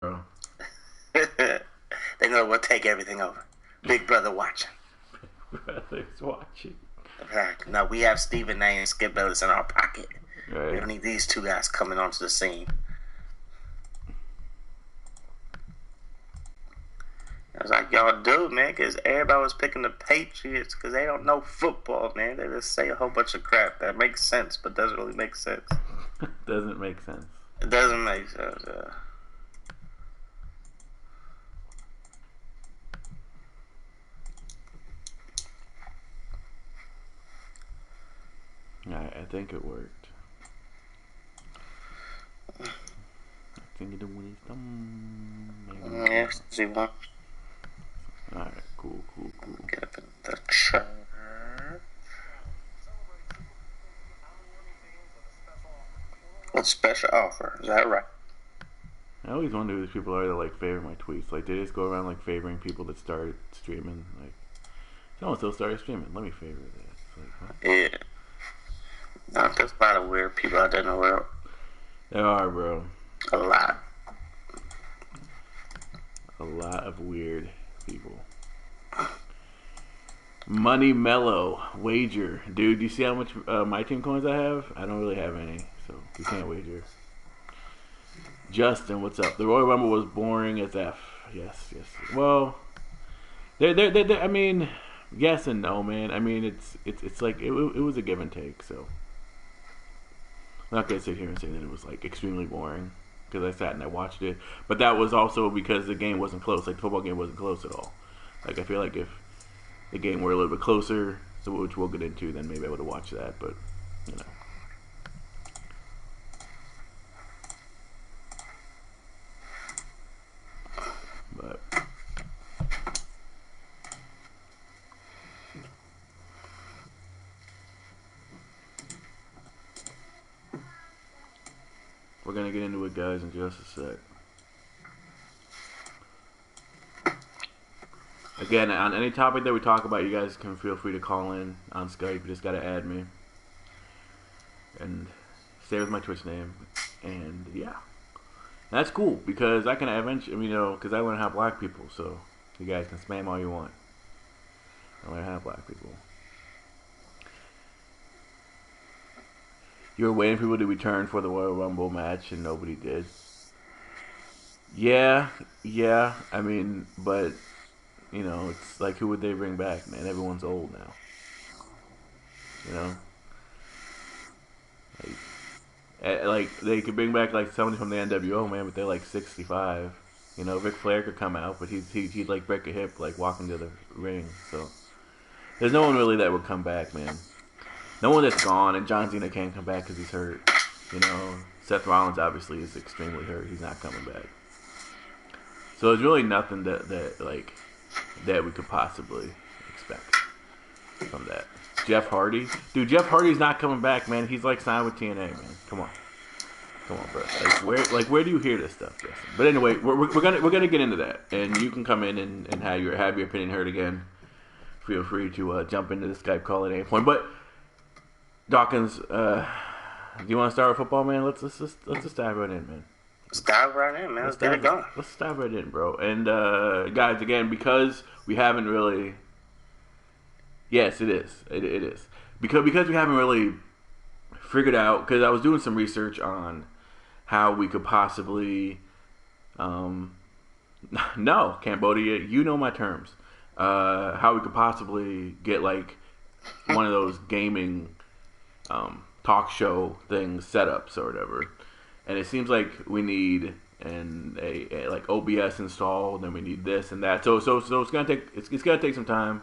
bro. They know we'll take everything over. Big brother watching. Brother's watching. Now we have Stephen A. and Skip Bayless in our pocket. Right. We don't need these two guys coming onto the scene. I was like, y'all do, man, because everybody was picking the Patriots because they don't know football, man. They just say a whole bunch of crap that makes sense, but doesn't really make sense. Doesn't make sense. It doesn't make sense. I think it worked. I think it was Yeah, see one. Alright, cool. Get up in the chart. What special offer? Is that right? I always wonder who these people are that like favor my tweets. Like they just go around like favoring people that started streaming. Like someone still started streaming. Let me favor this. Like, what? Yeah. No, there's a lot of weird people out there in the world. There are, bro. A lot. A lot of weird people. Money Mellow wager, dude. Do you see how much my team coins I have? I don't really have any, so we can't wager. Justin, what's up? The Royal Rumble was boring as f. Yes. Well, I mean, yes and no, man. I mean, it's like it was a give and take. So I'm not gonna sit here and say that it was like extremely boring because I sat and I watched it. But that was also because the game wasn't close. Like the football game wasn't close at all. Like I feel like if the game were a little bit closer, so which we'll get into, then maybe I would have watched that. But you know. But we're gonna get into it, guys, in just a sec. Again, on any topic that we talk about, you guys can feel free to call in on Skype. You just gotta add me and stay with my Twitch name, and yeah. That's cool because I can eventually, because I learn how black people, so you guys can spam all you want. I learn how black people. You were waiting for people to return for the Royal Rumble match, and nobody did. Yeah. I mean, but it's like who would they bring back, man? Everyone's old now. Like they could bring back like somebody from the NWO, man, but they're like 65. Ric Flair could come out, but he'd like break a hip like walking to the ring. So there's no one really that would come back, man. No one that's gone, and John Cena can't come back because he's hurt. Seth Rollins obviously is extremely hurt. He's not coming back. So there's really nothing that we could possibly expect from that. Jeff Hardy, dude. Jeff Hardy's not coming back, man. He's like signed with TNA, man. Come on, bro. Where do you hear this stuff, Justin? But anyway, we're gonna get into that, and you can come in and have your opinion heard again. Feel free to jump into the Skype call at any point. But Dawkins, do you want to start with football, man? Let's just dive right in, man. Let's dive right in, man. Let's get it going. Let's dive right in, bro. And guys, again, because we haven't really. Yes, it is. It is because we haven't really figured out. Because I was doing some research on how we could possibly. No, Cambodia, you know my terms. How we could possibly get like one of those gaming talk show things setups or whatever, and it seems like we need a like OBS installed, and we need this and that. So it's gonna take some time.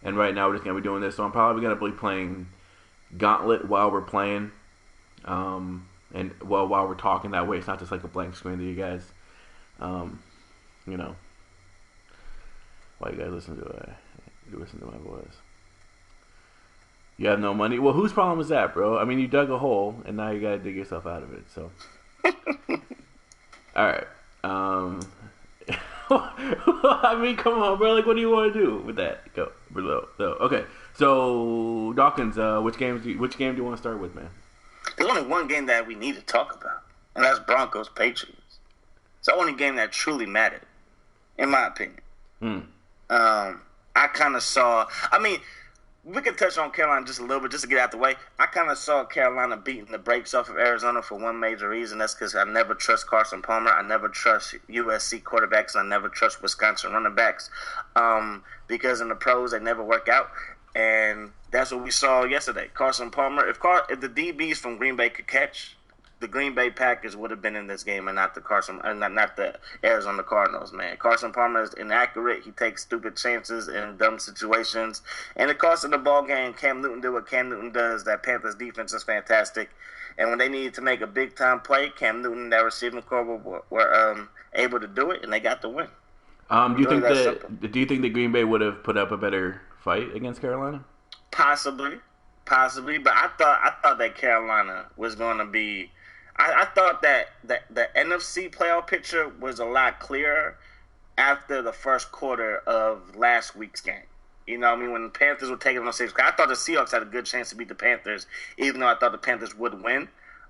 And right now we're just gonna be doing this, so I'm probably gonna be playing Gauntlet while we're playing, and while we're talking. That way, it's not just like a blank screen to you guys. While you guys listen to my voice. You have no money. Well, whose problem is that, bro? I mean, you dug a hole, and now you gotta dig yourself out of it. So, all right. I mean, come on, bro. Like, what do you want to do with that? Go below. Okay. So, Dawkins, which game do you want to start with, man? There's only one game that we need to talk about, and that's Broncos Patriots. It's the only game that truly mattered, in my opinion. Mm. I kind of saw. I mean, we could touch on Carolina just a little bit, just to get out the way. I kind of saw Carolina beating the brakes off of Arizona for one major reason. That's because I never trust Carson Palmer. I never trust USC quarterbacks, and I never trust Wisconsin running backs. Because in the pros, they never work out. And that's what we saw yesterday. Carson Palmer, if the DBs from Green Bay could catch, the Green Bay Packers would have been in this game and not the Arizona Cardinals, man. Carson Palmer is inaccurate. He takes stupid chances in dumb situations. And it cost him the ball game. Cam Newton did what Cam Newton does. That Panthers defense is fantastic. And when they needed to make a big-time play, Cam Newton and that receiving corps were able to do it, and they got the win. Do you think that Green Bay would have put up a better fight against Carolina? Possibly, but I thought that Carolina was going to be. I thought that the NFC playoff picture was a lot clearer after the first quarter of last week's game. You know what I mean? When the Panthers were taking on 6, I thought the Seahawks had a good chance to beat the Panthers, even though I thought the Panthers would win.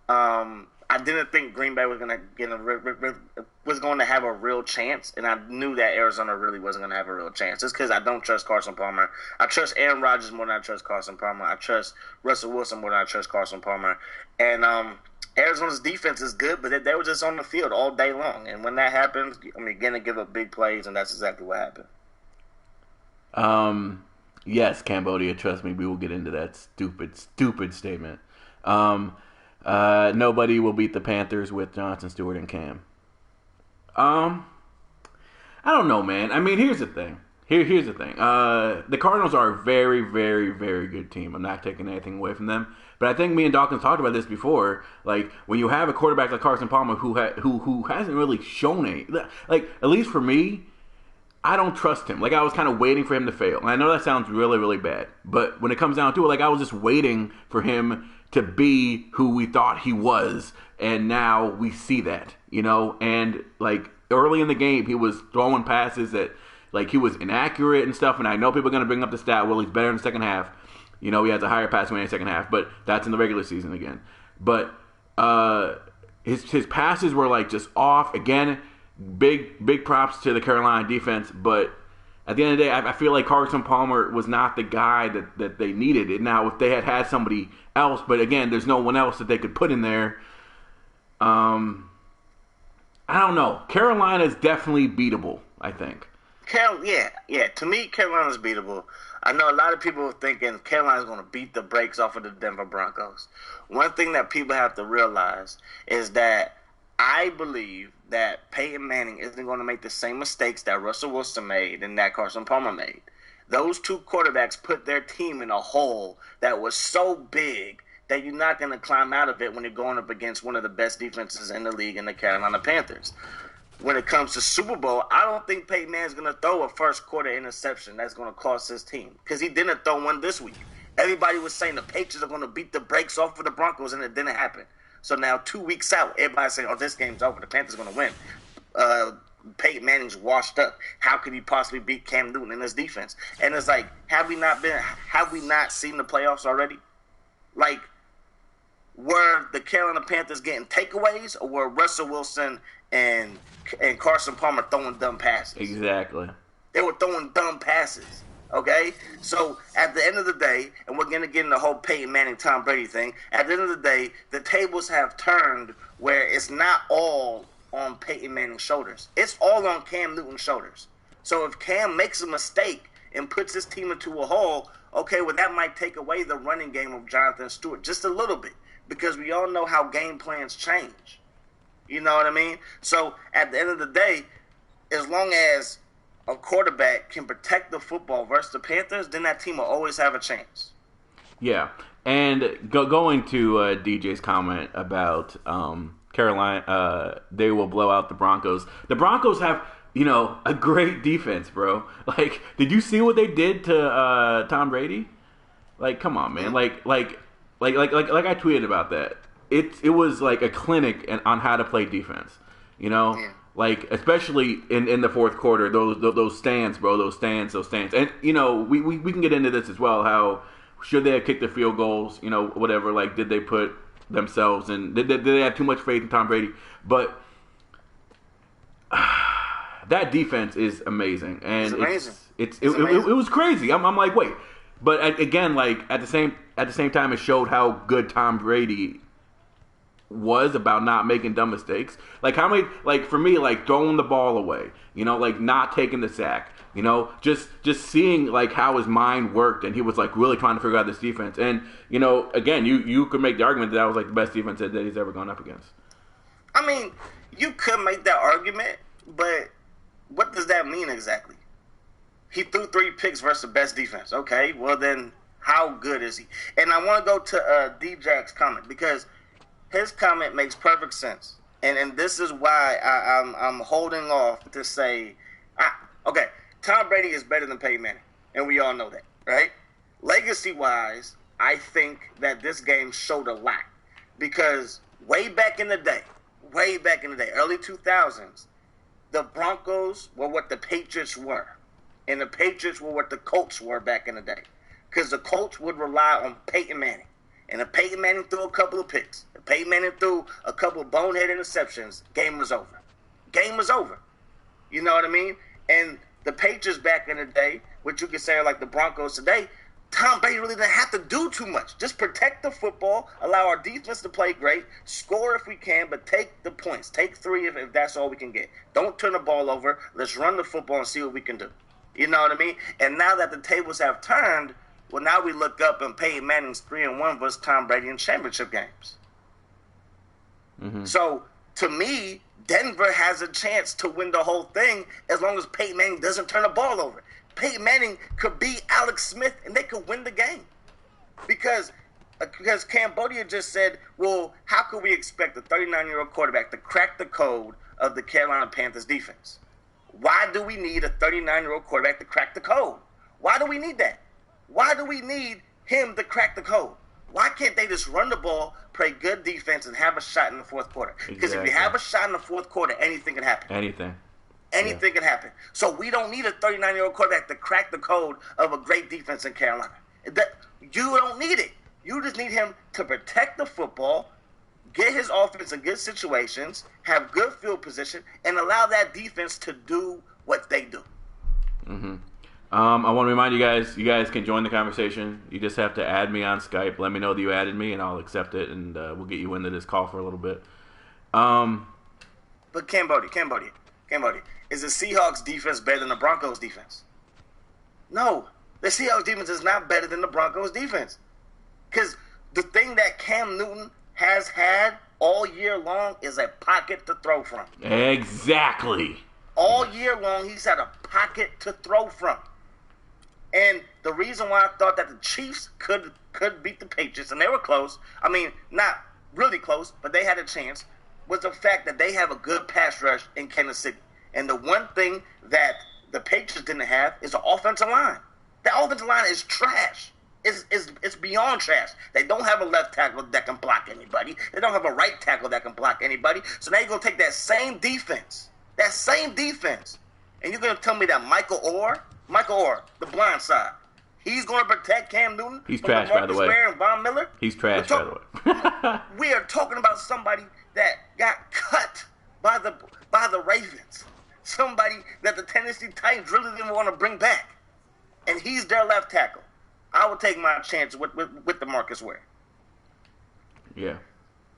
I didn't think Green Bay was going to have a real chance, and I knew that Arizona really wasn't going to have a real chance. It's because I don't trust Carson Palmer. I trust Aaron Rodgers more than I trust Carson Palmer. I trust Russell Wilson more than I trust Carson Palmer. And Arizona's defense is good, but they were just on the field all day long. And when that happens, going to give up big plays, and that's exactly what happened. Yes, Cambodia, trust me, we will get into that stupid statement. Nobody will beat the Panthers with Johnson, Stewart, and Cam. I don't know, man. I mean, here's the thing. Here's the thing. The Cardinals are a very, very, very good team. I'm not taking anything away from them. But I think me and Dawkins talked about this before. Like, when you have a quarterback like Carson Palmer who hasn't really shown any, like, at least for me, I don't trust him. Like, I was kind of waiting for him to fail. And I know that sounds really, really bad. But when it comes down to it, like, I was just waiting for him to be who we thought he was. And now we see that, you know? And, like, early in the game, he was throwing passes that, like, he was inaccurate and stuff. And I know people are going to bring up the stat, well, he's better in the second half. You know, he has a higher passing rate in the second half. But that's in the regular season again. But his passes were, like, just off. Again, big props to the Carolina defense, but at the end of the day, I feel like Carson Palmer was not the guy that they needed. And now, if they had somebody else, but again, there's no one else that they could put in there. I don't know. Carolina is definitely beatable, I think. Yeah. To me, Carolina's beatable. I know a lot of people are thinking Carolina's going to beat the brakes off of the Denver Broncos. One thing that people have to realize is that I believe that Peyton Manning isn't going to make the same mistakes that Russell Wilson made and that Carson Palmer made. Those two quarterbacks put their team in a hole that was so big that you're not going to climb out of it when you're going up against one of the best defenses in the league in the Carolina Panthers. When it comes to Super Bowl, I don't think Peyton Manning's going to throw a first quarter interception that's going to cost his team, because he didn't throw one this week. Everybody was saying the Patriots are going to beat the brakes off of the Broncos, and it didn't happen. So now 2 weeks out, everybody's saying, this game's over. The Panthers are going to win. Peyton Manning's washed up. How could he possibly beat Cam Newton in his defense? And it's like, have we not seen the playoffs already? Like, were the Carolina Panthers getting takeaways, or were Russell Wilson and Carson Palmer throwing dumb passes? Exactly. They were throwing dumb passes. Okay? So, at the end of the day, and we're going to get in the whole Peyton Manning, Tom Brady thing, at the end of the day, the tables have turned where it's not all on Peyton Manning's shoulders. It's all on Cam Newton's shoulders. So, if Cam makes a mistake and puts his team into a hole, okay, well, that might take away the running game of Jonathan Stewart just a little bit, because we all know how game plans change. You know what I mean? So, at the end of the day, as long as a quarterback can protect the football versus the Panthers, then that team will always have a chance. Yeah, and going to DJ's comment about Carolina, they will blow out the Broncos. The Broncos have, a great defense, bro. Like, did you see what they did to Tom Brady? Like, come on, man. Like I tweeted about that. It was like a clinic on how to play defense. Yeah. Like, especially in the fourth quarter, those stands, bro, those stands. And, we can get into this as well, how should they have kicked the field goals, whatever, like, did they put themselves in, did they have too much faith in Tom Brady? But that defense is amazing, and it's amazing. It was crazy. I'm like, wait, but again, like at the same time, it showed how good Tom Brady was about not making dumb mistakes. Like how many, like for me, like throwing the ball away, like not taking the sack, just seeing like how his mind worked, and he was like really trying to figure out this defense. And again, you could make the argument that was like the best defense that he's ever gone up against. I mean, you could make that argument, but what does that mean exactly? He threw 3 picks versus the best defense. Okay, well then, how good is he? And I want to go to D-Jack's comment, because his comment makes perfect sense. And this is why I'm holding off to say, okay, Tom Brady is better than Peyton Manning, and we all know that, right? Legacy-wise, I think that this game showed a lot, because way back in the day, early 2000s, the Broncos were what the Patriots were. And the Patriots were what the Colts were back in the day. Because the Colts would rely on Peyton Manning. And if Peyton Manning threw a couple of picks, if Peyton Manning threw a couple of bonehead interceptions, game was over. Game was over. You know what I mean? And the Patriots back in the day, which you could say are like the Broncos today, Tom Brady really didn't have to do too much. Just protect the football, allow our defense to play great, score if we can, but take the points. Take 3 if that's all we can get. Don't turn the ball over. Let's run the football and see what we can do. You know what I mean? And now that the tables have turned, well, now we look up and Peyton Manning's 3-1 versus Tom Brady in championship games. Mm-hmm. So, to me, Denver has a chance to win the whole thing as long as Peyton Manning doesn't turn the ball over. Peyton Manning could beat Alex Smith and they could win the game. Because Cambodia just said, well, how could we expect a 39-year-old quarterback to crack the code of the Carolina Panthers defense? Why do we need a 39-year-old quarterback to crack the code? Why do we need that? Why do we need him to crack the code? Why can't they just run the ball, play good defense, and have a shot in the fourth quarter? Because if you have a shot in the fourth quarter, anything can happen. Anything can happen. So we don't need a 39-year-old quarterback to crack the code of a great defense in Carolina. You don't need it. You just need him to protect the football, get his offense in good situations, have good field position, and allow that defense to do what they do. Mm-hmm. I want to remind you guys can join the conversation. You just have to add me on Skype. Let me know that you added me, and I'll accept it, and we'll get you into this call for a little bit. But Cambodia, is the Seahawks defense better than the Broncos defense? No, the Seahawks defense is not better than the Broncos defense. Because the thing that Cam Newton has had all year long is a pocket to throw from. Exactly. All year long, he's had a pocket to throw from. And the reason why I thought that the Chiefs could beat the Patriots, and they were close, I mean, not really close, but they had a chance, was the fact that they have a good pass rush in Kansas City. And the one thing that the Patriots didn't have is an offensive line. The offensive line is trash. It's beyond trash. They don't have a left tackle that can block anybody. They don't have a right tackle that can block anybody. So now you're going to take that same defense, and you're going to tell me that Michael Orr, the blind side, he's going to protect Cam Newton? He's trash, by the way. And Von Miller? He's trash, by the way. We are talking about somebody that got cut by the Ravens. Somebody that the Tennessee Titans really didn't want to bring back. And he's their left tackle. I would take my chance with DeMarcus Ware. Yeah.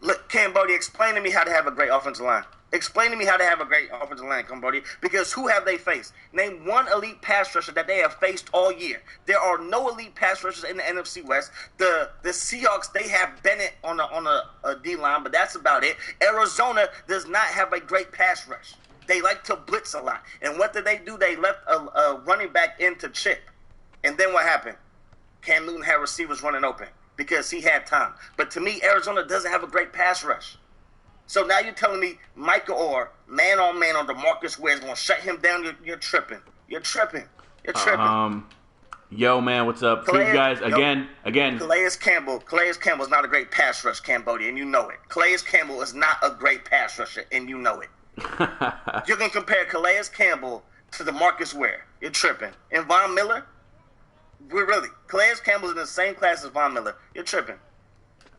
Look, Cambodia, explain to me how to have a great offensive line. Explain to me how to have a great offensive line, Cambodia. Because who have they faced? Name one elite pass rusher that they have faced all year. There are no elite pass rushers in the NFC West. The Seahawks, they have Bennett on a D-line, but that's about it. Arizona does not have a great pass rush. They like to blitz a lot. And what did they do? They left a running back in to chip. And then what happened? Cam Newton had receivers running open because he had time. But to me, Arizona doesn't have a great pass rush. So now you're telling me Michael Orr, man-on-man on DeMarcus Ware is going to shut him down? You're tripping. You're tripping. Yo, man, what's up? Two guys, again. Calais Campbell is not a great pass rush, Cambodia, and you know it. Calais Campbell is not a great pass rusher, and you know it. You're going to compare Calais Campbell to DeMarcus Ware. You're tripping. And Von Miller? Calais Campbell's in the same class as Von Miller. You're tripping.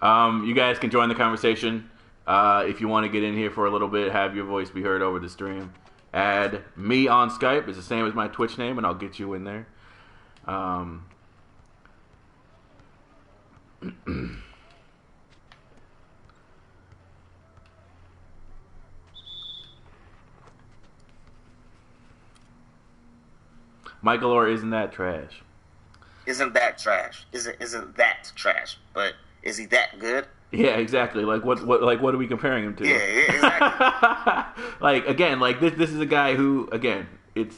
You guys can join the conversation. If you want to get in here for a little bit, have your voice be heard over the stream. add me on Skype. It's the same as my Twitch name, and I'll get you in there. Michael Orr isn't that trash. Isn't that trash? Isn't that trash? But is he that good? Yeah, exactly. Like what are we comparing him to? Yeah, exactly. Like again, like this is a guy who again, it's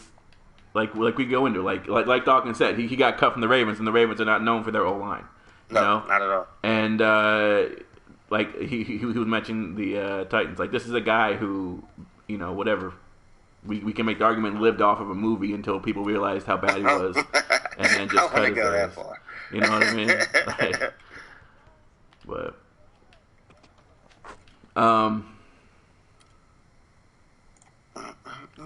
like we go into like Dawkins said, he got cut from the Ravens, and the Ravens are not known for their O-line. No, not at all. And like he was mentioning the Titans. Like this is a guy who, whatever. We can make the argument lived off of a movie until people realized how bad he was, and then just cut his go that ass. far. You know what I mean? Like, but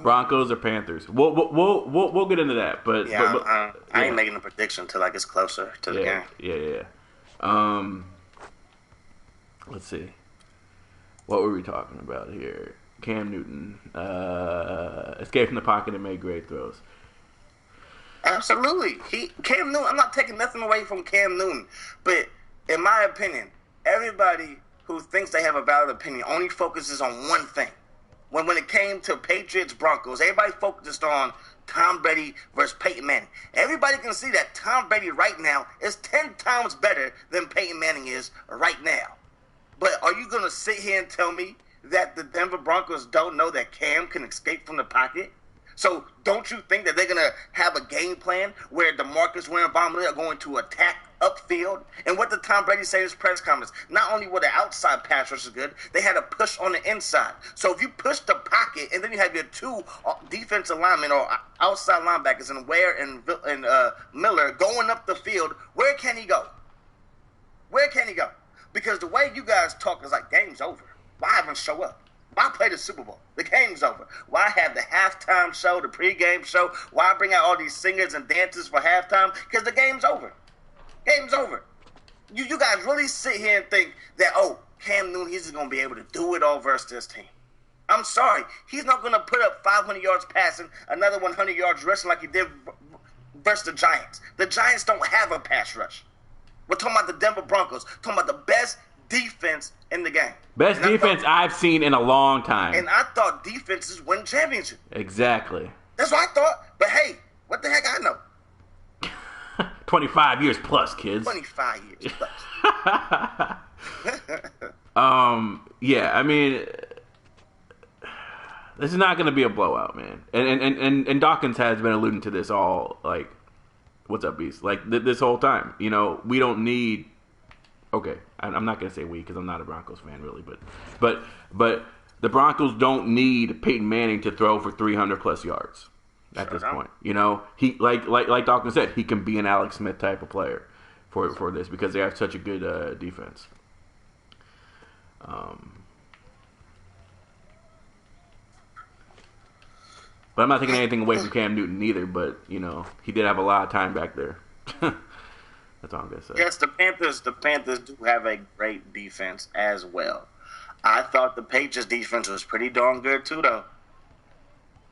Broncos or Panthers? We'll get into that. But yeah, I ain't making a prediction until like it's closer to the game. Yeah. Let's see. What were we talking about here? Cam Newton escaped from the pocket and made great throws. Absolutely. Cam Newton, I'm not taking nothing away from Cam Newton, but in my opinion, everybody who thinks they have a valid opinion only focuses on one thing. When it came to Patriots Broncos, everybody focused on Tom Brady versus Peyton Manning. Everybody can see that Tom Brady right now is 10 times better than Peyton Manning is right now. But are you going to sit here and tell me that the Denver Broncos don't know that Cam can escape from the pocket? So don't you think that they're going to have a game plan where DeMarcus Ware and Von Miller are going to attack upfield? And what did Tom Brady say in his press conference? Not only were the outside pass rush good, they had to push on the inside. So if you push the pocket and then you have your two defensive linemen or outside linebackers and Ware and Miller going up the field, where can he go? Where can he go? Because the way you guys talk is like game's over. Why haven't show up? Why play the Super Bowl? The game's over. Why have the halftime show, the pregame show? Why bring out all these singers and dancers for halftime? Because the game's over. Game's over. You guys really sit here and think that, Cam Newton, he's just going to be able to do it all versus this team. I'm sorry. He's not going to put up 500 yards passing, another 100 yards rushing like he did versus the Giants. The Giants don't have a pass rush. We're talking about the Denver Broncos, talking about the best defense in the game. Best defense I've seen in a long time. And I thought defenses win championship. Exactly. That's what I thought. But hey, what the heck I know? 25 years plus, kids. 25 years plus. Yeah, I mean, this is not going to be a blowout, man. And Dawkins has been alluding to this all, like, what's up, Beast? Like, this whole time. We don't need... Okay, I'm not going to say we because I'm not a Broncos fan, really. But the Broncos don't need Peyton Manning to throw for 300-plus yards at this point. He like Dawkins said, he can be an Alex Smith type of player for this because they have such a good defense. But I'm not taking anything away from Cam Newton either. But he did have a lot of time back there. That's all I'm gonna say. Yes, the Panthers do have a great defense as well. I thought the Patriots defense was pretty darn good too, though.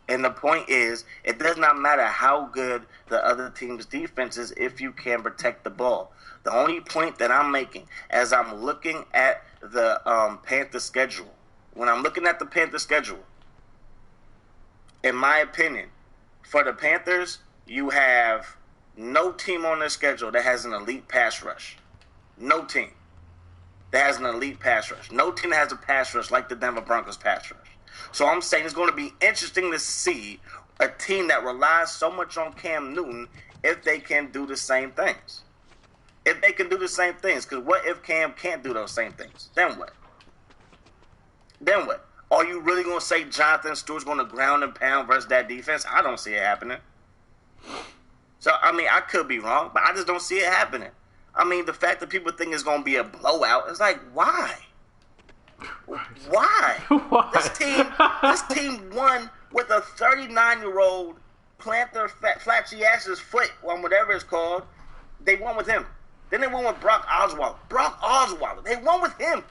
And the point is, it does not matter how good the other team's defense is if you can protect the ball. The only point that I'm making as I'm looking at the Panthers schedule, when I'm looking at the Panthers schedule, in my opinion, for the Panthers, you have no team on their schedule that has an elite pass rush. No team that has an elite pass rush. No team that has a pass rush like the Denver Broncos pass rush. So I'm saying it's going to be interesting to see a team that relies so much on Cam Newton if they can do the same things. If they can do the same things. Because what if Cam can't do those same things? Then what? Then what? Are you really going to say Jonathan Stewart's going to ground and pound versus that defense? I don't see it happening. So, I mean, I could be wrong, but I just don't see it happening. I mean, the fact that people think it's going to be a blowout, it's like, why? Why? This team won with a 39-year-old plantar fasciitis foot, or whatever it's called. They won with him. Then they won with Brock Osweiler. They won with him.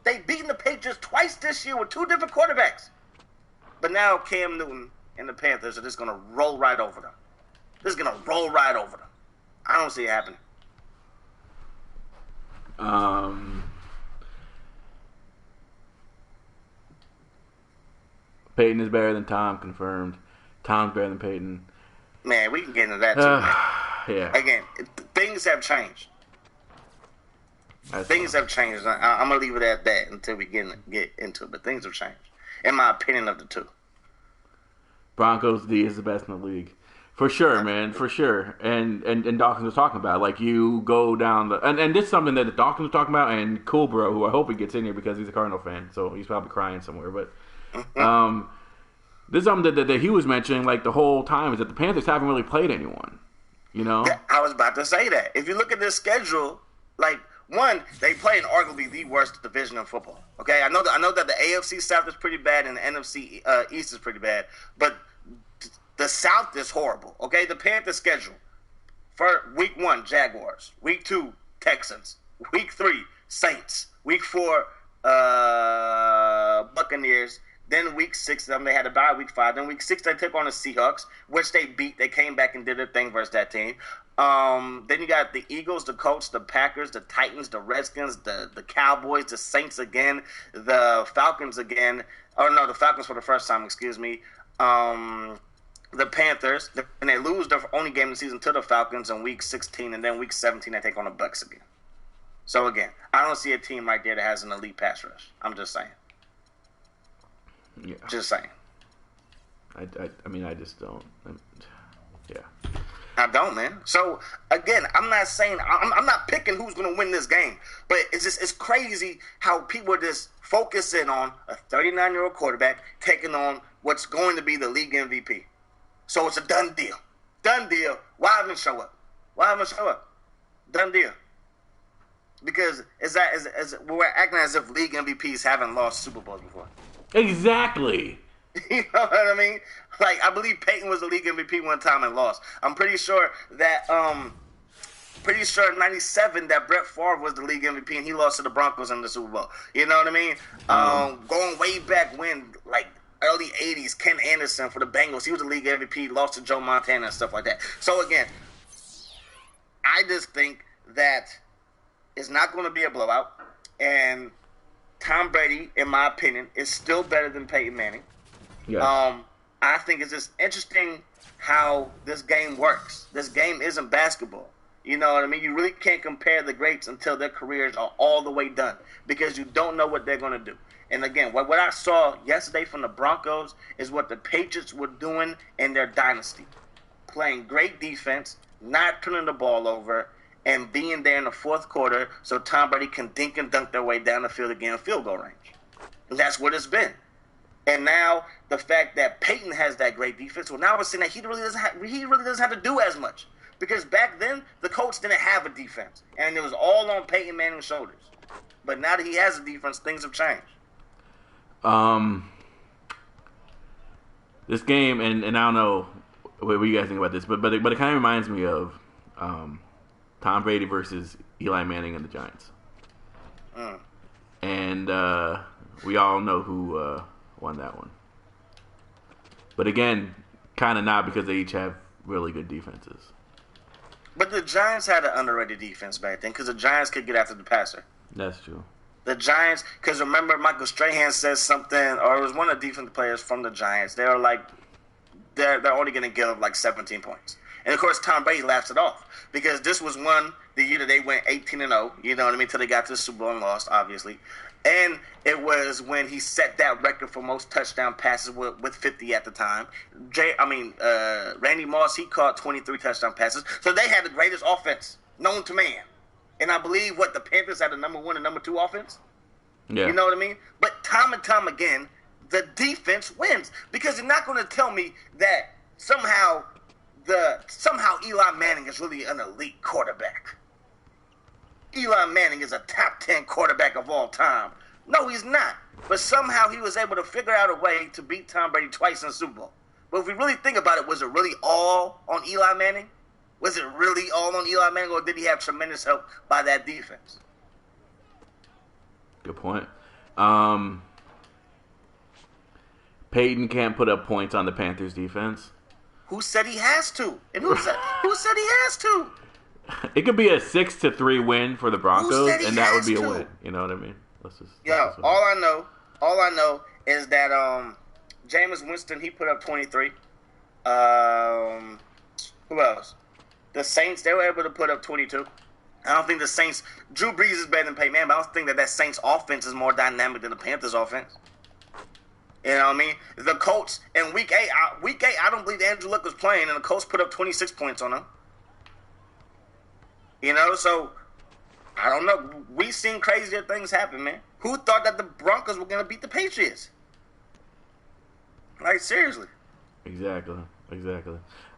They beaten the Patriots twice this year with two different quarterbacks. But now Cam Newton and the Panthers are just going to roll right over them. Just going to roll right over them. I don't see it happening. Peyton is better than Tom, confirmed. Tom's better than Peyton. Man, we can get into that too. Yeah. Again, things have changed. Things have changed. I'm going to leave it at that until we get into it. But things have changed, in my opinion, of the two. Broncos D is the best in the league. For sure, man. For sure. And Dawkins was talking about, like, you go down the... And this is something that Dawkins was talking about, and Cool Bro, who I hope he gets in here because he's a Cardinal fan, so he's probably crying somewhere. But this is something that he was mentioning, like, the whole time, is that the Panthers haven't really played anyone. You know? Yeah, I was about to say that. If you look at this schedule, like... One, they play in arguably the worst division in football. Okay, I know that the AFC South is pretty bad and the NFC East is pretty bad, but the South is horrible. Okay, the Panthers schedule for Week 1 Jaguars, Week 2 Texans, Week 3 Saints, Week 4 Buccaneers. Then Week 6, they had a bye Week 5. Then Week 6, they took on the Seahawks, which they beat. They came back and did their thing versus that team. Then you got the Eagles, the Colts, the Packers, the Titans, the Redskins, the Cowboys, the Saints again, the Falcons again. Oh, no, the Falcons for the first time, excuse me. The Panthers, and they lose their only game of the season to the Falcons in Week 16, and then Week 17, they take on the Bucs again. So, again, I don't see a team right there that has an elite pass rush. I'm just saying. Yeah. Just saying. I mean, I just don't. Yeah. I don't, man. So again, I'm not saying I'm not picking who's going to win this game, but it's crazy how people are just focusing on a 39-year-old quarterback taking on what's going to be the league MVP. So it's a done deal. Done deal. Why even show up? Done deal. Because we're acting as if league MVPs haven't lost Super Bowls before. Exactly. You know what I mean? Like, I believe Peyton was the league MVP one time and lost. I'm pretty sure that in '97 that Brett Favre was the league MVP and he lost to the Broncos in the Super Bowl. You know what I mean? Going way back when, like early '80s, Ken Anderson for the Bengals, he was the league MVP, lost to Joe Montana and stuff like that. So again, I just think that it's not going to be a blowout, and Tom Brady, in my opinion, is still better than Peyton Manning. Yeah. I think it's just interesting how this game works. This game isn't basketball. You know what I mean? You really can't compare the greats until their careers are all the way done because you don't know what they're going to do. And again, what I saw yesterday from the Broncos is what the Patriots were doing in their dynasty. Playing great defense, not turning the ball over, and being there in the fourth quarter so Tom Brady can dink and dunk their way down the field again in field goal range. And that's what it's been. And now the fact that Peyton has that great defense, well, now we're saying that he really doesn't have to do as much. Because back then, the Colts didn't have a defense. And it was all on Peyton Manning's shoulders. But now that he has a defense, things have changed. This game, and I don't know what you guys think about this, but it kind of reminds me of Tom Brady versus Eli Manning and the Giants. And we all know who won that one. But again, kind of not because they each have really good defenses. But the Giants had an underrated defense back then because the Giants could get after the passer. That's true. The Giants, because remember Michael Strahan says something, or it was one of the defensive players from the Giants. They were like, they're only going to give up like 17 points. And of course, Tom Brady laughs it off because this was the year that they went 18-0. You know what I mean? Until they got to the Super Bowl and lost, obviously. And it was when he set that record for most touchdown passes with 50 at the time. Randy Moss, he caught 23 touchdown passes. So they had the greatest offense known to man. And I believe the Panthers had the number 1 and number 2 offense. Yeah. You know what I mean? But time and time again, the defense wins because you're not going to tell me that somehow Eli Manning is really an elite quarterback. Eli Manning is a top 10 quarterback of all time. No, he's not. But somehow he was able to figure out a way to beat Tom Brady twice in the Super Bowl. But if we really think about it, was it really all on Eli Manning? Was it really all on Eli Manning, or did he have tremendous help by that defense? Good point. Peyton can't put up points on the Panthers defense. Who said he has to? And who said he has to? It could be a 6-3 win for the Broncos, and that would be a to? win. You know what I mean? All I know is that Jameis Winston, he put up 23. Who else? The Saints, they were able to put up 22. I don't think the Saints, Drew Brees is better than Peyton Manning, but I don't think that Saints offense is more dynamic than the Panthers offense. You know what I mean? The Colts in week 8, I don't believe Andrew Luck was playing, and the Colts put up 26 points on them. You know, so I don't know. We've seen crazier things happen, man. Who thought that the Broncos were going to beat the Patriots? Like, seriously. Exactly.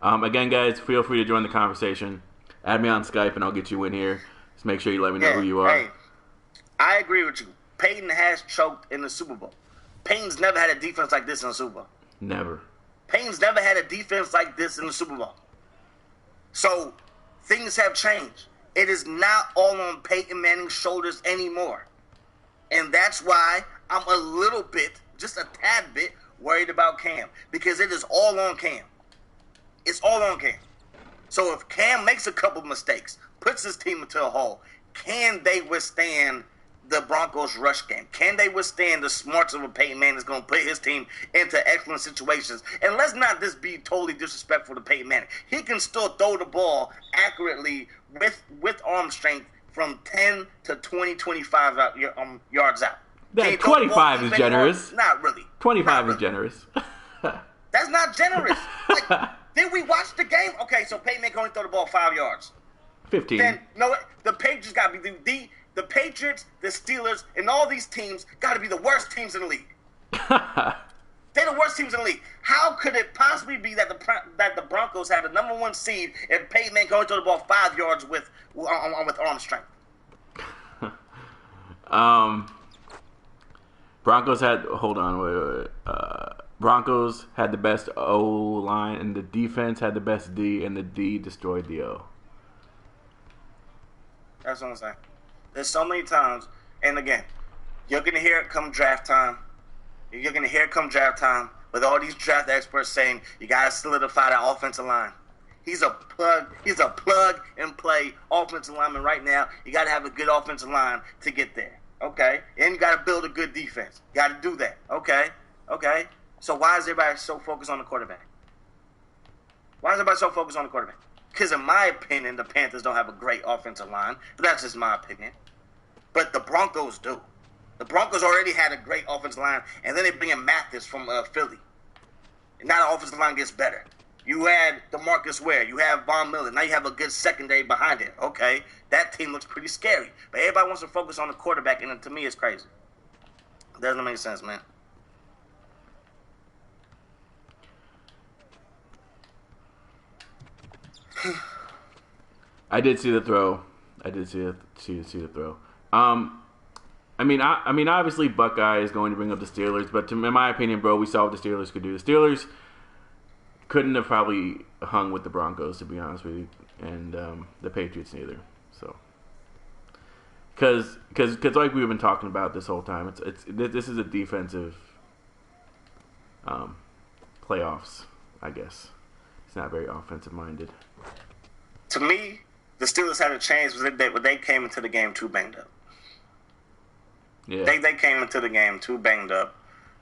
Again, guys, feel free to join the conversation. Add me on Skype, and I'll get you in here. Just make sure you let me know who you are. Hey, I agree with you. Peyton has choked in the Super Bowl. Peyton's never had a defense like this in the Super Bowl. Never. Peyton's never had a defense like this in the Super Bowl. So, things have changed. It is not all on Peyton Manning's shoulders anymore. And that's why I'm a little bit, just a tad bit, worried about Cam. Because it is all on Cam. It's all on Cam. So if Cam makes a couple mistakes, puts his team into a hole, can they withstand the Broncos' rush game? Can they withstand the smarts of a Peyton Manning that's going to put his team into excellent situations? And let's not just be totally disrespectful to Peyton Manning. He can still throw the ball accurately with arm strength from 10 to 20, 25 yards out. That 25 is generous. Not really. 25 is generous. That's not generous. Like, did we watch the game? Okay, so Peyton Manning can only throw the ball 5 yards. 15. Then, you know what? The Patriots got to be the Patriots, the Steelers, and all these teams got to be the worst teams in the league. They're the worst teams in the league. How could it possibly be that the Broncos have the number 1 seed and Peyton Manning can only throw the ball 5 yards with arm strength? Broncos had Broncos had the best O line, and the defense had the best D, and the D destroyed the O. That's what I'm saying. There's so many times, and again, you're gonna hear it come draft time. You're gonna hear it come draft time with all these draft experts saying you gotta solidify that offensive line. He's a plug and play offensive lineman right now. You gotta have a good offensive line to get there. Okay? And you gotta build a good defense. You gotta do that. Okay? So why is everybody so focused on the quarterback? Because in my opinion, the Panthers don't have a great offensive line. But that's just my opinion. But the Broncos do. The Broncos already had a great offensive line, and then they bring in Mathis from Philly. And now the offensive line gets better. You had DeMarcus Ware. You have Von Miller. Now you have a good secondary behind it. Okay, that team looks pretty scary. But everybody wants to focus on the quarterback, and to me, it's crazy. It doesn't make sense, man. I did see the throw. See the throw. I mean, obviously Buckeye is going to bring up the Steelers, but in my opinion, bro, we saw what the Steelers could do. The Steelers couldn't have probably hung with the Broncos, to be honest with you, and the Patriots neither. So, because like we've been talking about this whole time, this is a defensive playoffs, I guess. It's not very offensive minded. To me, the Steelers had a chance when they came into the game too banged up. Yeah. They came into the game too banged up,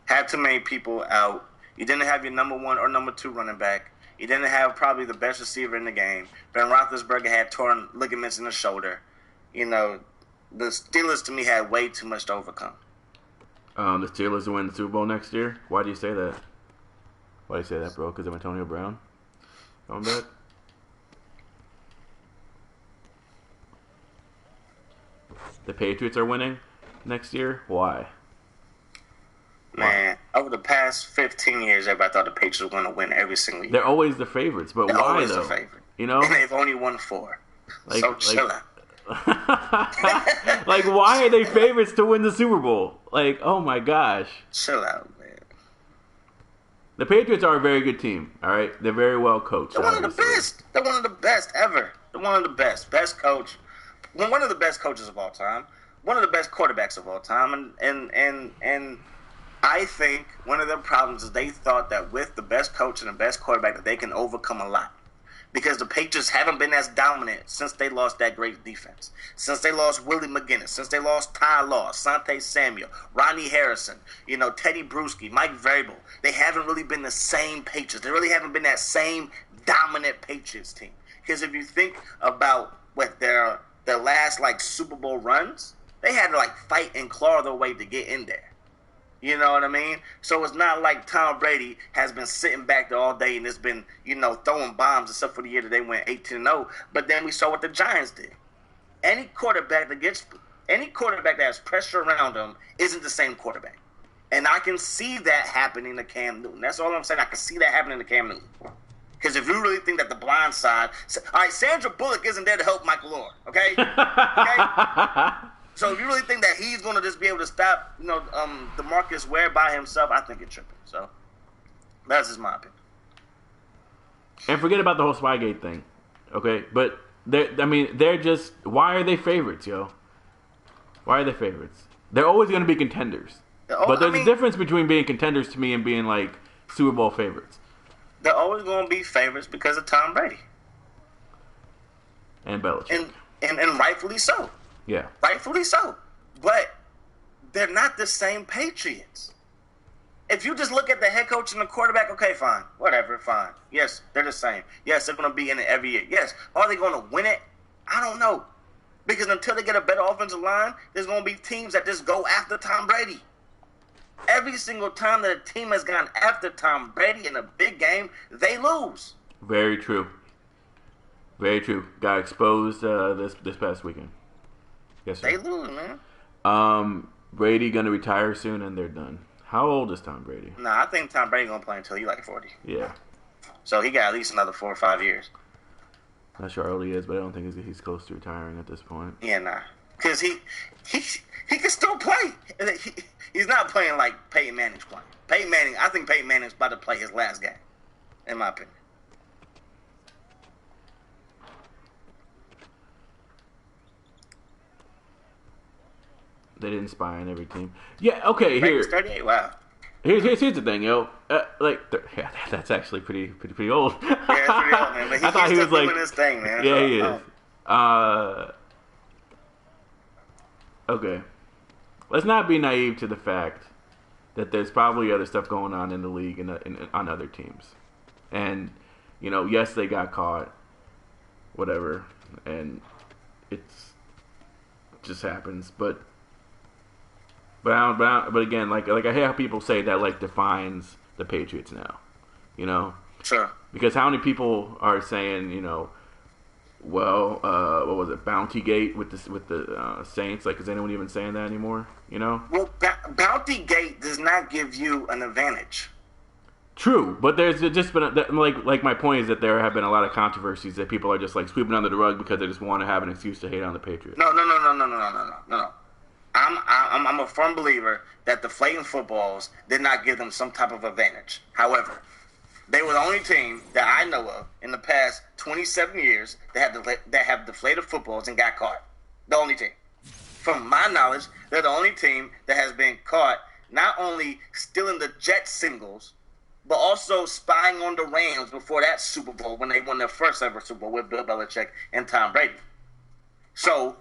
had too many people out. You didn't have your number 1 or number 2 running back. You didn't have probably the best receiver in the game. Ben Roethlisberger had torn ligaments in the shoulder. You know, the Steelers to me had way too much to overcome. The Steelers will win the Super Bowl next year? Why do you say that? Why do you say that, bro? Because of Antonio Brown? Going back? The Patriots are winning next year? Why? Man, over the past 15 years, everybody thought the Patriots were going to win every single year. They're always the favorites, but They're why, always though? the favorite. You know? And they've only won 4. So chill out. Like, why are they favorites to win the Super Bowl? Like, oh my gosh. Chill out, man. The Patriots are a very good team, all right? They're very well coached. They're one of the best. They're one of the best ever. They're one of the best. Best coach. One of the best coaches of all time. One of the best quarterbacks of all time. And I think one of their problems is they thought that with the best coach and the best quarterback that they can overcome a lot. Because the Patriots haven't been as dominant since they lost that great defense. Since they lost Willie McGinnis. Since they lost Ty Law, Asante Samuel, Ronnie Harrison, Teddy Bruschi, Mike Vrabel. They haven't really been the same Patriots. They really haven't been that same dominant Patriots team. Because if you think about what their last Super Bowl runs, they had to fight and claw their way to get in there. You know what I mean? So it's not like Tom Brady has been sitting back there all day and has been, throwing bombs except for the year that they went 18-0. But then we saw what the Giants did. Any quarterback that has pressure around him isn't the same quarterback. And I can see that happening to Cam Newton. That's all I'm saying. I can see that happening to Cam Newton. Because if you really think that the blind side... All right, Sandra Bullock isn't there to help Michael Orr, okay? Okay? So if you really think that he's going to just be able to stop, DeMarcus Ware by himself, I think it's tripping. So that's just my opinion. And forget about the whole Spygate thing, okay? But they're just. Why are they favorites, yo? Why are they favorites? They're always going to be contenders. But there's a difference between being contenders to me and being Super Bowl favorites. They're always going to be favorites because of Tom Brady and Belichick, and rightfully so. Yeah. Rightfully so. But they're not the same Patriots. If you just look at the head coach and the quarterback, okay, fine. Whatever, fine. Yes, they're the same. Yes, they're going to be in it every year. Yes. Are they going to win it? I don't know. Because until they get a better offensive line, there's going to be teams that just go after Tom Brady. Every single time that a team has gone after Tom Brady in a big game, they lose. Very true. Very true. Got exposed this past weekend. Yes, sir. They lose, man. Brady gonna retire soon, and they're done. How old is Tom Brady? Nah, I think Tom Brady gonna play until he's 40. Yeah. So he got at least another 4 or 5 years. Not sure how old he is, but I don't think he's close to retiring at this point. Yeah, nah. Because he can still play. He's not playing like Peyton Manning's playing. I think Peyton Manning's about to play his last game, in my opinion. They didn't spy on every team. Yeah, okay. Here, 38. Wow. Here's the thing, yo. That's actually pretty old. Yeah, it's pretty old, man. But I thought he was doing his thing, man. Yeah, he is. Okay. Let's not be naive to the fact that there's probably other stuff going on in the league and on other teams. And yes, they got caught, whatever, and it's just happens, but again, I hear how people say that defines the Patriots now, Sure. Because how many people are saying, well, what was it, Bountygate with the Saints? Is anyone even saying that anymore? Well, Bountygate does not give you an advantage. True, but there's just been my point is that there have been a lot of controversies that people are just sweeping under the rug because they just want to have an excuse to hate on the Patriots. No. I'm a firm believer that the deflating footballs did not give them some type of advantage. However, they were the only team that I know of in the past 27 years that have deflated footballs and got caught. The only team. From my knowledge, they're the only team that has been caught not only stealing the Jets singles, but also spying on the Rams before that Super Bowl when they won their first ever Super Bowl with Bill Belichick and Tom Brady. So,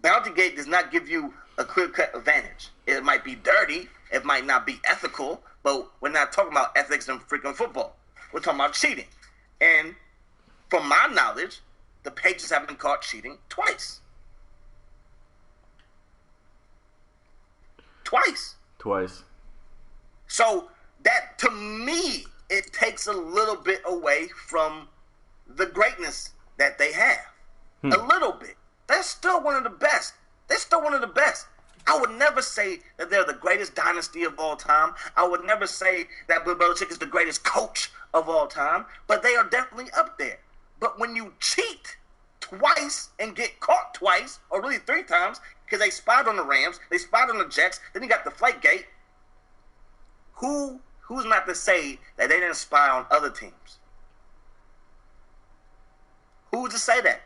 Bountygate does not give you a clear-cut advantage. It might be dirty, it might not be ethical, but we're not talking about ethics in freaking football. We're talking about cheating. And from my knowledge, the Patriots have been caught cheating twice. Twice. So that, to me, it takes a little bit away from the greatness that they have. A little bit. They're still one of the best. I would never say that they're the greatest dynasty of all time. I would never say that Bill Belichick is the greatest coach of all time. But they are definitely up there. But when you cheat twice and get caught twice, or really 3 times, because they spied on the Rams, they spied on the Jets, then you got the Deflategate, who's not to say that they didn't spy on other teams? Who's to say that?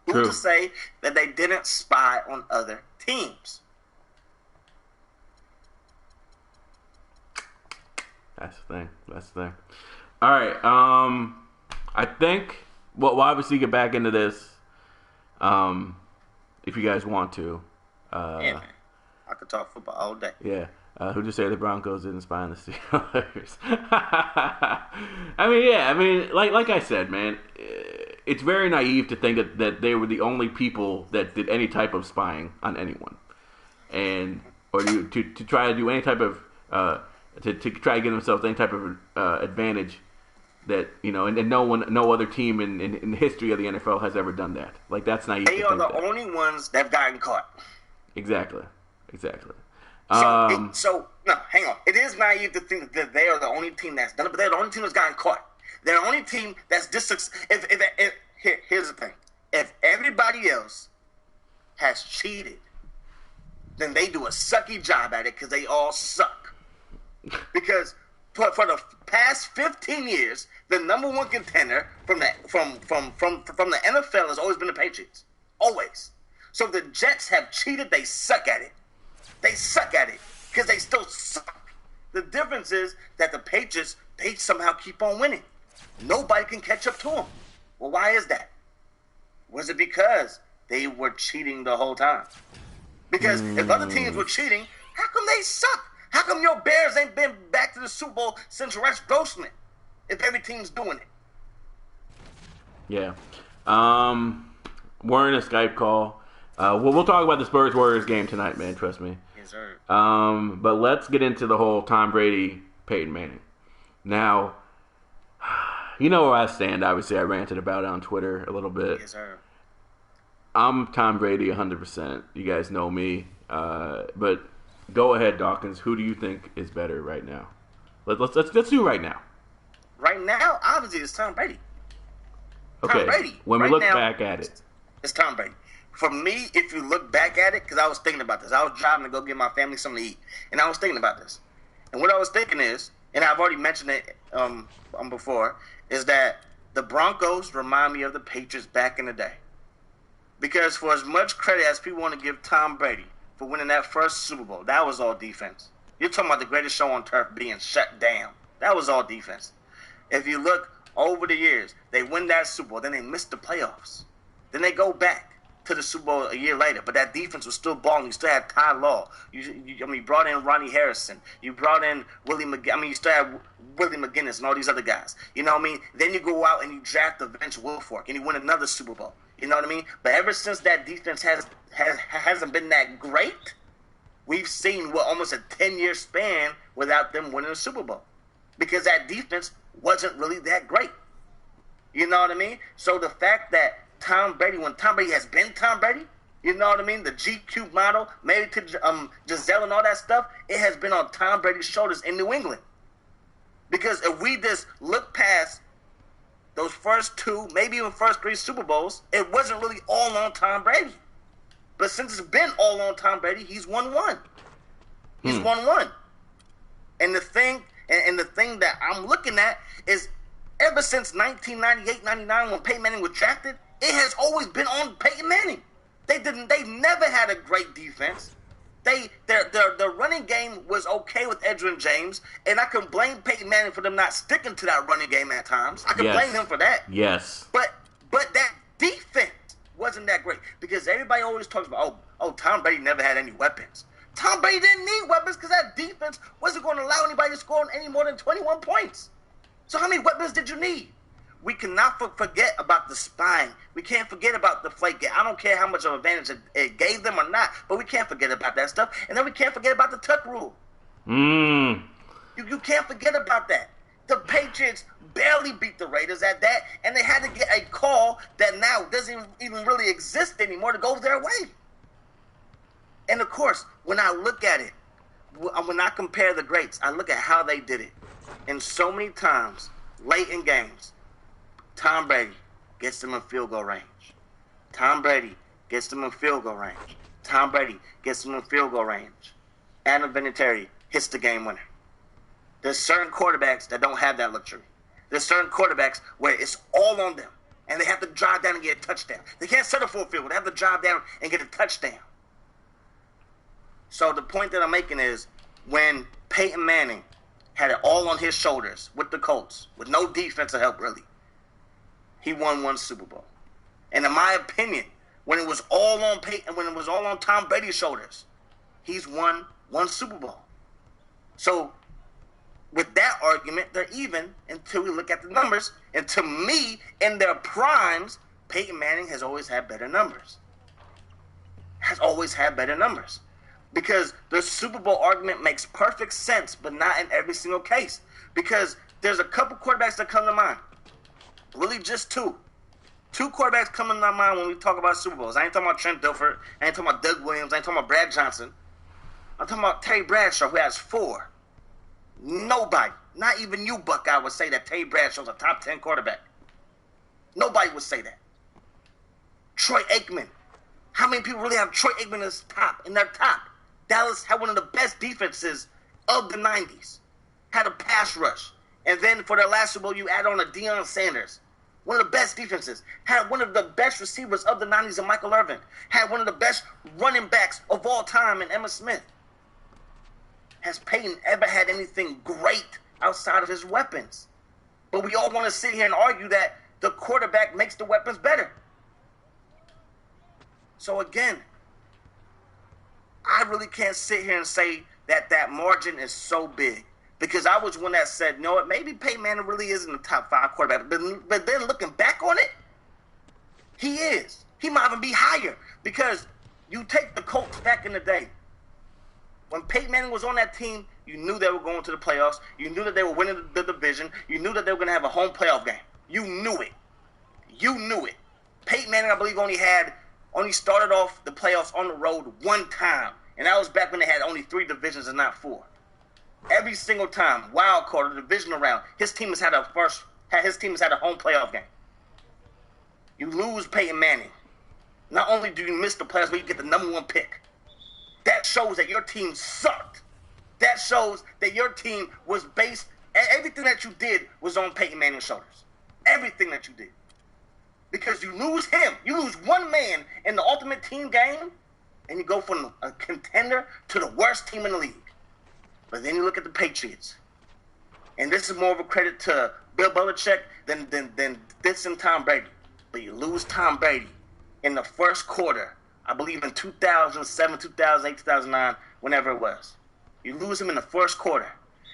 Who's to say that they didn't spy on other teams? That's the thing. That's the thing. All right. I think we'll obviously get back into this. If you guys want to. Yeah, man. I could talk football all day. Yeah. Who just say the Broncos didn't spy on the Steelers? I mean, like I said, man, it's very naive to think that they were the only people that did any type of spying on anyone, or to try to do any type of to try to give themselves any type of advantage that and no other team in the history of the NFL has ever done that. Like, that's naive. They are the only ones that have gotten caught. Exactly. So no, hang on. It is naive to think that they are the only team that's done it, but they're the only team that's gotten caught. They're the only team that's here's the thing. If everybody else has cheated, then they do a sucky job at it because they all suck. Because for the past 15 years, the number one contender from the NFL has always been the Patriots. Always. So the Jets have cheated. They suck at it. They suck at it because they still suck. The difference is that the Patriots, they somehow keep on winning. Nobody can catch up to them. Well, why is that? Was it because they were cheating the whole time? Because if other teams were cheating, how come they suck? How come your Bears ain't been back to the Super Bowl since Rex Grossman if every team's doing it? Yeah. We're in a Skype call. We'll talk about the Spurs-Warriors game tonight, man. Trust me. Yes, sir. But let's get into the whole Tom Brady, Peyton Manning. Now, you know where I stand. Obviously, I ranted about it on Twitter a little bit. Yes, sir. I'm Tom Brady 100%. You guys know me. But go ahead, Dawkins. Who do you think is better right now? Let's do right now. Right now, obviously, it's Tom Brady. Okay. Tom Brady. When we right look now, back at it, it's Tom Brady. For me, if you look back at it, because I was thinking about this. I was driving to go get my family something to eat, and I was thinking about this. And what I was thinking is, and I've already mentioned it before, is that the Broncos remind me of the Patriots back in the day. Because for as much credit as people want to give Tom Brady for winning that first Super Bowl, that was all defense. You're talking about the greatest show on turf being shut down. That was all defense. If you look over the years, they win that Super Bowl, then they miss the playoffs. Then they go back to the Super Bowl a year later, but that defense was still balling. You still had Ty Law. You brought in Ronnie Harrison. You brought in Willie McGinnis. You still had Willie McGinnis and all these other guys. You know what I mean? Then you go out and you draft the Vince Wilfork and you win another Super Bowl. You know what I mean? But ever since that defense hasn't been that great, we've seen almost a 10-year span without them winning a Super Bowl because that defense wasn't really that great. You know what I mean? So the fact that Tom Brady, when Tom Brady has been Tom Brady, you know what I mean? The GQ model, married to Giselle and all that stuff, it has been on Tom Brady's shoulders in New England. Because if we just look past those first two, maybe even first three Super Bowls, it wasn't really all on Tom Brady. But since it's been all on Tom Brady, he's won one. He's won one. And the thing that I'm looking at is ever since 1998-99 when Peyton Manning was drafted, it has always been on Peyton Manning. They never had a great defense. Their running game was okay with Edgerrin James, and I can blame Peyton Manning for them not sticking to that running game at times. I can blame him for that. Yes. But that defense wasn't that great because everybody always talks about, Tom Brady never had any weapons. Tom Brady didn't need weapons because that defense wasn't going to allow anybody to score any more than 21 points. So how many weapons did you need? We cannot forget about the spine. We can't forget about the flake game. I don't care how much of an advantage it gave them or not, but we can't forget about that stuff. And then we can't forget about the tuck rule. You can't forget about that. The Patriots barely beat the Raiders at that, and they had to get a call that now doesn't even really exist anymore to go their way. And, of course, when I look at it, when I compare the greats, I look at how they did it. And so many times, late in games, Tom Brady gets them in field goal range. Tom Brady gets them in field goal range. Tom Brady gets them in field goal range. Adam Vinatieri hits the game winner. There's certain quarterbacks that don't have that luxury. There's certain quarterbacks where it's all on them, and they have to drive down and get a touchdown. They can't settle for a field goal. They have to drive down and get a touchdown. So the point that I'm making is when Peyton Manning had it all on his shoulders with the Colts, with no defensive help really. He won one Super Bowl. And in my opinion, when it was all on Peyton, when it was all on Tom Brady's shoulders, he's won one Super Bowl. So with that argument, they're even until we look at the numbers. And to me, in their primes, Peyton Manning has always had better numbers. Has always had better numbers. Because the Super Bowl argument makes perfect sense, but not in every single case. Because there's a couple quarterbacks that come to mind. Really just two. Two quarterbacks come to my mind when we talk about Super Bowls. I ain't talking about Trent Dilfer. I ain't talking about Doug Williams. I ain't talking about Brad Johnson. I'm talking about Terry Bradshaw, who has 4. Nobody, not even you, Buckeye, would say that Terry Bradshaw's a top 10 quarterback. Nobody would say that. Troy Aikman. How many people really have Troy Aikman in their top? Dallas had one of the best defenses of the 90s. Had a pass rush. And then for their last Super Bowl, you add on a Deion Sanders. One of the best defenses. Had one of the best receivers of the 90s in Michael Irvin. Had one of the best running backs of all time in Emmitt Smith. Has Peyton ever had anything great outside of his weapons? But we all want to sit here and argue that the quarterback makes the weapons better. So again, I really can't sit here and say that that margin is so big. Because I was one that said, no, maybe Peyton Manning really isn't a top 5 quarterback. But then looking back on it, he is. He might even be higher. Because you take the Colts back in the day. When Peyton Manning was on that team, you knew they were going to the playoffs. You knew that they were winning the division. You knew that they were going to have a home playoff game. You knew it. You knew it. Peyton Manning, I believe, only started off the playoffs on the road one time. And that was back when they had only 3 divisions and not 4. Every single time, wild card or divisional round, his team has had a home playoff game. You lose Peyton Manning. Not only do you miss the playoffs, but you get the number 1 pick. That shows that your team sucked. That shows that your team was based, everything that you did was on Peyton Manning's shoulders. Everything that you did. Because you lose him. You lose one man in the ultimate team game, and you go from a contender to the worst team in the league. But then you look at the Patriots. And this is more of a credit to Bill Belichick than this and Tom Brady. But you lose Tom Brady in the first quarter, I believe in 2007, 2008, 2009, whenever it was. You lose him in the first quarter.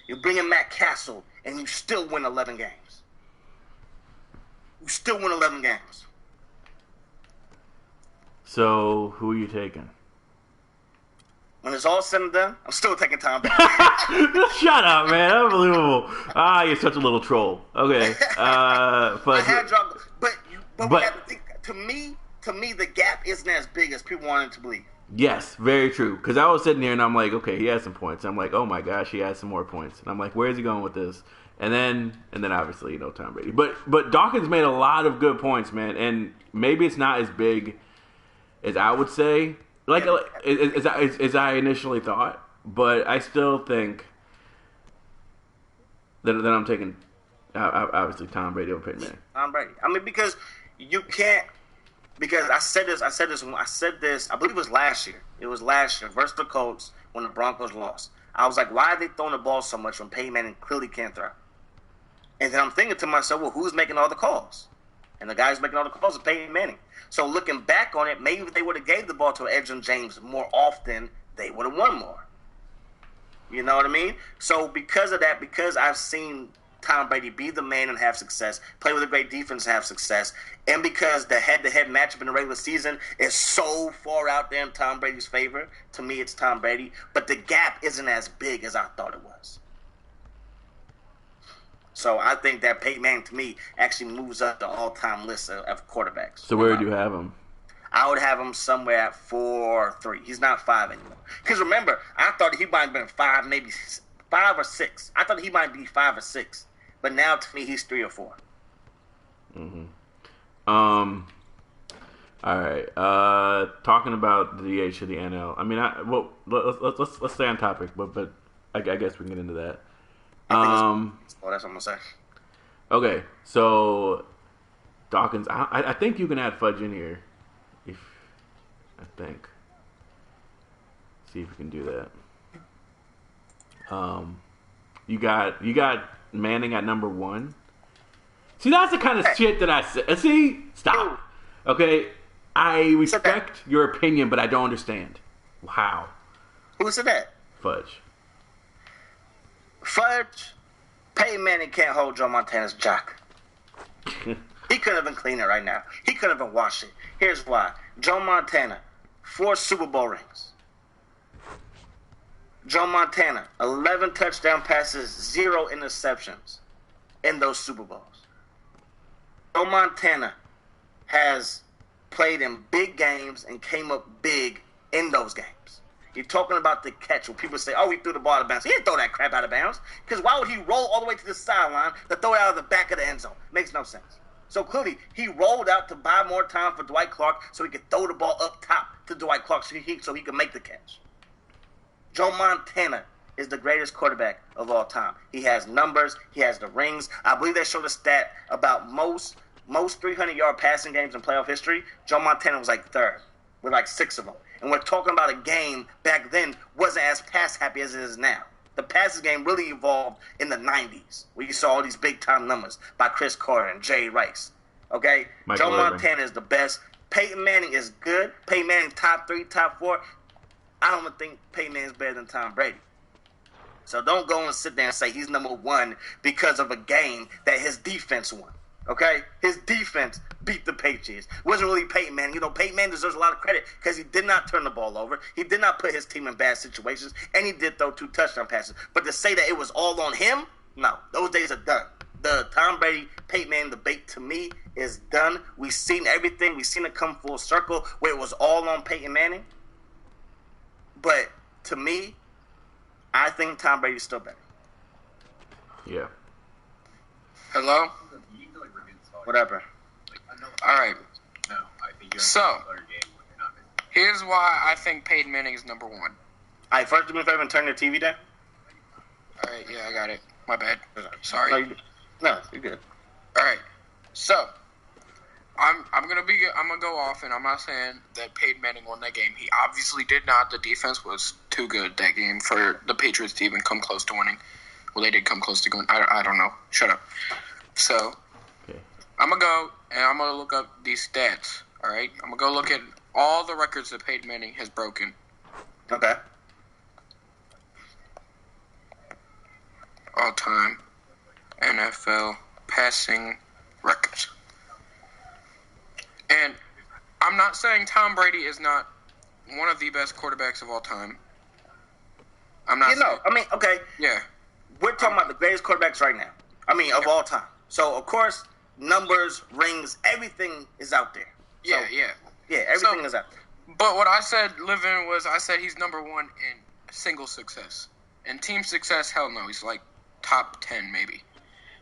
You bring in Matt Castle, and you still win 11 games. You still win 11 games. So, who are you taking? When it's all said and done, I'm still taking Tom Brady. Shut up, man. Unbelievable. You're such a little troll. Okay. I had dropped, but we have to think, to me, the gap isn't as big as people wanted to believe. Yes, very true. Because I was sitting here and I'm like, okay, he has some points. I'm like, oh my gosh, he has some more points. And I'm like, where is he going with this? And then obviously, Tom Brady. But Dawkins made a lot of good points, man. And maybe it's not as big as I would say. As I initially thought, but I still think that I'm taking obviously Tom Brady over Peyton Manning. Tom Brady. I mean, because you can't. Because I said this. I believe it was last year. It was last year versus the Colts when the Broncos lost. I was like, why are they throwing the ball so much when Peyton Manning clearly can't throw? And then I'm thinking to myself, well, who's making all the calls? And the guy who's making all the calls is Peyton Manning. So looking back on it, maybe if they would have gave the ball to Edgerrin James more often, they would have won more. You know what I mean? So because of that, because I've seen Tom Brady be the man and have success, play with a great defense and have success, and because the head-to-head matchup in the regular season is so far out there in Tom Brady's favor, to me it's Tom Brady. But the gap isn't as big as I thought it was. So I think that Peyton Manning, to me, actually moves up the all-time list of quarterbacks. So where do you have him? I would have him somewhere at 4 or 3. He's not 5 anymore. Because remember, I thought he might have been 5, maybe 5 or 6. I thought he might be 5 or 6. But now, to me, he's 3 or 4. Mm-hmm. All right. Talking about the DH of the NL. I mean, let's stay on topic, but I guess we can get into that. That's what I'm gonna say. Okay, so Dawkins, I think you can add Fudge in here. See if we can do that. You got Manning at number 1. See, that's the kind of shit that I say. See, stop. Okay, I respect your opinion, but I don't understand. How? Who said that? Fudge. Peyton Manning can't hold Joe Montana's jock. He couldn't even clean it right now. He couldn't even wash it. Here's why. Joe Montana, 4 Super Bowl rings. Joe Montana, 11 touchdown passes, 0 interceptions in those Super Bowls. Joe Montana has played in big games and came up big in those games. You're talking about the catch when people say, oh, he threw the ball out of bounds. He didn't throw that crap out of bounds. Because why would he roll all the way to the sideline to throw it out of the back of the end zone? Makes no sense. So clearly, he rolled out to buy more time for Dwight Clark so he could throw the ball up top to Dwight Clark so he could make the catch. Joe Montana is the greatest quarterback of all time. He has numbers. He has the rings. I believe they showed a stat about most 300-yard passing games in playoff history. Joe Montana was like 3rd with like 6 of them. And we're talking about a game back then wasn't as pass happy as it is now. The passing game really evolved in the 90s, where you saw all these big-time numbers by Chris Carter and Jay Rice. Okay? Joe Montana is the best. Peyton Manning is good. Peyton Manning top 3, top 4. I don't even think Peyton Manning is better than Tom Brady. So don't go and sit there and say he's number 1 because of a game that his defense won. Okay? His defense beat the Patriots. It wasn't really Peyton Manning. You know, Peyton Manning deserves a lot of credit because he did not turn the ball over. He did not put his team in bad situations, and he did throw 2 touchdown passes. But to say that it was all on him, no. Those days are done. The Tom Brady, Peyton Manning debate, to me, is done. We've seen everything. We've seen it come full circle where it was all on Peyton Manning. But to me, I think Tom Brady's still better. Yeah. Hello? Whatever. All right. So, here's why I think Peyton Manning is number 1. All right, first do me a favor and turn your TV down. All right, yeah, I got it. My bad. Sorry. No, you're good. All right. So, I'm gonna go off, and I'm not saying that Peyton Manning won that game. He obviously did not. The defense was too good that game for the Patriots to even come close to winning. Well, they did come close to going. I don't know. Shut up. So, Okay. I'm gonna go and I'm gonna look up these stats. All right. I'm gonna go look at all the records that Peyton Manning has broken. Okay. All-time NFL passing records. And I'm not saying Tom Brady is not one of the best quarterbacks of all time. I'm not saying, I mean, okay. Yeah. We're talking about the greatest quarterbacks right now. I mean, of all time. So, of course, numbers, rings, everything is out there. So, yeah, everything is out there. But what I said, Livin, was I said he's number 1 in single success. In team success, hell no. He's like top 10 maybe.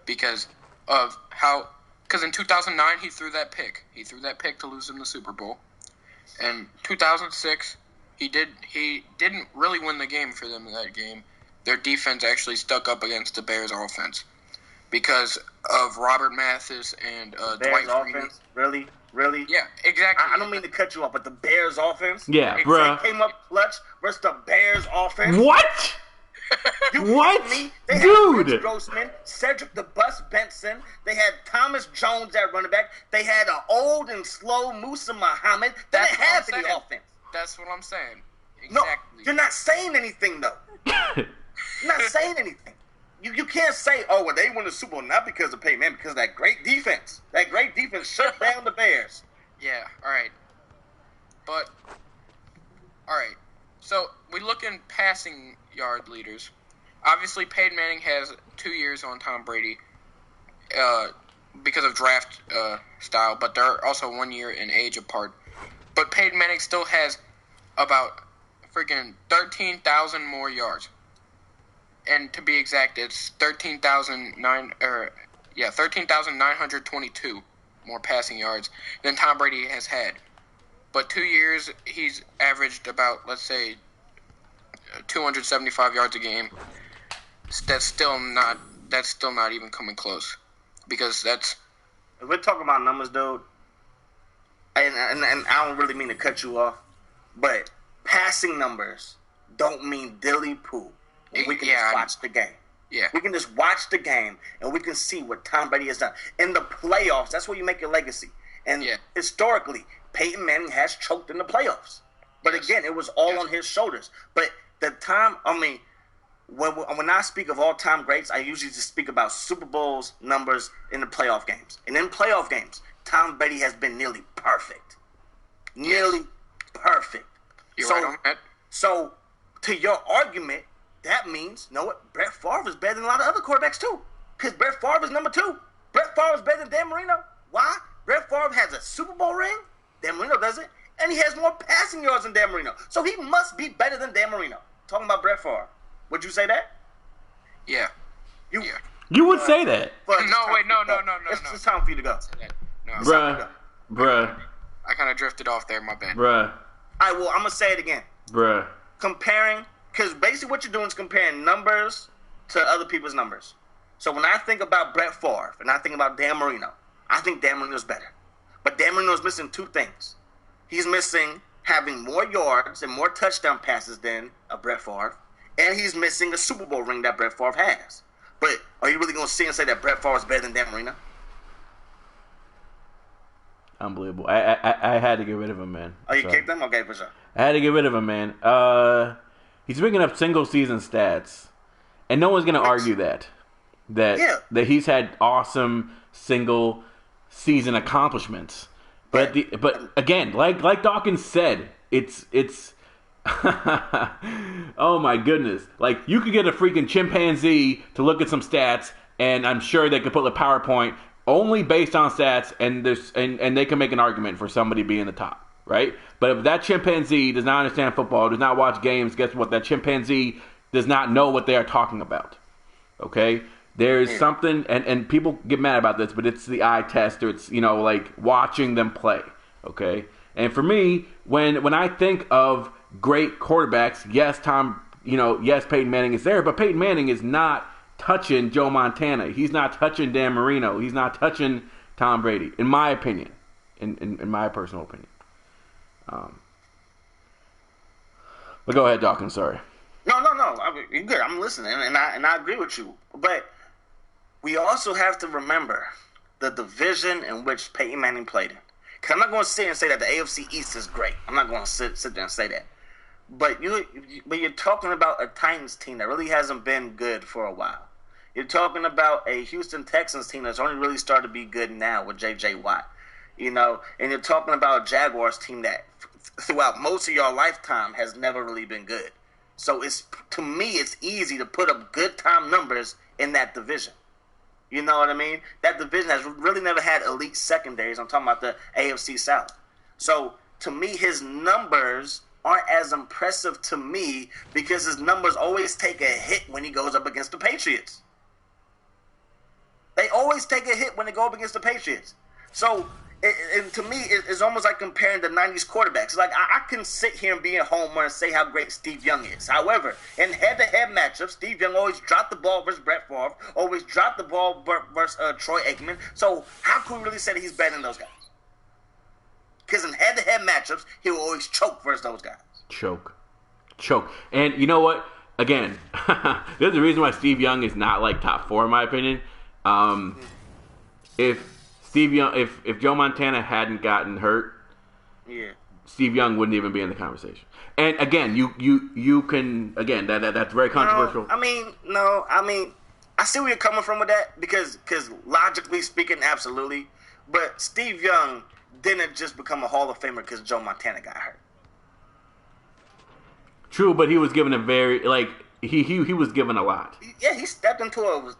Because of how... Because in 2009, he threw that pick. He threw that pick to lose them the Super Bowl. In 2006, he didn't really win the game for them in that game. Their defense actually stuck up against the Bears' offense because of Robert Mathis and Dwight Freeney. Offense? Really? Yeah, exactly. I don't mean to cut you off, but the Bears' offense? Yeah, bruh. Came up clutch versus the Bears' offense? What? What? Me? They Dude! had Rich Grossman, Cedric the Bus Benson. They had Thomas Jones at running back. They had an old and slow Musa Muhammad. They didn't have any offense. That's what I'm saying. Exactly. No, you're not saying anything, though. You're not saying anything. You can't say, oh, well, they won the Super Bowl not because of Peyton Manning, because of that great defense. That great defense shut down the Bears. Yeah, all right. But, all right. So, we look in passing yard leaders. Obviously, Peyton Manning has 2 years on Tom Brady because of draft style, but they're also 1 year in age apart. But Peyton Manning still has about freaking 13,000 more yards. And to be exact, it's 13,922 more passing yards than Tom Brady has had. But 2 years, he's averaged about, let's say, 275 yards a game. That's still not even coming close, because that's. If we're talking about numbers, dude, and I don't really mean to cut you off, but passing numbers don't mean dilly poo. We can just watch the game. Yeah. We can just watch the game, and we can see what Tom Brady has done. In the playoffs, that's where you make your legacy. And historically, Peyton Manning has choked in the playoffs. But again, it was all on his shoulders. But the time, when I speak of all-time greats, I usually just speak about Super Bowls numbers in the playoff games. And in playoff games, Tom Brady has been nearly perfect. Nearly perfect. You're right on that. So, to your argument, that means, you know what? Brett Favre is better than a lot of other quarterbacks, too. Because Brett Favre is number 2. Brett Favre is better than Dan Marino. Why? Brett Favre has a Super Bowl ring. Dan Marino doesn't. And he has more passing yards than Dan Marino. So he must be better than Dan Marino. Talking about Brett Favre. Would you say that? Yeah. You would say that. No. It's time for you to go. No. Bruh. I kind of drifted off there, my bad. Bruh. All right, well, I'm going to say it again. Bruh. Comparing, because basically what you're doing is comparing numbers to other people's numbers. So when I think about Brett Favre and I think about Dan Marino, I think Dan Marino's better. But Dan Marino's missing 2 things. He's missing having more yards and more touchdown passes than a Brett Favre, and he's missing a Super Bowl ring that Brett Favre has. But are you really going to sit and say that Brett Favre is better than Dan Marino? Unbelievable. I had to get rid of him, man. Oh, you kicked him? Okay, for sure. I had to get rid of him, man. He's bringing up single season stats, and no one's going to argue that he's had awesome single season accomplishments. But again, like Dawkins said, it's oh my goodness. Like, you could get a freaking chimpanzee to look at some stats, and I'm sure they could put a PowerPoint only based on stats, and they can make an argument for somebody being the top, right? But if that chimpanzee does not understand football, does not watch games, guess what? That chimpanzee does not know what they are talking about. Okay? There's something, and people get mad about this, but it's the eye test, or it's, like watching them play. Okay? And for me, when I think of great quarterbacks, yes, Peyton Manning is there, but Peyton Manning is not touching Joe Montana. He's not touching Dan Marino. He's not touching Tom Brady, in my opinion, in my personal opinion. But go ahead, Dawkins. Sorry. No. You're good. I'm listening, and I agree with you. But we also have to remember the division in which Peyton Manning played in. Because I'm not going to sit and say that the AFC East is great. I'm not going to sit there and say that. But you're talking about a Titans team that really hasn't been good for a while. You're talking about a Houston Texans team that's only really started to be good now with J.J. Watt. And you're talking about a Jaguars team that throughout most of your lifetime has never really been good. So to me, it's easy to put up good time numbers in that division. You know what I mean? That division has really never had elite secondaries. I'm talking about the AFC South. So to me, his numbers aren't as impressive to me because his numbers always take a hit when he goes up against the Patriots. They always take a hit when they go up against the Patriots. So, and to me, it's almost like comparing the 90s quarterbacks. Like, I can sit here and be a homer and say how great Steve Young is. However, in head-to-head matchups, Steve Young always dropped the ball versus Brett Favre, always dropped the ball versus Troy Aikman. So, how can we really say that he's better than those guys? Because in head-to-head matchups, he will always choke versus those guys. Choke. And you know what? Again, there's a reason why Steve Young is not like top 4 in my opinion. If Joe Montana hadn't gotten hurt, Steve Young wouldn't even be in the conversation. And again, you can that's very controversial. I see where you're coming from with that because logically speaking, absolutely. But Steve Young didn't just become a Hall of Famer because Joe Montana got hurt. True, but he was given a very he was given a lot. Yeah, he stepped into a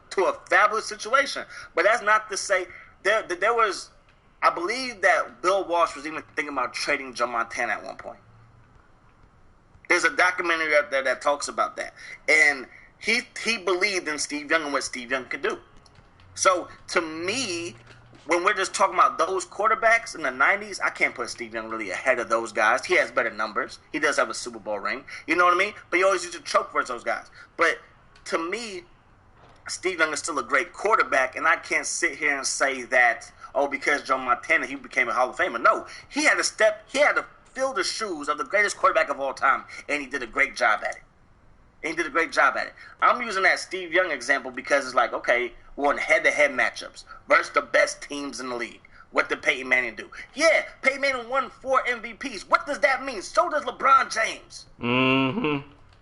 fabulous situation. But that's not to say there was. I believe that Bill Walsh was even thinking about trading Joe Montana at one point. There's a documentary out there that talks about that, and he believed in Steve Young and what Steve Young could do. So to me, when we're just talking about those quarterbacks in the 90s, I can't put Steve Young really ahead of those guys. He has better numbers. He does have a Super Bowl ring. You know what I mean? But he always used to choke versus those guys. But to me, Steve Young is still a great quarterback, and I can't sit here and say that, because Joe Montana, he became a Hall of Famer. No, he had to fill the shoes of the greatest quarterback of all time, and he did a great job at it. And he did a great job at it. I'm using that Steve Young example because it's like, okay, we're in head-to-head matchups versus the best teams in the league. What did Peyton Manning do? Yeah, Peyton Manning won 4 MVPs. What does that mean? So does LeBron James.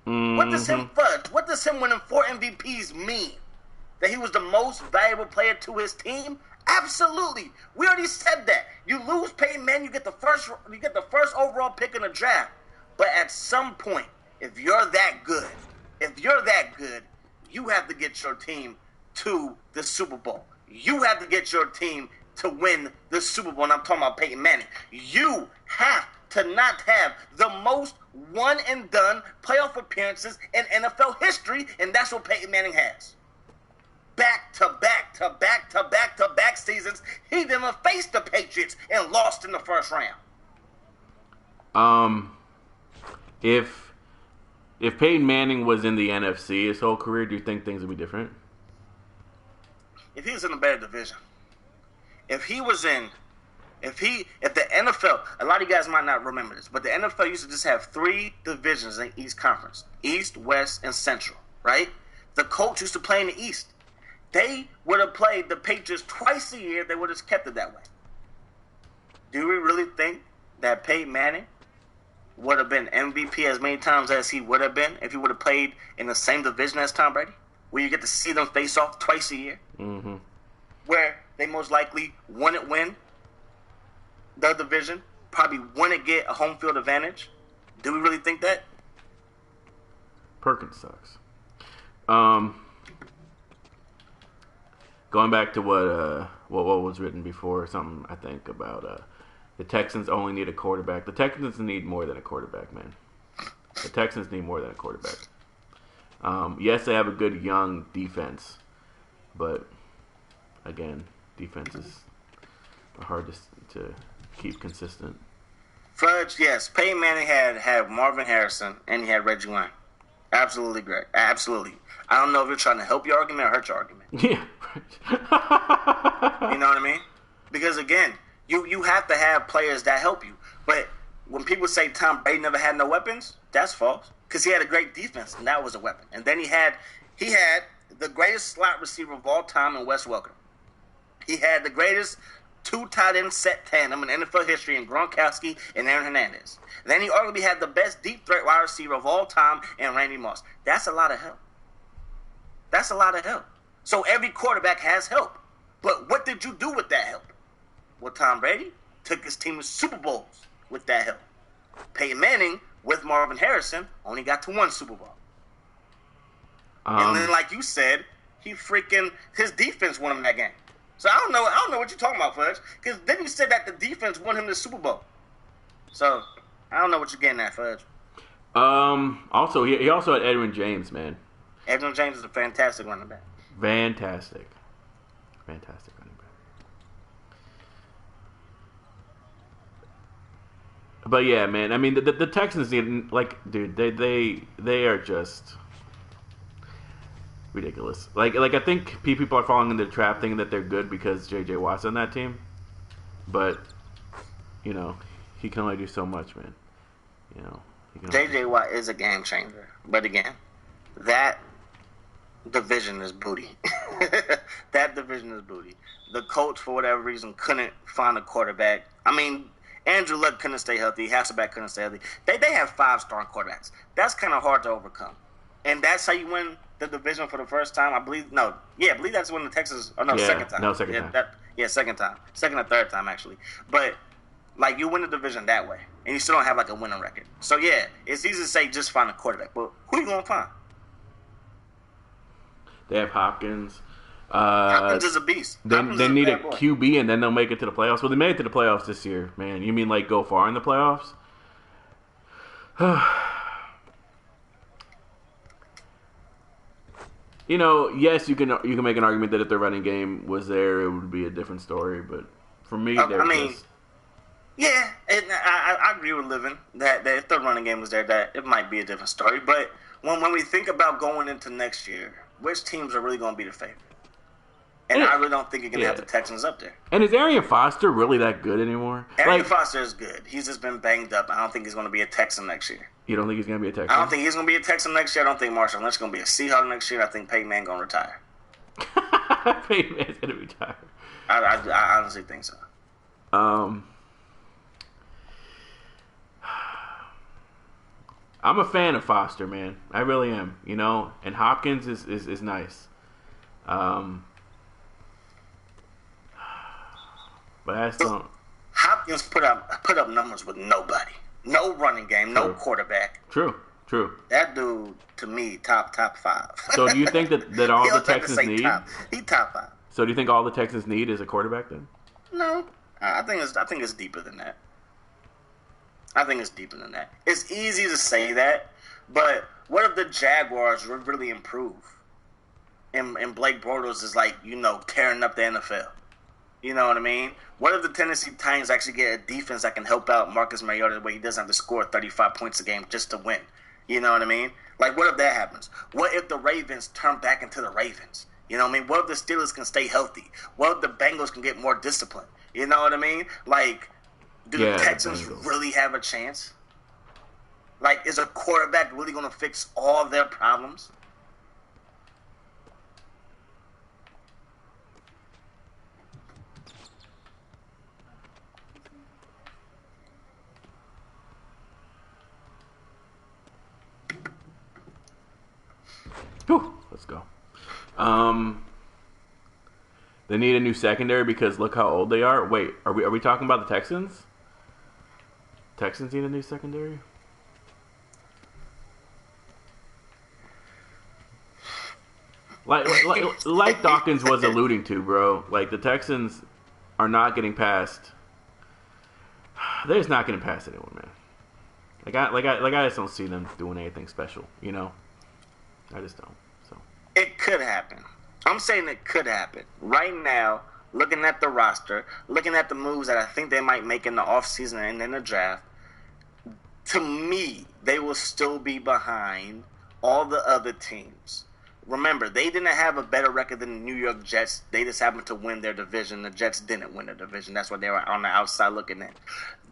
What does him fudge? What does him winning 4 MVPs mean? That he was the most valuable player to his team? Absolutely. We already said that. You lose Peyton Manning, you get the first overall pick in the draft. But at some point, if you're that good, you have to get your team to the Super Bowl. You have to get your team to win the Super Bowl. And I'm talking about Peyton Manning. You have to not have the most one-and-done playoff appearances in NFL history, and that's what Peyton Manning has. Back-to-back seasons, he didn't face the Patriots and lost in the first round. If Peyton Manning was in the NFC his whole career, do you think things would be different? If he was in a better division, if the NFL, a lot of you guys might not remember this, but the NFL used to just have 3 divisions in East Conference: East, West, and Central. Right? The Colts used to play in the East. They would have played the Patriots twice a year. They would have kept it that way. Do we really think that Peyton Manning would have been MVP as many times as he would have been if he would have played in the same division as Tom Brady, where you get to see them face off twice a year, where they most likely wouldn't win the division, probably wouldn't get a home field advantage? Do we really think that? Perkins sucks. Going back to what was written before, something I think about the Texans only need a quarterback. The Texans need more than a quarterback, man. The Texans need more than a quarterback. Yes, they have a good young defense, but again, defenses are hard to keep consistent. Fudge, yes. Peyton Manning had Marvin Harrison and he had Reggie Wayne. Absolutely great. Absolutely. I don't know if you're trying to help your argument or hurt your argument. Yeah. You know what I mean? Because again, you have to have players that help you. But when people say Tom Brady never had no weapons, that's false. Because he had a great defense, and that was a weapon. And then he had the greatest slot receiver of all time in Wes Welker. He had the greatest 2 tight end set tandem in NFL history in Gronkowski and Aaron Hernandez. And then he arguably had the best deep threat wide receiver of all time in Randy Moss. That's a lot of help. That's a lot of help. So every quarterback has help. But what did you do with that help? Well, Tom Brady took his team to Super Bowls with that help. Peyton Manning, with Marvin Harrison, only got to 1 Super Bowl. And then, like you said, his defense won him that game. So I don't know what you're talking about, Fudge. Because then you said that the defense won him the Super Bowl. So I don't know what you're getting at, Fudge. Also, he also had Edwin James, man. Edwin James is a fantastic running back. Fantastic running back. But yeah, man. I mean, the Texans need, like, dude, they are just ridiculous. Like I think people are falling into the trap thinking that they're good because J.J. Watt's on that team. But he can only do so much, man. J.J. Watt is a game changer, but again, that division is booty. That division is booty. The Colts, for whatever reason, couldn't find a quarterback. I mean, Andrew Luck couldn't stay healthy. Hasselbeck couldn't stay healthy. They have 5-star quarterbacks. That's kind of hard to overcome. And that's how you win the division for the first time. I believe that's when the Texans. Oh no, second time. No, second time. Second time. Second or third time actually. But like you win the division that way, and you still don't have like a winning record. So yeah, it's easy to say just find a quarterback. But who are you gonna find? They have Hopkins. Hopkins is a beast. They need a QB, and then they'll make it to the playoffs. Well, they made it to the playoffs this year, man. You mean like go far in the playoffs? Yes, you can make an argument that if their running game was there, it would be a different story. But for me, yeah, and I agree with Livin that if the running game was there, that it might be a different story. But when we think about going into next year, which teams are really going to be the favorite? And I really don't think you're going to have the Texans up there. And is Arian Foster really that good anymore? Arian Foster is good. He's just been banged up. I don't think he's going to be a Texan next year. You don't think he's going to be a Texan? I don't think he's going to be a Texan next year. I don't think Marshawn Lynch is going to be a Seahawk next year. I think Peyton Manning going to retire. Peyton Manning's going to retire. I honestly think so. I'm a fan of Foster, man. I really am. You know, and Hopkins is nice. But I just don't. Hopkins put up numbers with nobody. No running game, no quarterback. True. That dude, to me, top 5. So do you think that all the Texans need? He top 5. So do you think all the Texans need is a quarterback then? No, I think it's deeper than that. It's easy to say that, but what if the Jaguars really improve? And Blake Bortles is tearing up the NFL. You know what I mean? What if the Tennessee Titans actually get a defense that can help out Marcus Mariota where he doesn't have to score 35 points a game just to win? You know what I mean? What if that happens? What if the Ravens turn back into the Ravens? You know what I mean? What if the Steelers can stay healthy? What if the Bengals can get more discipline? You know what I mean? Do the Texans really have a chance? Is a quarterback really going to fix all their problems? Whew, let's go. They need a new secondary because look how old they are. Wait, are we talking about the Texans? Texans need a new secondary? Like Dawkins was alluding to, bro. The Texans are not getting past. They're just not getting past anyone, man. I just don't see them doing anything special, you know. I just don't. So it could happen. I'm saying it could happen. Right now, looking at the roster, looking at the moves that I think they might make in the offseason and in the draft, to me, they will still be behind all the other teams. Remember, they didn't have a better record than the New York Jets. They just happened to win their division. The Jets didn't win their division. That's why they were on the outside looking in.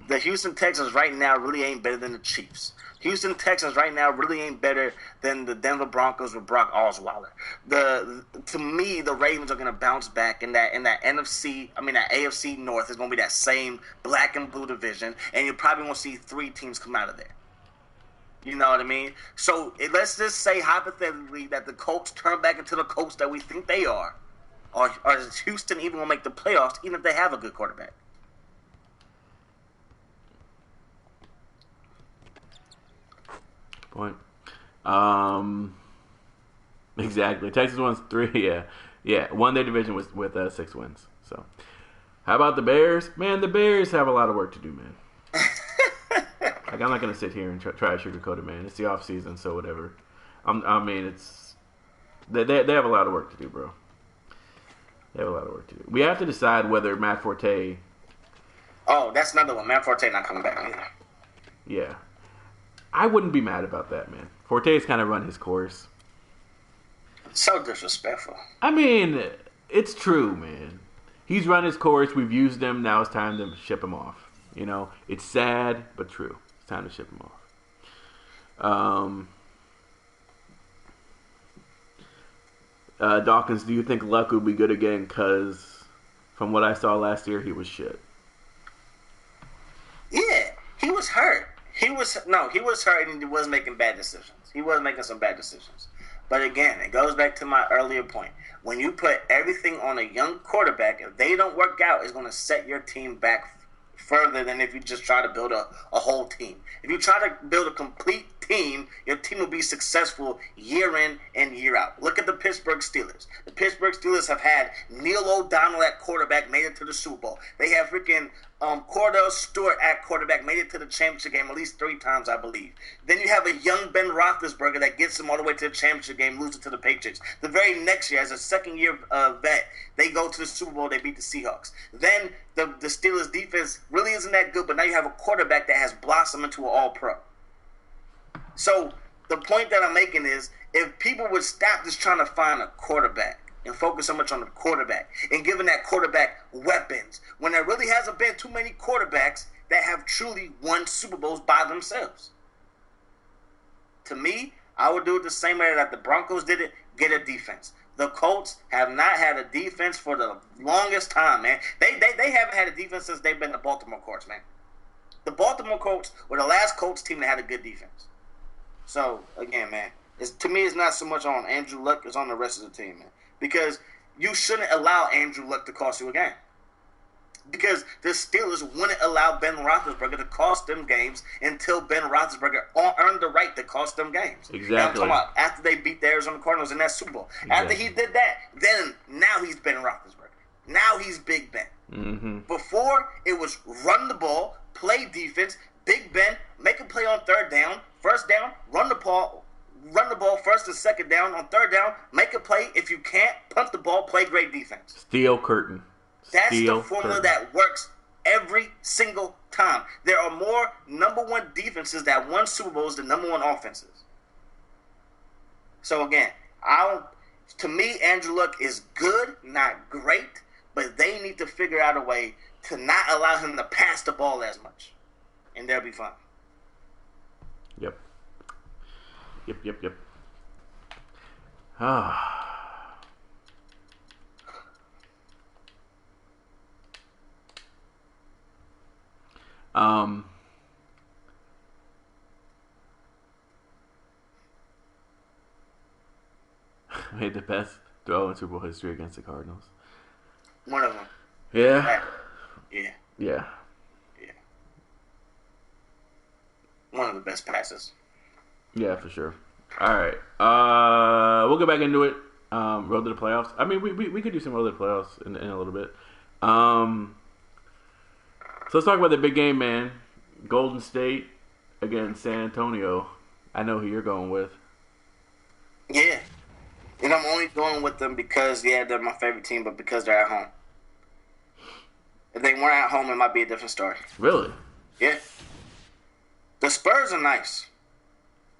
The Houston Texans right now really ain't better than the Chiefs. Houston Texans right now really ain't better than the Denver Broncos with Brock Osweiler. To me, the Ravens are going to bounce back in that AFC North is going to be that same black and blue division, and you're probably going to see 3 teams come out of there. You know what I mean? So let's just say hypothetically that the Colts turn back into the Colts that we think they are, or is Houston even going to make the playoffs even if they have a good quarterback? Point. Exactly. Texas won 3. Yeah. Won their division with 6 wins. So, how about the Bears? Man, the Bears have a lot of work to do, man. I'm not gonna sit here and try to sugarcoat it, man. It's the off season, so whatever. It's they have a lot of work to do, bro. They have a lot of work to do. We have to decide whether Matt Forte. Oh, that's another one. Matt Forte not coming back either. Yeah. I wouldn't be mad about that, man. Forte's kind of run his course. So disrespectful. It's true, man. He's run his course. We've used him. Now it's time to ship him off. You know, it's sad, but true. It's time to ship him off. Dawkins, do you think Luck will be good again? Because from what I saw last year, he was shit. Yeah, he was hurt. He was hurt and he was making bad decisions. He was making some bad decisions. But again, it goes back to my earlier point. When you put everything on a young quarterback, if they don't work out, it's going to set your team back further than if you just try to build a whole team. If you try to build a complete team, your team will be successful year in and year out. Look at the Pittsburgh Steelers. The Pittsburgh Steelers have had Neil O'Donnell at quarterback, made it to the Super Bowl. They have freaking Cordell Stewart at quarterback, made it to the championship game at least 3 times, I believe. Then you have a young Ben Roethlisberger that gets them all the way to the championship game, loses to the Patriots. The very next year, as a second-year vet, they go to the Super Bowl, they beat the Seahawks. Then the Steelers' defense really isn't that good, but now you have a quarterback that has blossomed into an all-pro. So the point that I'm making is, if people would stop just trying to find a quarterback and focus so much on the quarterback and giving that quarterback weapons when there really hasn't been too many quarterbacks that have truly won Super Bowls by themselves. To me, I would do it the same way that the Broncos did it, get a defense. The Colts have not had a defense for the longest time, man. They haven't had a defense since they've been the Baltimore Colts, man. The Baltimore Colts were the last Colts team that had a good defense. So, again, man, to me, it's not so much on Andrew Luck, it's on the rest of the team, man. Because you shouldn't allow Andrew Luck to cost you a game. Because the Steelers wouldn't allow Ben Roethlisberger to cost them games until Ben Roethlisberger earned the right to cost them games. Exactly. I'm talking about after they beat the Arizona Cardinals in that Super Bowl. Exactly. After he did that, then now he's Ben Roethlisberger. Now he's Big Ben. Mm-hmm. Before, it was run the ball, play defense, Big Ben, make a play on third down, first down, run the ball first and second down. On third down, make a play. If you can't, punt the ball, play great defense. Steel curtain. That's the formula that works every single time. There are more number one defenses that won Super Bowls than number one offenses. So again, to me, Andrew Luck is good, not great, but they need to figure out a way to not allow him to pass the ball as much, and they'll be fine. Yep. Ah. Made the best throw in Super Bowl history against the Cardinals. One of them. Yeah. Yeah. One of the best passes. Yeah, for sure. All right. We'll get back into it. Road to the playoffs. I mean, we could do some road to the playoffs in a little bit. So let's talk about the big game, man. Golden State against San Antonio. I know who you're going with. Yeah. And I'm only going with them because, they're my favorite team, but because they're at home. If they weren't at home, it might be a different story. Really? Yeah. The Spurs are nice.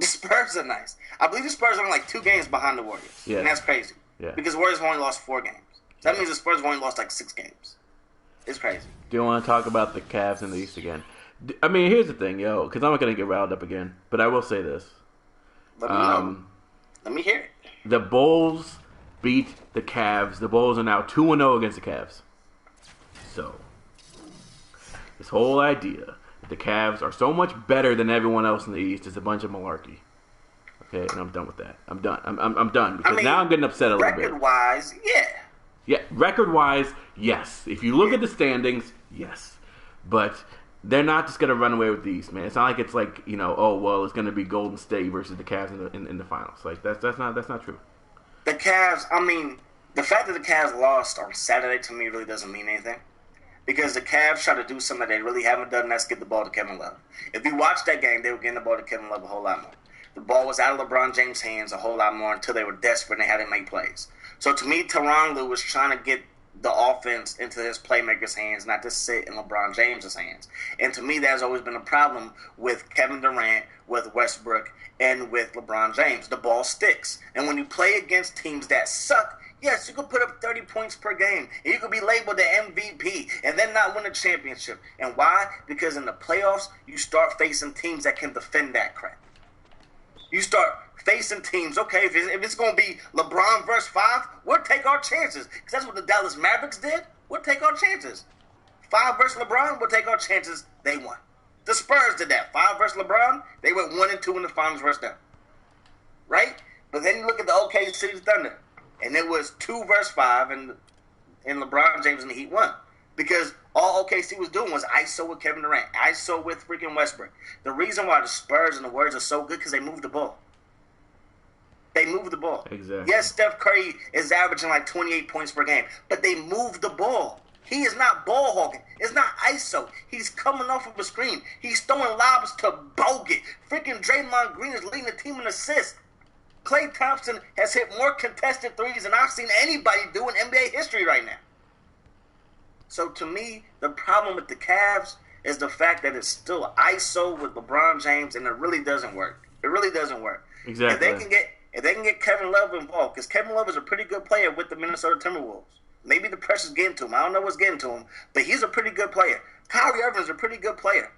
I believe the Spurs are like 2 games behind the Warriors. Yeah. And that's crazy. Yeah. Because the Warriors have only lost 4 games. So that means the Spurs have only lost like 6 games. It's crazy. Do you want to talk about the Cavs in the East again? I mean, here's the thing, because I'm not going to get riled up again. But I will say this. Let me know. Let me hear it. The Bulls beat the Cavs. The Bulls are now 2-0 against the Cavs. So, this whole idea that the Cavs are so much better than everyone else in the East is a bunch of malarkey. Okay, and I'm done with that. I'm done. I'm done because now I'm getting upset a little bit. Record-wise, yeah. Yeah, record-wise, yes. If you look at the standings, yes. But they're not just going to run away with the East, man. It's not like it's like, it's going to be Golden State versus the Cavs in the finals. Like, that's not true. The Cavs, the fact that the Cavs lost on Saturday to me really doesn't mean anything. Because the Cavs try to do something that they really haven't done, and that's get the ball to Kevin Love. If you watch that game, they were getting the ball to Kevin Love a whole lot more. The ball was out of LeBron James' hands a whole lot more until they were desperate and they had to make plays. So to me, Tyronn Lue was trying to get the offense into his playmakers' hands, not to sit in LeBron James' hands. And to me, that's always been a problem with Kevin Durant, with Westbrook, and with LeBron James. The ball sticks. And when you play against teams that suck, yes, you could put up 30 points per game, and you could be labeled the MVP, and then not win a championship. And why? Because in the playoffs, you start facing teams that can defend that crap. You start facing teams, okay, if it's going to be LeBron versus 5, we'll take our chances. Because that's what the Dallas Mavericks did. We'll take our chances. 5 versus LeBron, we'll take our chances. They won. The Spurs did that. 5 versus LeBron, they went 1-2 in the finals versus them. Right? But then you look at the OKC Thunder, and it was 2 versus 5, and LeBron James and the Heat won. Because all OKC was doing was ISO with Kevin Durant, ISO with freaking Westbrook. The reason why the Spurs and the Warriors are so good because they move the ball. They move the ball. Exactly. Yes, Steph Curry is averaging like 28 points per game, but they move the ball. He is not ball hogging. It's not ISO. He's coming off of a screen. He's throwing lobs to Bogut. Freaking Draymond Green is leading the team in assists. Klay Thompson has hit more contested threes than I've seen anybody do in NBA history right now. So to me, the problem with the Cavs is the fact that it's still ISO with LeBron James, and it really doesn't work. It really doesn't work. Exactly. if they can get Kevin Love involved, because Kevin Love is a pretty good player with the Minnesota Timberwolves. Maybe the pressure's getting to him. I don't know what's getting to him, but he's a pretty good player. Kyrie Irving is a pretty good player.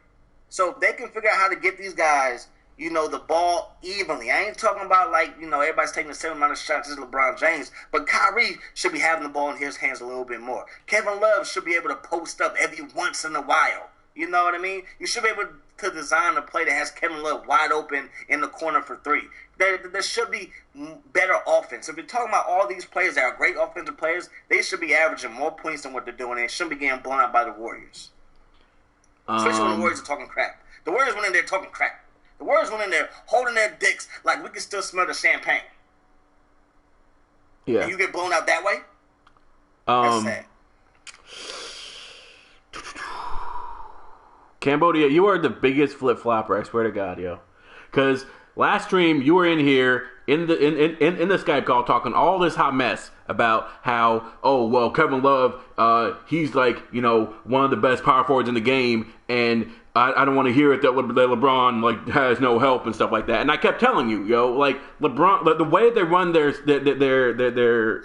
So if they can figure out how to get these guys, the ball evenly. I ain't talking about everybody's taking the same amount of shots as LeBron James, but Kyrie should be having the ball in his hands a little bit more. Kevin Love should be able to post up every once in a while. You know what I mean? You should be able to design a play that has Kevin Love wide open in the corner for three. There should be better offense. If you're talking about all these players that are great offensive players, they should be averaging more points than what they're doing. They shouldn't be getting blown out by the Warriors. Especially when the Warriors are talking crap. The Warriors went in there talking crap. The Warriors went in there holding their dicks like we can still smell the champagne. Yeah. And you get blown out that way? That's sad. Cambodia, you are the biggest flip-flopper, I swear to God, yo. Because last stream, you were in here in the Skype call talking all this hot mess about how, Kevin Love, he's like, one of the best power forwards in the game, and I don't want to hear it that LeBron has no help and stuff like that. And I kept telling you, LeBron, the way they run their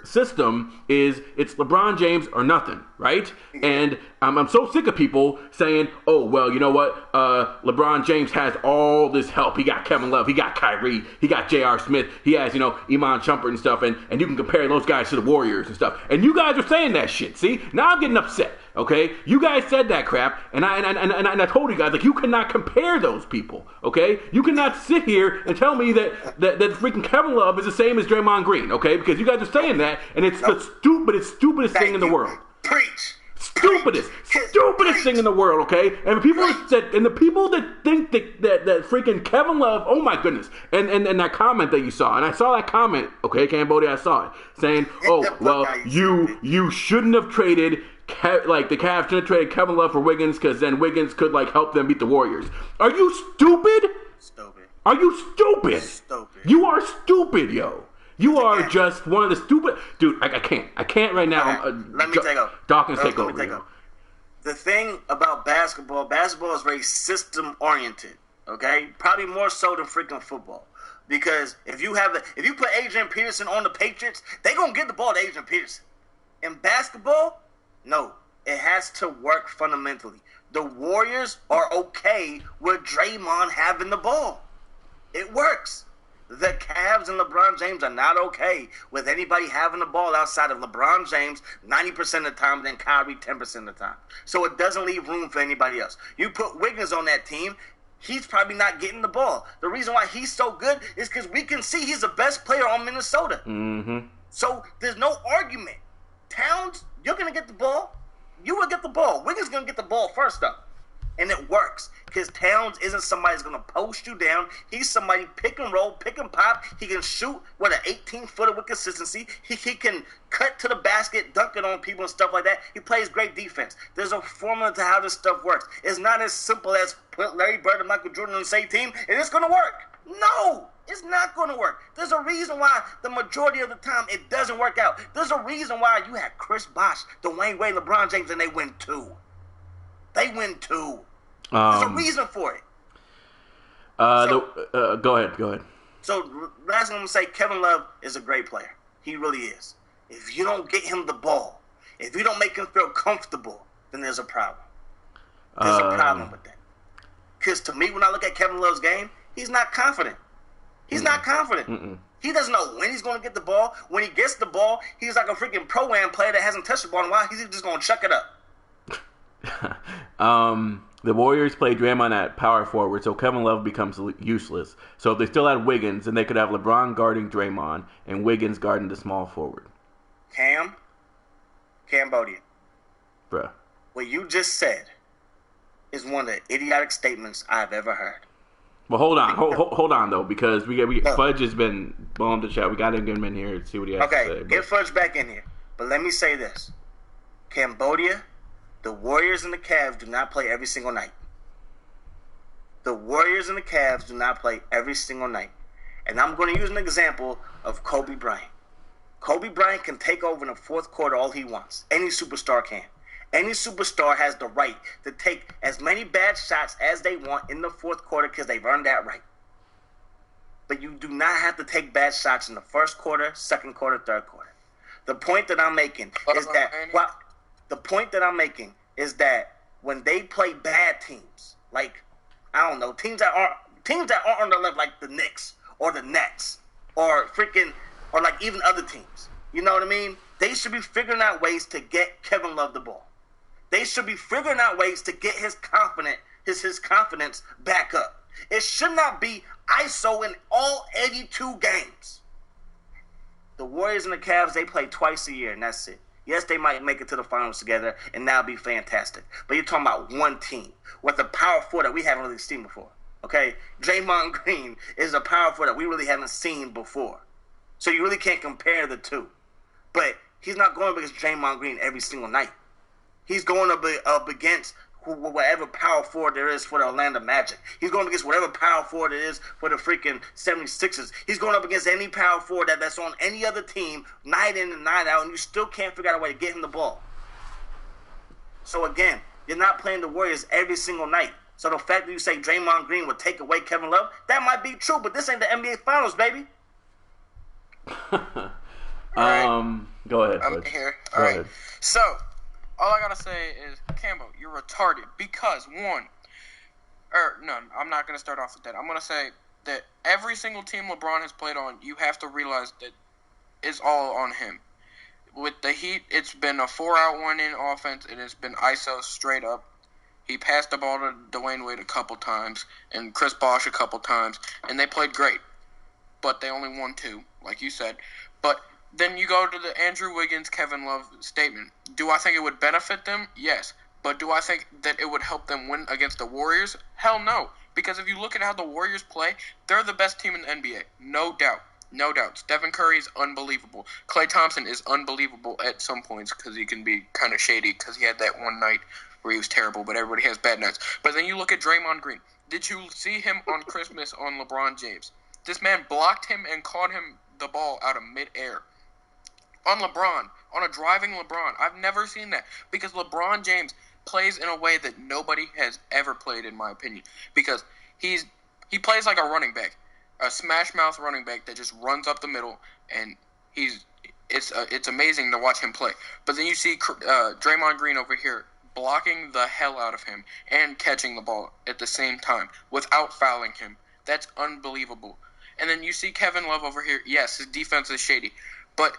system is it's LeBron James or nothing, right? And I'm so sick of people saying, you know what? LeBron James has all this help. He got Kevin Love, he got Kyrie, he got J.R. Smith, he has Iman Shumpert and stuff, and you can compare those guys to the Warriors and stuff. And you guys are saying that shit. See, now I'm getting upset. Okay, you guys said that crap, and I told you guys you cannot compare those people. Okay, you cannot sit here and tell me that freaking Kevin Love is the same as Draymond Green. Okay, because you guys are saying that, and it's the stupidest thing in the world. Preach. Stupidest thing in the world. Okay, and the people that think that freaking Kevin Love. Oh my goodness, and that comment that you saw, and I saw that comment. Okay, Cambodia, I saw it saying, you shouldn't have traded. The Cavs should have traded Kevin Love for Wiggins because then Wiggins could help them beat the Warriors. Are you stupid? Stupid. Are you stupid? Stupid. You are stupid, yo. You are just one of the stupid... Dude, I can't right now. Right. Let me take over. Dawkins take over. The thing about basketball is very system-oriented, okay? Probably more so than freaking football. Because if you put Adrian Peterson on the Patriots, they going to get the ball to Adrian Peterson. In basketball... No, it has to work fundamentally. The Warriors are okay with Draymond having the ball. It works. The Cavs and LeBron James are not okay with anybody having the ball outside of LeBron James 90% of the time and then Kyrie 10% of the time. So it doesn't leave room for anybody else. You put Wiggins on that team, he's probably not getting the ball. The reason why he's so good is because we can see he's the best player on Minnesota. Mm-hmm. So there's no argument. Towns, you're going to get the ball. You will get the ball. Wiggins going to get the ball first up. And it works. Because Towns isn't somebody that's going to post you down. He's somebody pick and roll, pick and pop. He can shoot with an 18-footer with consistency. He can cut to the basket, dunk it on people and stuff like that. He plays great defense. There's a formula to how this stuff works. It's not as simple as put Larry Bird and Michael Jordan on the same team and it's going to work. No, it's not going to work. There's a reason why the majority of the time it doesn't work out. There's a reason why you had Chris Bosh, Dwayne Wade, LeBron James, and they win two. They win two. There's a reason for it. Go ahead. So last thing I'm going to say, Kevin Love is a great player. He really is. If you don't get him the ball, if you don't make him feel comfortable, then there's a problem. There's a problem with that. Because to me, when I look at Kevin Love's game, he's not confident. He's not confident. Mm-mm. He doesn't know when he's going to get the ball. When he gets the ball, he's like a freaking pro-am player that hasn't touched the ball in a while. He's just going to chuck it up. The Warriors play Draymond at power forward, so Kevin Love becomes useless. So if they still had Wiggins, then they could have LeBron guarding Draymond and Wiggins guarding the small forward. Cambodia. Bruh. What you just said is one of the idiotic statements I've ever heard. Well, hold on though, because Fudge has been blowing the chat. We got to get him in here and see what he has to say. Okay, get Fudge back in here. But let me say this. Cambodia, the Warriors and the Cavs do not play every single night. The Warriors and the Cavs do not play every single night. And I'm going to use an example of Kobe Bryant. Kobe Bryant can take over in the fourth quarter all he wants. Any superstar can. Any superstar has the right to take as many bad shots as they want in the fourth quarter because they've earned that right. but you do not have to take bad shots in the first quarter, second quarter, third quarter. The point that I'm making is that when they play bad teams, like I don't know, teams that aren't on the left, like the Knicks or the Nets or like even other teams, you know what I mean? They should be figuring out ways to get Kevin Love the ball. They should be figuring out ways to get his confidence back up. It should not be ISO in all 82 games. The Warriors and the Cavs, they play twice a year, and that's it. Yes, they might make it to the finals together, and that'll be fantastic. But you're talking about one team with a power forward that we haven't really seen before. Okay? Draymond Green is a power forward that we really haven't seen before. So you really can't compare the two. But he's not going up against Draymond Green every single night. He's going up against whatever power forward there is for the Orlando Magic. He's going up against whatever power forward it is for the freaking 76ers. He's going up against any power forward that's on any other team night in and night out, and you still can't figure out a way to get him the ball. So again, you're not playing the Warriors every single night. So the fact that you say Draymond Green would take away Kevin Love, that might be true, but this ain't the NBA Finals, baby. Go ahead. I'm here. All right. So, all I gotta say is, Cambo, you're retarded because I'm not gonna start off with that. I'm gonna say that every single team LeBron has played on, you have to realize that it's all on him. With the Heat, it's been a 4-out 1-in offense. It has been ISO straight up. He passed the ball to Dwayne Wade a couple times and Chris Bosh a couple times, and they played great. But they only won 2, like you said. But then you go to the Andrew Wiggins, Kevin Love statement. Do I think it would benefit them? Yes. But do I think that it would help them win against the Warriors? Hell no. Because if you look at how the Warriors play, they're the best team in the NBA. No doubt. No doubt. Stephen Curry is unbelievable. Klay Thompson is unbelievable at some points because he can be kind of shady because he had that one night where he was terrible, but everybody has bad nights. But then you look at Draymond Green. Did you see him on Christmas on LeBron James? This man blocked him and caught him the ball out of midair. On LeBron, on a driving LeBron. I've never seen that because LeBron James plays in a way that nobody has ever played, in my opinion. Because he plays like a running back, a smash mouth running back that just runs up the middle, and it's amazing to watch him play. But then you see Draymond Green over here blocking the hell out of him and catching the ball at the same time without fouling him. That's unbelievable. And then you see Kevin Love over here. Yes, his defense is shady, but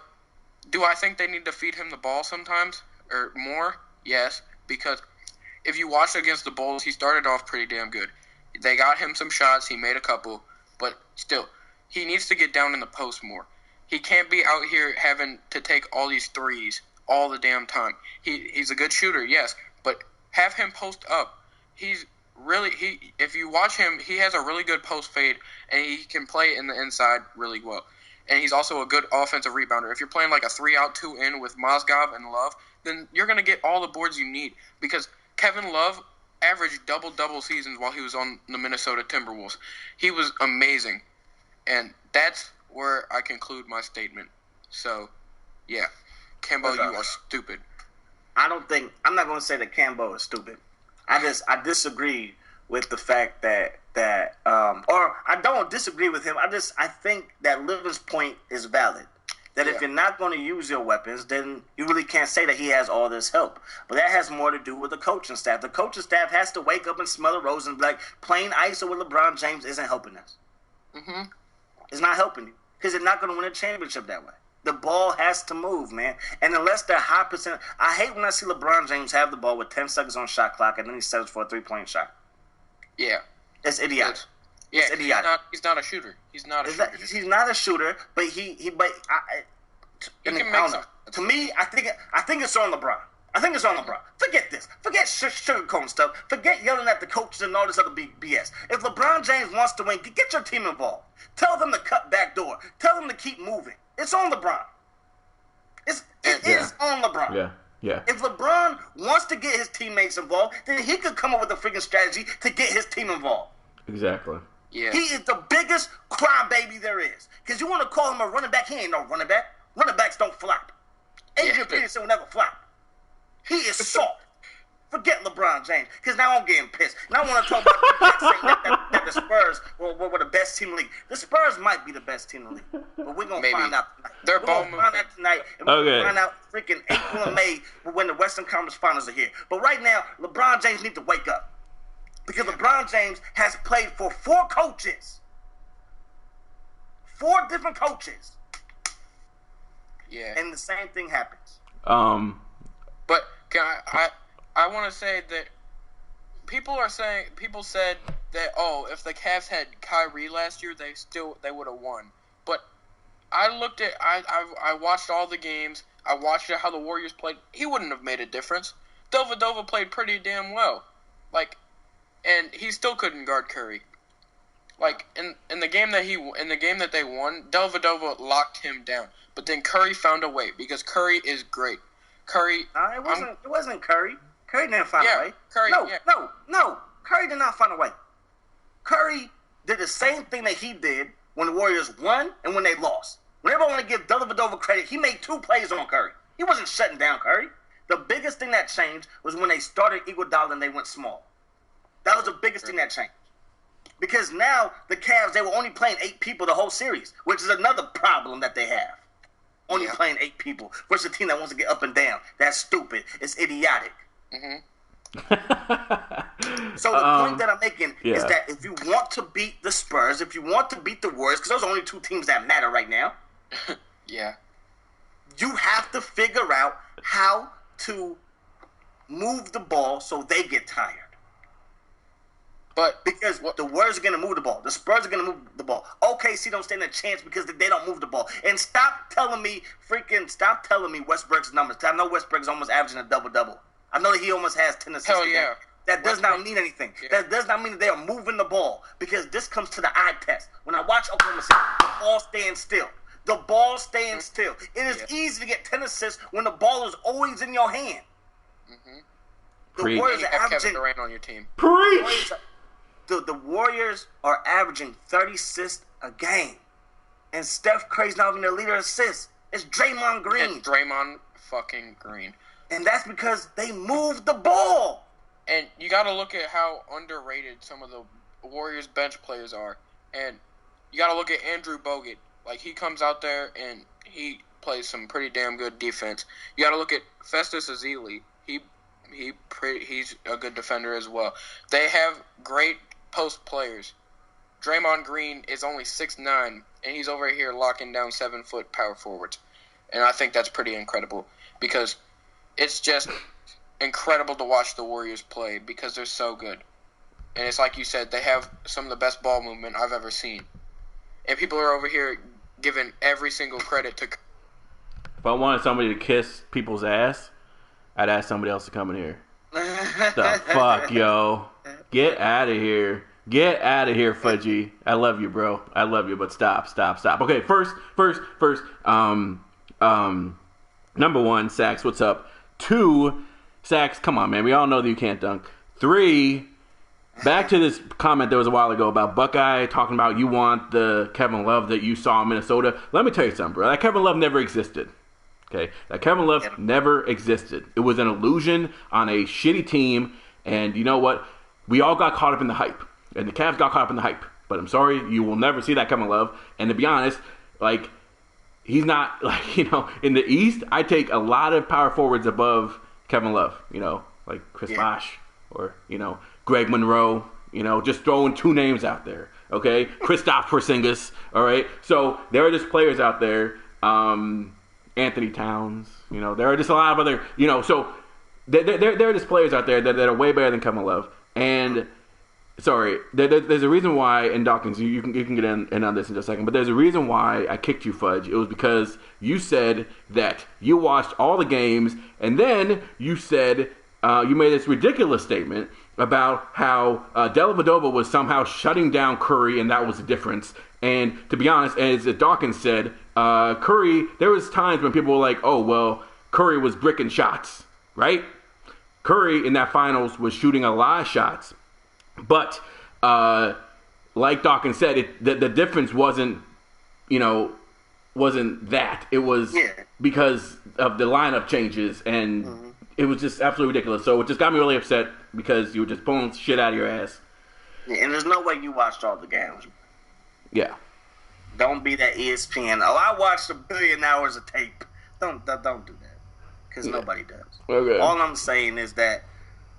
do I think they need to feed him the ball sometimes or more? Yes, because if you watch against the Bulls, he started off pretty damn good. They got him some shots. He made a couple, but still, he needs to get down in the post more. He can't be out here having to take all these threes all the damn time. He's a good shooter, yes, but have him post up. If you watch him, he has a really good post fade, and he can play in the inside really well. And he's also a good offensive rebounder. If you're playing like a 3-out 2-in with Mozgov and Love, then you're going to get all the boards you need because Kevin Love averaged double-double seasons while he was on the Minnesota Timberwolves. He was amazing. And that's where I conclude my statement. So, yeah. Cambo, you are stupid. I'm not going to say that Cambo is stupid. I disagree with the fact that or I don't disagree with him. I think that Livin's point is valid. That if you're not going to use your weapons, then you really can't say that he has all this help. But that has more to do with the coaching staff. The coaching staff has to wake up and smell the roses and be like, playing ISO with LeBron James isn't helping us. Mm-hmm. It's not helping you because you're not going to win a championship that way. The ball has to move, man. And unless they're high percent, I hate when I see LeBron James have the ball with 10 seconds on shot clock and then he settles for a 3-point shot. Yeah. It's idiotic. It's idiotic. He's not a shooter. He's not a shooter, but he can make some. To me, I think it's on LeBron. Forget this. Forget sugarcoating stuff. Forget yelling at the coaches and all this other BS. If LeBron James wants to win, get your team involved. Tell them to cut back door. Tell them to keep moving. It's on LeBron. It is on LeBron. Yeah. Yeah. If LeBron wants to get his teammates involved, then he could come up with a freaking strategy to get his team involved. Exactly. Yeah. He is the biggest crybaby there is. Because you want to call him a running back, he ain't no running back. Running backs don't flop. Adrian Peterson will never flop. He is soft. Forget LeBron James, because now I'm getting pissed. And I want to talk about the saying that the Spurs were the best team in the league. The Spurs might be the best team in the league, but we're gonna find out tonight. They're we're gonna find out tonight, and we're gonna find out freaking April and May when the Western Conference Finals are here. But right now, LeBron James needs to wake up, because LeBron James has played for 4 coaches, 4 different coaches. Yeah. And the same thing happens. But I want to say that people said that, oh, if the Cavs had Kyrie last year, they would have won. But I watched all the games. I watched how the Warriors played. He wouldn't have made a difference. Dellavedova played pretty damn well. And he still couldn't guard Curry. In the game that they won, Dellavedova locked him down. But then Curry found a way, because Curry is great. Curry. It wasn't Curry. Curry didn't find a way. Curry. No. Curry did not find a way. Curry did the same thing that he did when the Warriors won and when they lost. Whenever I want to give Dellavedova credit, he made 2 plays on Curry. He wasn't shutting down Curry. The biggest thing that changed was when they started Iguodala and they went small. That was the biggest thing that changed. Because now the Cavs, they were only playing 8 people the whole series, which is another problem that they have. Only playing 8 people versus a team that wants to get up and down. That's stupid. It's idiotic. So the point that I'm making is that if you want to beat the Spurs, if you want to beat the Warriors, because those are only 2 teams that matter right now. You have to figure out how to move the ball so they get tired. But because the Warriors are going to move the ball. The Spurs are going to move the ball. OKC don't stand a chance because they don't move the ball. And stop telling me Westbrook's numbers. I know Westbrook's almost averaging a double-double. I know that he almost has 10 assists. Hell yeah. That does not mean anything. Yeah. That does not mean that they are moving the ball, because this comes to the eye test. When I watch Oklahoma City, the ball stands still. The ball stands still. It is easy to get 10 assists when the ball is always in your hand. The Warriors are averaging Kevin Durant on your team. The Warriors are averaging 30 assists a game. And Steph Curry's not even their leader assists. It's Draymond Green. It's Draymond fucking Green. And that's because they moved the ball. And you got to look at how underrated some of the Warriors bench players are. And you got to look at Andrew Bogut. He comes out there and he plays some pretty damn good defense. You got to look at Festus Ezeli. He's a good defender as well. They have great post players. Draymond Green is only 6'9", and he's over here locking down 7-foot power forwards. And I think that's pretty incredible, because it's just incredible to watch the Warriors play, because they're so good. And it's like you said, they have some of the best ball movement I've ever seen. And people are over here giving every single credit to... If I wanted somebody to kiss people's ass, I'd ask somebody else to come in here. The fuck, yo. Get out of here. Get out of here, Fudgy. I love you, bro. I love you, but stop. Okay, first. Number 1, Sax, what's up? 2, Sax, come on, man. We all know that you can't dunk. 3, back to this comment there was a while ago about Buckeye talking about you want the Kevin Love that you saw in Minnesota. Let me tell you something, bro. That Kevin Love never existed. Okay, that Kevin Love never existed. It was an illusion on a shitty team, and you know what? We all got caught up in the hype, and the Cavs got caught up in the hype. But I'm sorry, you will never see that Kevin Love. And to be honest, he's not, in the East, I take a lot of power forwards above Kevin Love, like Chris Bosh or, Greg Monroe, just throwing 2 names out there, okay? Kristaps Porzingis, all right? So there are just players out there, Anthony Towns, there are just a lot of other, so there are just players out there that are way better than Kevin Love. And, sorry, there's a reason why, and Dawkins, you can get in on this in just a second, but there's a reason why I kicked you, Fudge. It was because you said that you watched all the games, and then you said, you made this ridiculous statement about how Dellavedova was somehow shutting down Curry, and that was the difference. And to be honest, as Dawkins said, Curry, there was times when people were like, oh, well, Curry was bricking shots, right? Curry in that finals was shooting a lot of shots. But like Dawkins said, the difference wasn't that. It was because of the lineup changes and it was just absolutely ridiculous. So it just got me really upset because you were just pulling shit out of your ass. Yeah, and there's no way you watched all the games. Yeah. Don't be that ESPN. Oh, I watched 1 billion hours of tape. Don't do that, because nobody does. Okay. All I'm saying is that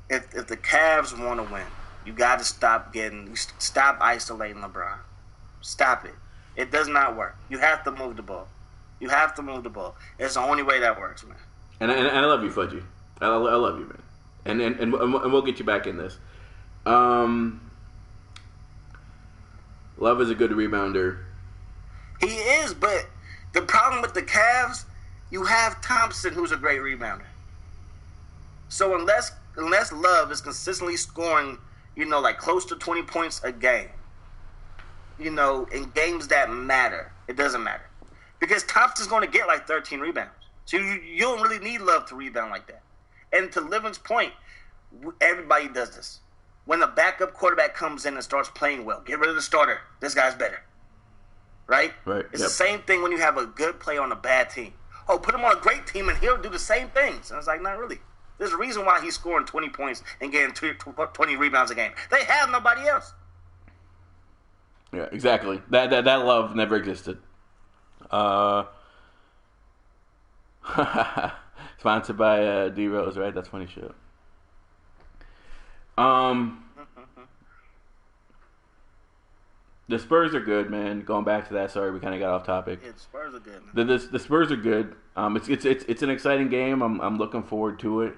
if the Cavs want to win, you got to stop isolating LeBron. Stop it. It does not work. You have to move the ball. It's the only way that works, man. And I love you, Fudgy. I love you, man. And we'll get you back in this. Love is a good rebounder. He is, but the problem with the Cavs, you have Thompson, who's a great rebounder. So unless Love is consistently scoring, like close to 20 points a game, in games that matter, it doesn't matter. Because Thompson's going to get like 13 rebounds. So you don't really need Love to rebound like that. And to Livin's point, everybody does this. When a backup quarterback comes in and starts playing well, get rid of the starter. This guy's better. Right? Right. It's the same thing when you have a good player on a bad team. Oh, put him on a great team and he'll do the same things. And it's like, not really. There's a reason why he's scoring 20 points and getting 20 rebounds a game. They have nobody else. Yeah, exactly. That love never existed. Sponsored by D Rose, right? That's funny shit. The Spurs are good, man. Going back to that, sorry, we kind of got off topic. Yeah, the Spurs are good, man. The Spurs are good. It's an exciting game. I'm looking forward to it.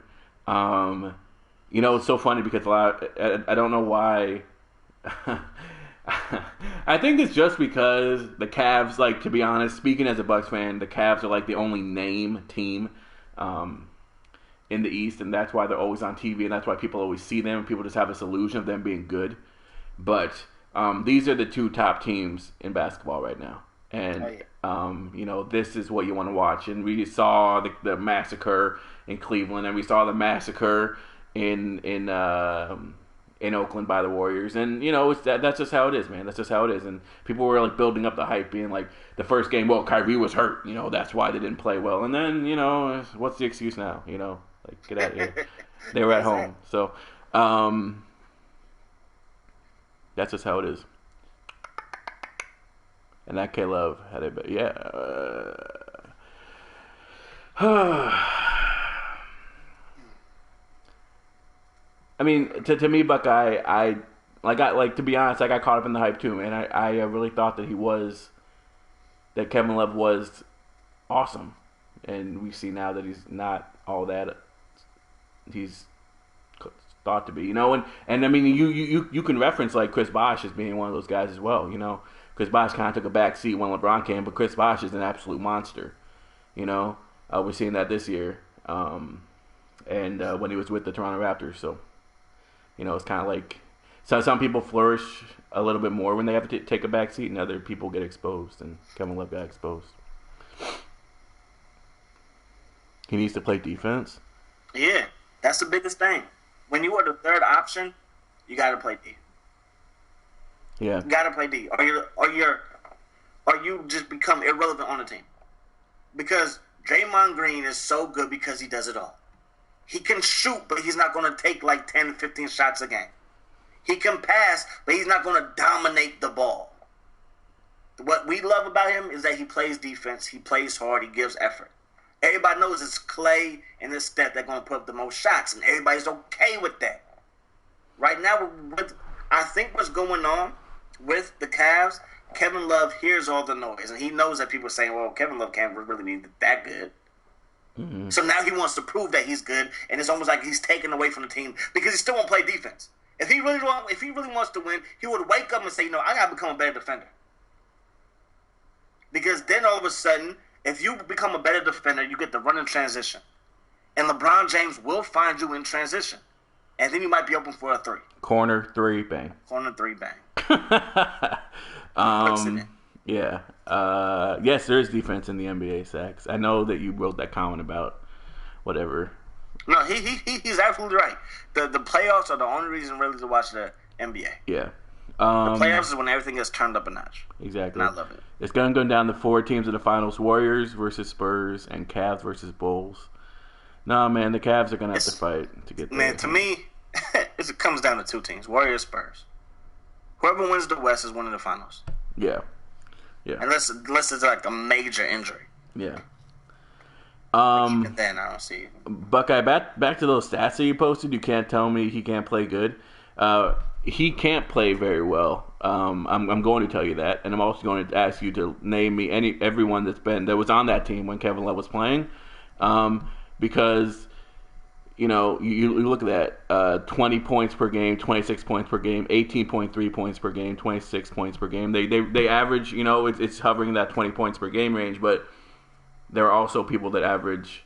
It's so funny because I don't know why. I think it's just because the Cavs, like, to be honest, speaking as a Bucks fan, the Cavs are like the only name team in the East, and that's why they're always on TV, and that's why people always see them. People just have this illusion of them being good. But these are the two top teams in basketball right now. And, this is what you want to watch. And we saw the massacre in Cleveland, and we saw the massacre in Oakland by the Warriors. And, that's just how it is, man. That's just how it is. And people were, like, building up the hype, being like, the first game, well, Kyrie was hurt. That's why they didn't play well. And then, what's the excuse now? Like, get out of here. They were at home. So, that's just how it is. And that K-Love had it, but yeah. I mean, to me, Buckeye, to be honest, I got caught up in the hype too, man. I really thought that Kevin Love was awesome, and we see now that he's not all that he's thought to be, and I mean, you can reference like Chris Bosh as being one of those guys as well, Chris Bosh kind of took a back seat when LeBron came, but Chris Bosh is an absolute monster, we're seeing that this year, and when he was with the Toronto Raptors, so. It's kind of like some people flourish a little bit more when they have to take a back seat, and other people get exposed, and Kevin Love got exposed. He needs to play defense. Yeah, that's the biggest thing. When you are the third option, you got to play D. Yeah, you got to play D, or you just become irrelevant on the team. Because Draymond Green is so good because he does it all. He can shoot, but he's not going to take like 10, 15 shots a game. He can pass, but he's not going to dominate the ball. What we love about him is that he plays defense, he plays hard, he gives effort. Everybody knows it's Clay and it's Steph that are going to put up the most shots, and everybody's okay with that. Right now, I think what's going on with the Cavs, Kevin Love hears all the noise, and he knows that people are saying, well, Kevin Love can't really be that good. Mm-hmm. So now he wants to prove that he's good, and it's almost like he's taken away from the team because he still won't play defense. If he really wants to win, he would wake up and say, I got to become a better defender. Because then all of a sudden, if you become a better defender, you get the run in transition. And LeBron James will find you in transition. And then you might be open for a three. Corner three, bang. Corner three, bang. Yeah. Yes, there is defense in the NBA, Sax. I know that you wrote that comment about whatever. No, he's absolutely right. The playoffs are the only reason really to watch the NBA. Yeah. The playoffs is when everything gets turned up a notch. Exactly. And I love it. It's going to go down to 4 teams in the finals: Warriors versus Spurs and Cavs versus Bulls. No, man, the Cavs are gonna have to fight to get there. Man, to me, it comes down to two teams: Warriors, Spurs. Whoever wins the West is winning the finals. Yeah. Unless it's like a major injury. Yeah. Even then, I don't see. Buckeye, back to those stats that you posted. You can't tell me he can't play good. He can't play very well. I'm going to tell you that, and I'm also going to ask you to name me everyone that was on that team when Kevin Love was playing, because you look at that 20 points per game, 26 points per game, 18.3 points per game, 26 points per game. They average, it's hovering that 20 points per game range, but there are also people that average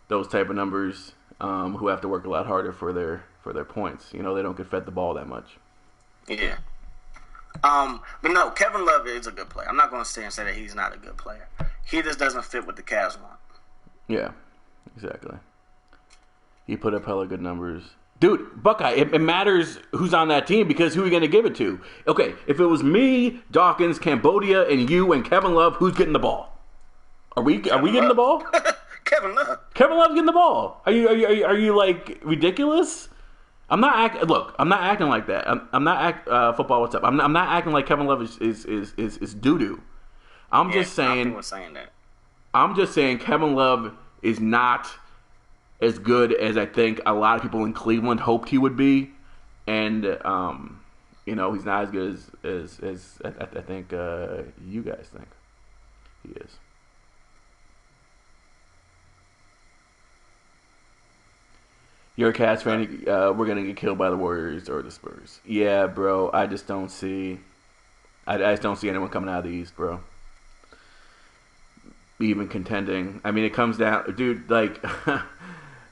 those type of numbers who have to work a lot harder for their points. They don't get fed the ball that much. Yeah. But no, Kevin Love is a good player. I'm not going to say that he's not a good player. He just doesn't fit what the Cavs want. Yeah, exactly. He put up hella good numbers. Dude, Buckeye, it matters who's on that team because who are you going to give it to? Okay, if it was me, Dawkins, Cambodia, and you and Kevin Love, who's getting the ball? Are we getting the ball? Kevin Love. Kevin Love's getting the ball. Are you like ridiculous? I'm not acting like that. I'm not football. What's up? I'm not acting like Kevin Love is doo doo. I'm just saying that. I'm just saying Kevin Love is not as good as I think a lot of people in Cleveland hoped he would be, and he's not as good as I think you guys think he is. You're a Cavs fan. We're gonna get killed by the Warriors or the Spurs. Yeah, bro. I just don't see. I just don't see anyone coming out of the East, bro. Even contending. I mean, it comes down, dude. Like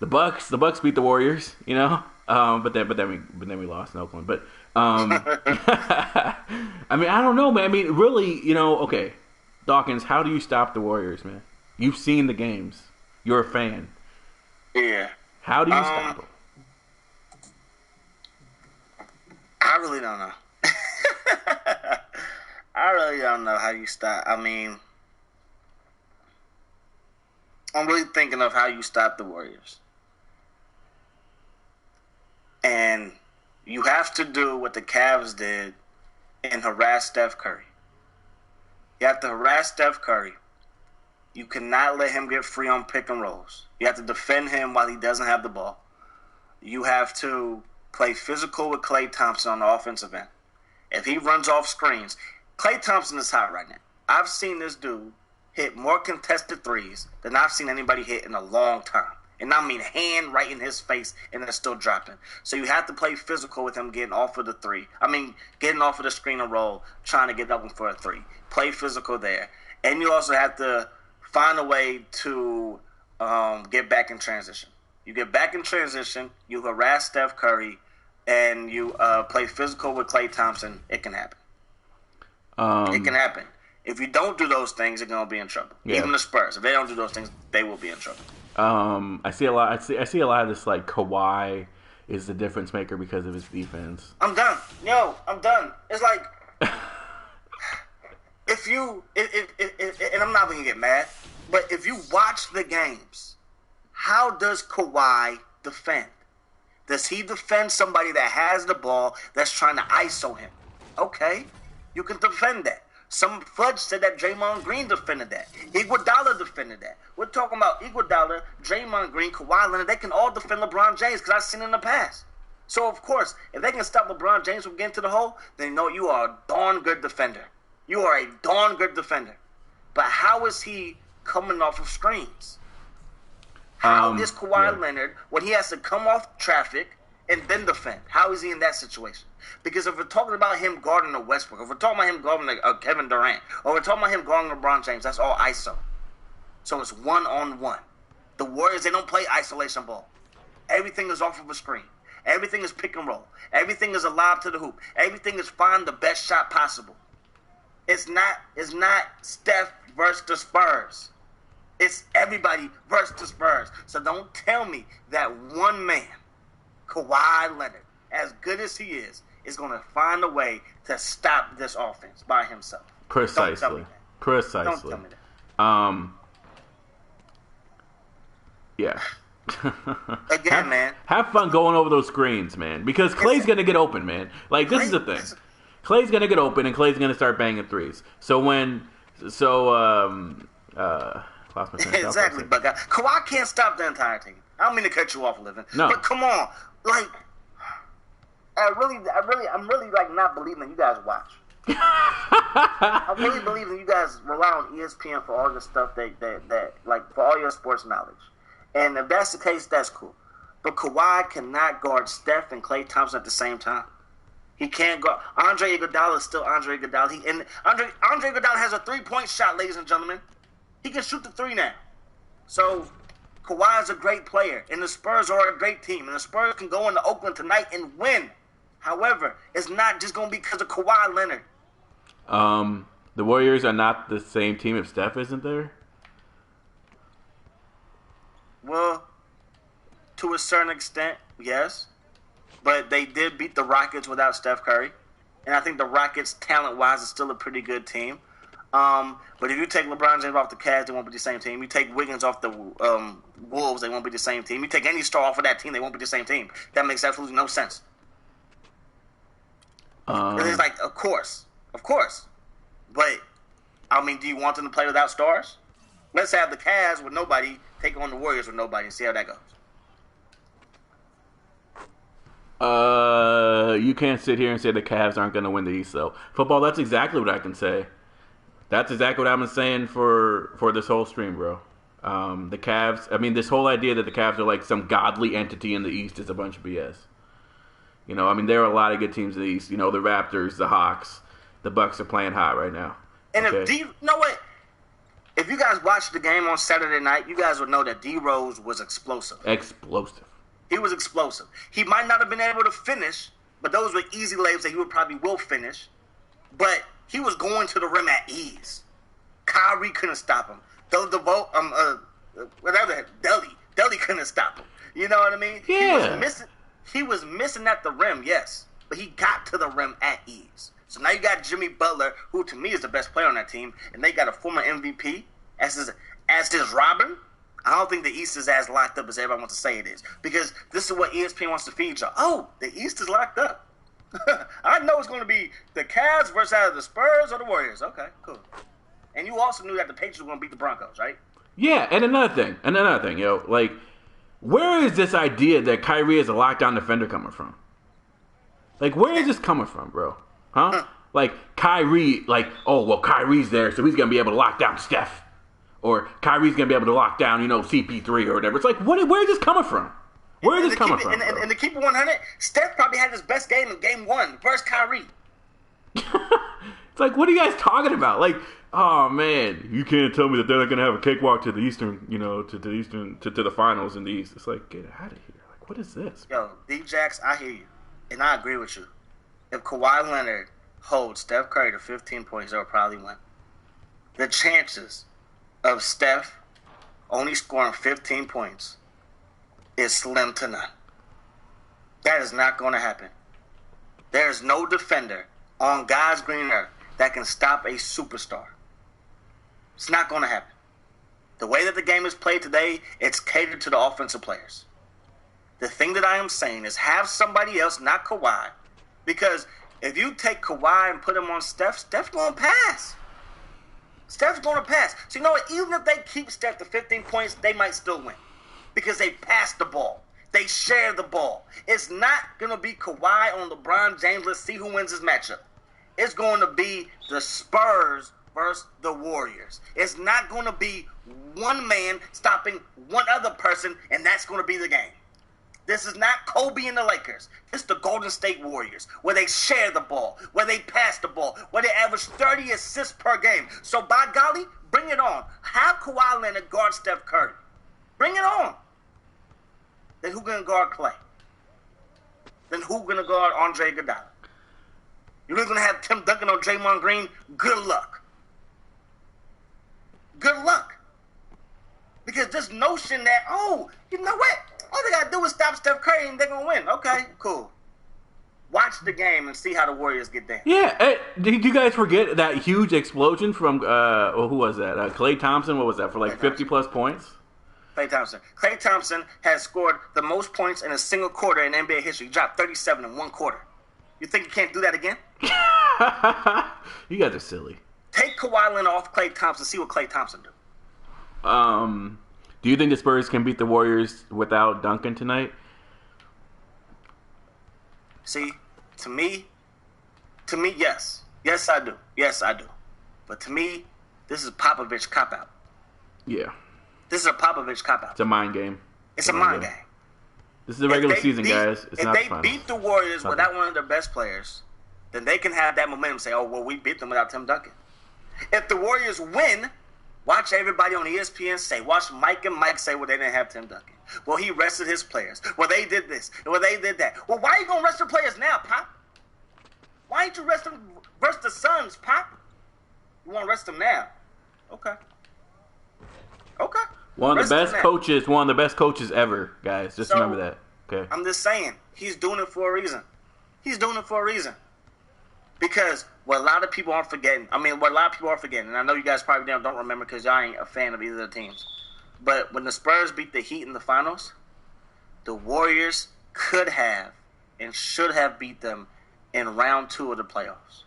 the Bucks beat the Warriors, But then we lost in Oakland. But I mean, I don't know, man. I mean, really, okay, Dawkins. How do you stop the Warriors, man? You've seen the games. You're a fan. Yeah. How do you stop them? I really don't know. I really don't know how you stop. I mean, I'm really thinking of how you stop the Warriors. And you have to do what the Cavs did and harass Steph Curry. You have to harass Steph Curry. You cannot let him get free on pick and rolls. You have to defend him while he doesn't have the ball. You have to play physical with Klay Thompson on the offensive end. If he runs off screens, Klay Thompson is hot right now. I've seen this dude hit more contested threes than I've seen anybody hit in a long time. And I mean hand right in his face, and they're still dropping. So you have to play physical with him getting off of the three. Getting off of the screen and roll, trying to get up for a three. Play physical there. And you also have to find a way to get back in transition. You get back in transition, you harass Steph Curry, and you play physical with Klay Thompson. It can happen. It can happen. If you don't do those things, you're gonna be in trouble. Yeah. Even the Spurs, if they don't do those things, they will be in trouble. I see a lot. I see a lot of this. Like Kawhi is the difference maker because of his defense. I'm done. I'm done. It's like if and I'm not gonna get mad, but if you watch the games, how does Kawhi defend? Does he defend somebody that has the ball that's trying to ISO him? Okay, you can defend that. Some Fudge said that Draymond Green defended that. Iguodala defended that. We're talking about Iguodala, Draymond Green, Kawhi Leonard. They can all defend LeBron James because I've seen it in the past. So, of course, if they can stop LeBron James from getting to the hole, then you are a darn good defender. You are a darn good defender. But how is he coming off of screens? How is Kawhi Leonard when he has to come off traffic and then defend? How is he in that situation? Because if we're talking about him guarding a Westbrook, if we're talking about him guarding Kevin Durant, or we're talking about him guarding LeBron James, that's all ISO. So it's one-on-one. The Warriors, they don't play isolation ball. Everything is off of a screen. Everything is pick and roll. Everything is a lob to the hoop. Everything is find the best shot possible. It's not Steph versus the Spurs. It's everybody versus the Spurs. So don't tell me that one man, Kawhi Leonard, as good as he is going to find a way to stop this offense by himself. Precisely. Don't tell me that. Precisely. Don't tell me that. Yeah. Again, man. Have fun going over those screens, man. Because Clay's going to get open, man. Like, this is the thing. Clay's going to get open, and Clay's going to start banging threes. So lost my train of thought. Exactly, but Kawhi can't stop the entire team. I don't mean to cut you off, Living. No. But come on. Like, I'm really, like, not believing that you guys watch. I really believe that you guys rely on ESPN for all the stuff that like, for all your sports knowledge. And if that's the case, that's cool. But Kawhi cannot guard Steph and Klay Thompson at the same time. He can't guard. Andre Iguodala is still Andre Iguodala. Andre Iguodala has a 3-point shot, ladies and gentlemen. He can shoot the 3 now. So Kawhi is a great player, and the Spurs are a great team, and the Spurs can go into Oakland tonight and win. However, it's not just going to be because of Kawhi Leonard. The Warriors are not the same team if Steph isn't there? Well, to a certain extent, yes. But they did beat the Rockets without Steph Curry. And I think the Rockets, talent-wise, is still a pretty good team. But if you take LeBron James off the Cavs, they won't be the same team. You take Wiggins off the Wolves, they won't be the same team. You take any star off of that team, they won't be the same team. That makes absolutely no sense. It's like, of course. But, I mean, do you want them to play without stars? Let's have the Cavs with nobody take on the Warriors with nobody and see how that goes. You can't sit here and say the Cavs aren't going to win the East, though. Football, that's exactly what I can say. That's exactly what I've been saying for this whole stream, bro. The Cavs, I mean, this whole idea that the Cavs are like some godly entity in the East is a bunch of BS. You know, I mean, there are a lot of good teams in the East. You know, the Raptors, the Hawks, the Bucks are playing hot right now. And okay? you know what? If you guys watched the game on Saturday night, you guys would know that D Rose was explosive. He was explosive. He might not have been able to finish, but those were easy lays that he probably will finish. But he was going to the rim at ease. Kyrie couldn't stop him. Deli couldn't stop him. You know what I mean? Yeah. He was missing at the rim, yes, but he got to the rim at ease. So now you got Jimmy Butler, who to me is the best player on that team, and they got a former MVP as his Robin. I don't think the East is as locked up as everybody wants to say it is, because this is what ESPN wants to feed y'all. Oh, the East is locked up. I know it's going to be the Cavs versus either the Spurs or the Warriors. Okay, cool. And you also knew that the Patriots were going to beat the Broncos, right? Yeah, and another thing, yo, like, where is this idea that Kyrie is a lockdown defender coming from? Like, where is this coming from, bro? Huh? Like, Kyrie, like, oh, well, Kyrie's there, so he's going to be able to lock down Steph. Or Kyrie's going to be able to lock down, you know, CP3 or whatever. It's like, where is this coming from? Where is this coming from? And to keep it 100, Steph probably had his best game in game 1 versus Kyrie. It's like, what are you guys talking about? Like, oh, man, you can't tell me that they're not going to have a cakewalk to the Eastern, you know, to the finals in the East. It's like, get out of here. Like, what is this? Yo, D-Jax, I hear you. And I agree with you. If Kawhi Leonard holds Steph Curry to 15 points, they'll probably win. The chances of Steph only scoring 15 points is slim to none. That is not going to happen. There is no defender on God's green earth that can stop a superstar. It's not going to happen. The way that the game is played today, it's catered to the offensive players. The thing that I am saying is have somebody else, not Kawhi, because if you take Kawhi and put him on Steph, Steph's going to pass. Steph's going to pass. So you know what? Even if they keep Steph to 15 points, they might still win because they pass the ball. They share the ball. It's not going to be Kawhi on LeBron James. Let's see who wins this matchup. It's going to be the Spurs versus the Warriors. It's not going to be one man stopping one other person, and that's going to be the game. This is not Kobe and the Lakers. It's the Golden State Warriors, where they share the ball, where they pass the ball, where they average 30 assists per game. So, by golly, bring it on. Have Kawhi Leonard guard Steph Curry. Bring it on. Then who going to guard Klay? Then who going to guard Andre Iguodala? You're going to have Tim Duncan on Draymond Green? Good luck. Good luck. Because this notion that, oh, you know what? All they got to do is stop Steph Curry and they're going to win. Okay, cool. Watch the game and see how the Warriors get down. Yeah. Hey, did you guys forget that huge explosion from, who was that? Klay Thompson, what was that, for like 50-plus points? Klay Thompson. Klay Thompson has scored the most points in a single quarter in NBA history. He dropped 37 in one quarter. You think he can't do that again? You guys are silly. Take Kawhi Leonard off Klay Thompson. See what Klay Thompson do. Do you think the Spurs can beat the Warriors without Duncan tonight? See, to me, yes. Yes, I do. Yes, I do. But to me, this is Popovich cop-out. Yeah. This is a Popovich cop-out. It's a mind game. It's a mind game. This is the regular season, guys. It's if not they the finals. beat the Warriors without one of their best players, then they can have that momentum and say, oh, well, we beat them without Tim Duncan. If the Warriors win, watch everybody on ESPN say, watch Mike and Mike say, well, they didn't have Tim Duncan. Well, he rested his players. Well, they did this. Well, they did that. Well, why are you going to rest the players now, Pop? Why ain't you rest the Suns, Pop? You want to rest them now? Okay. One of the best coaches ever, guys. Just remember that. Okay. I'm just saying, he's doing it for a reason. Because what a lot of people aren't forgetting, and I know you guys probably don't remember because y'all ain't a fan of either of the teams, but when the Spurs beat the Heat in the finals, the Warriors could have and should have beat them in round 2 of the playoffs.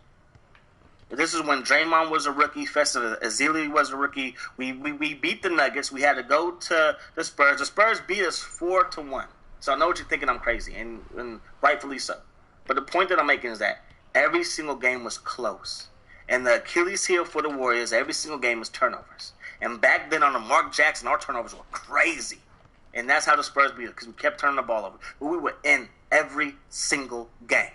This is when Draymond was a rookie, Festa Ezeli was a rookie. We beat the Nuggets. We had to go to the Spurs. The Spurs beat us 4-1. So I know what you're thinking, I'm crazy, and rightfully so. But the point that I'm making is that every single game was close. And the Achilles heel for the Warriors, every single game was turnovers. And back then on the Mark Jackson, our turnovers were crazy. And that's how the Spurs beat us, because we kept turning the ball over. But we were in every single game.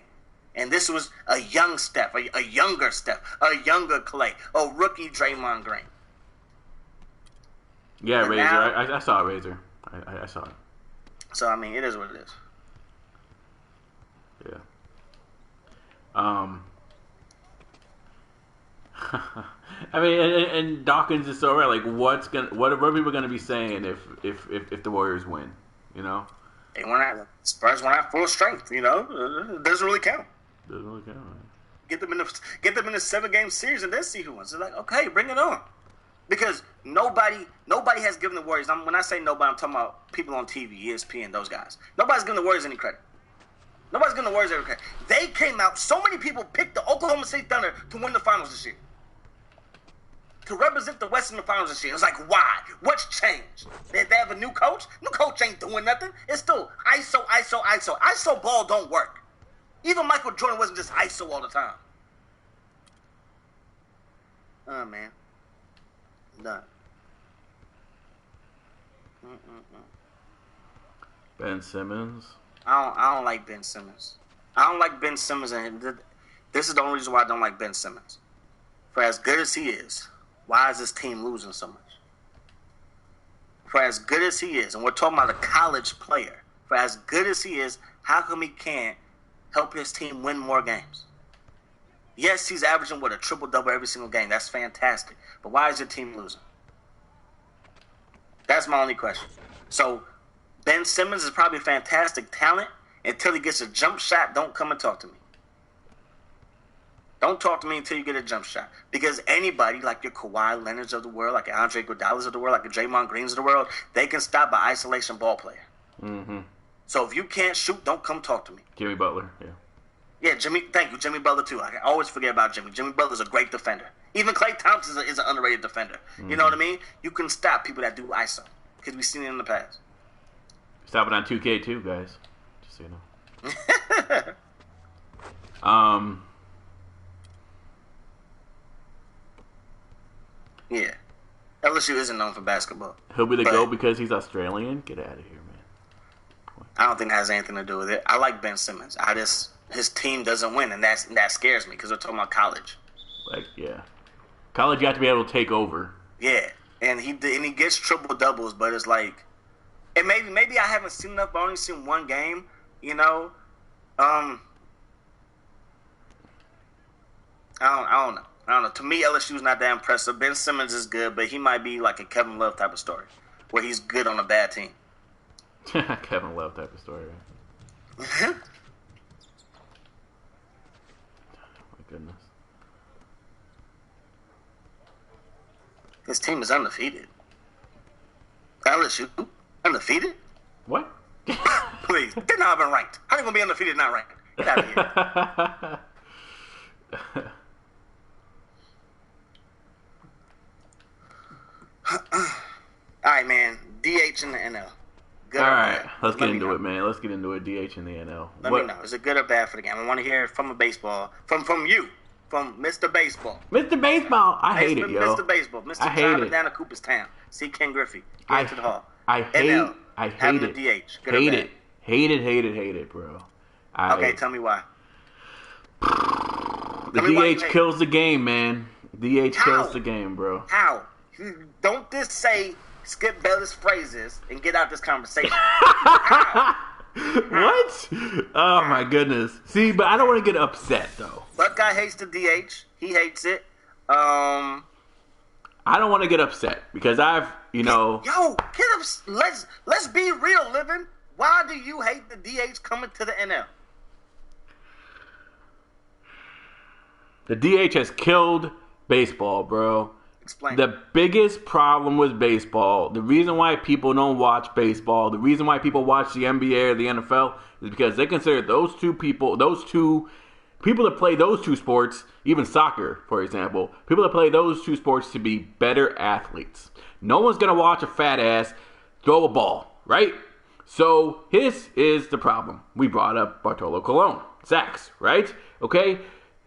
And this was a young Steph, a younger Steph, a younger Clay, a rookie Draymond Green. Yeah, and Razor. Now, I saw it, Razor. I saw it. So, I mean, it is what it is. Yeah. I mean, and Dawkins is so right. Like, what are people gonna be saying if the Warriors win? You know, Spurs went out full strength. You know, it doesn't really count. Doesn't really count. Right? Get them in a 7-game series and then see who wins. They're like, okay, bring it on. Because nobody has given the Warriors. When I say nobody, I'm talking about people on TV, ESPN, those guys. Nobody's giving the Warriors any credit. Nobody's giving the Warriors any credit. They came out. So many people picked the Oklahoma City Thunder to win the finals this year. To represent the West in the finals this year. It was like, why? What's changed? They have a new coach? New coach ain't doing nothing. It's still ISO. ISO ball don't work. Even Michael Jordan wasn't just ISO all the time. Oh, man. Done. Ben Simmons. I don't like Ben Simmons. I don't like Ben Simmons, and this is the only reason why I don't like Ben Simmons. For as good as he is, why is this team losing so much? For as good as he is, and we're talking about a college player, for as good as he is, how come he can't help his team win more games? Yes, he's averaging, a triple-double every single game. That's fantastic. But why is your team losing? That's my only question. So, Ben Simmons is probably a fantastic talent. Until he gets a jump shot, don't come and talk to me. Don't talk to me until you get a jump shot. Because anybody, like your Kawhi Leonards of the world, like your Andre Iguodala's of the world, like your Draymond Greens of the world, they can stop by isolation ball player. Mm-hmm. So if you can't shoot, don't come talk to me. Jimmy Butler, yeah. Yeah, thank you, Jimmy Butler too. I always forget about Jimmy. Jimmy Butler's a great defender. Even Klay Thompson is an underrated defender. Mm-hmm. You know what I mean? You can stop people that do ISO because we've seen it in the past. Stop it on 2K too, guys. Just so you know. Yeah. LSU isn't known for basketball. He'll be the GOAT because he's Australian? Get out of here, man. I don't think that has anything to do with it. I like Ben Simmons. His team doesn't win, and that scares me because we're talking about college. Like, yeah. College, you have to be able to take over. Yeah. And he gets triple doubles, but it's like, and maybe I haven't seen enough, but I only seen one game, you know. I don't know. To me, LSU's not that impressive. Ben Simmons is good, but he might be like a Kevin Love type of story, where he's good on a bad team. Kevin Love type of story. Right? My goodness. His team is undefeated. I LSU undefeated? What? Please, they're not even ranked. How are they gonna be undefeated and not ranked? Get out of here. All right, man. DH in the NL. Good All or right, bad? let's get Let me into know. it, man. Let's get into it. DH in the NL. Let me know. Is it good or bad for the game? I want to hear from a baseball, from you, from Mr. Baseball. Mr. Baseball, I hate it, yo. Mr. Baseball, Mr. I hate Driving it. down to Cooperstown. See Ken Griffey. I- Get to the hall. I hate NL, having it. the DH. Good or Hate bad? it. Hate it, bro. Okay, tell me why. The tell me why you DH hate kills the game, man. DH How? kills the game, bro. How? Don't just say Skip Bayless phrases and get out this conversation. What? Oh my goodness. See, but I don't want to get upset though. Buckeye hates the DH. He hates it. I don't want to get upset because I've, Yo, get up. Let's be real, living. Why do you hate the DH coming to the NL? the DH has killed baseball, bro. Explain. The biggest problem with baseball, the reason why people don't watch baseball, the reason why people watch the NBA or the NFL is because they consider those two people that play those two sports, even soccer, for example, people that play those two sports to be better athletes. No one's going to watch a fat ass throw a ball, right? So this is the problem. We brought up Bartolo Colon, sacks, right? Okay?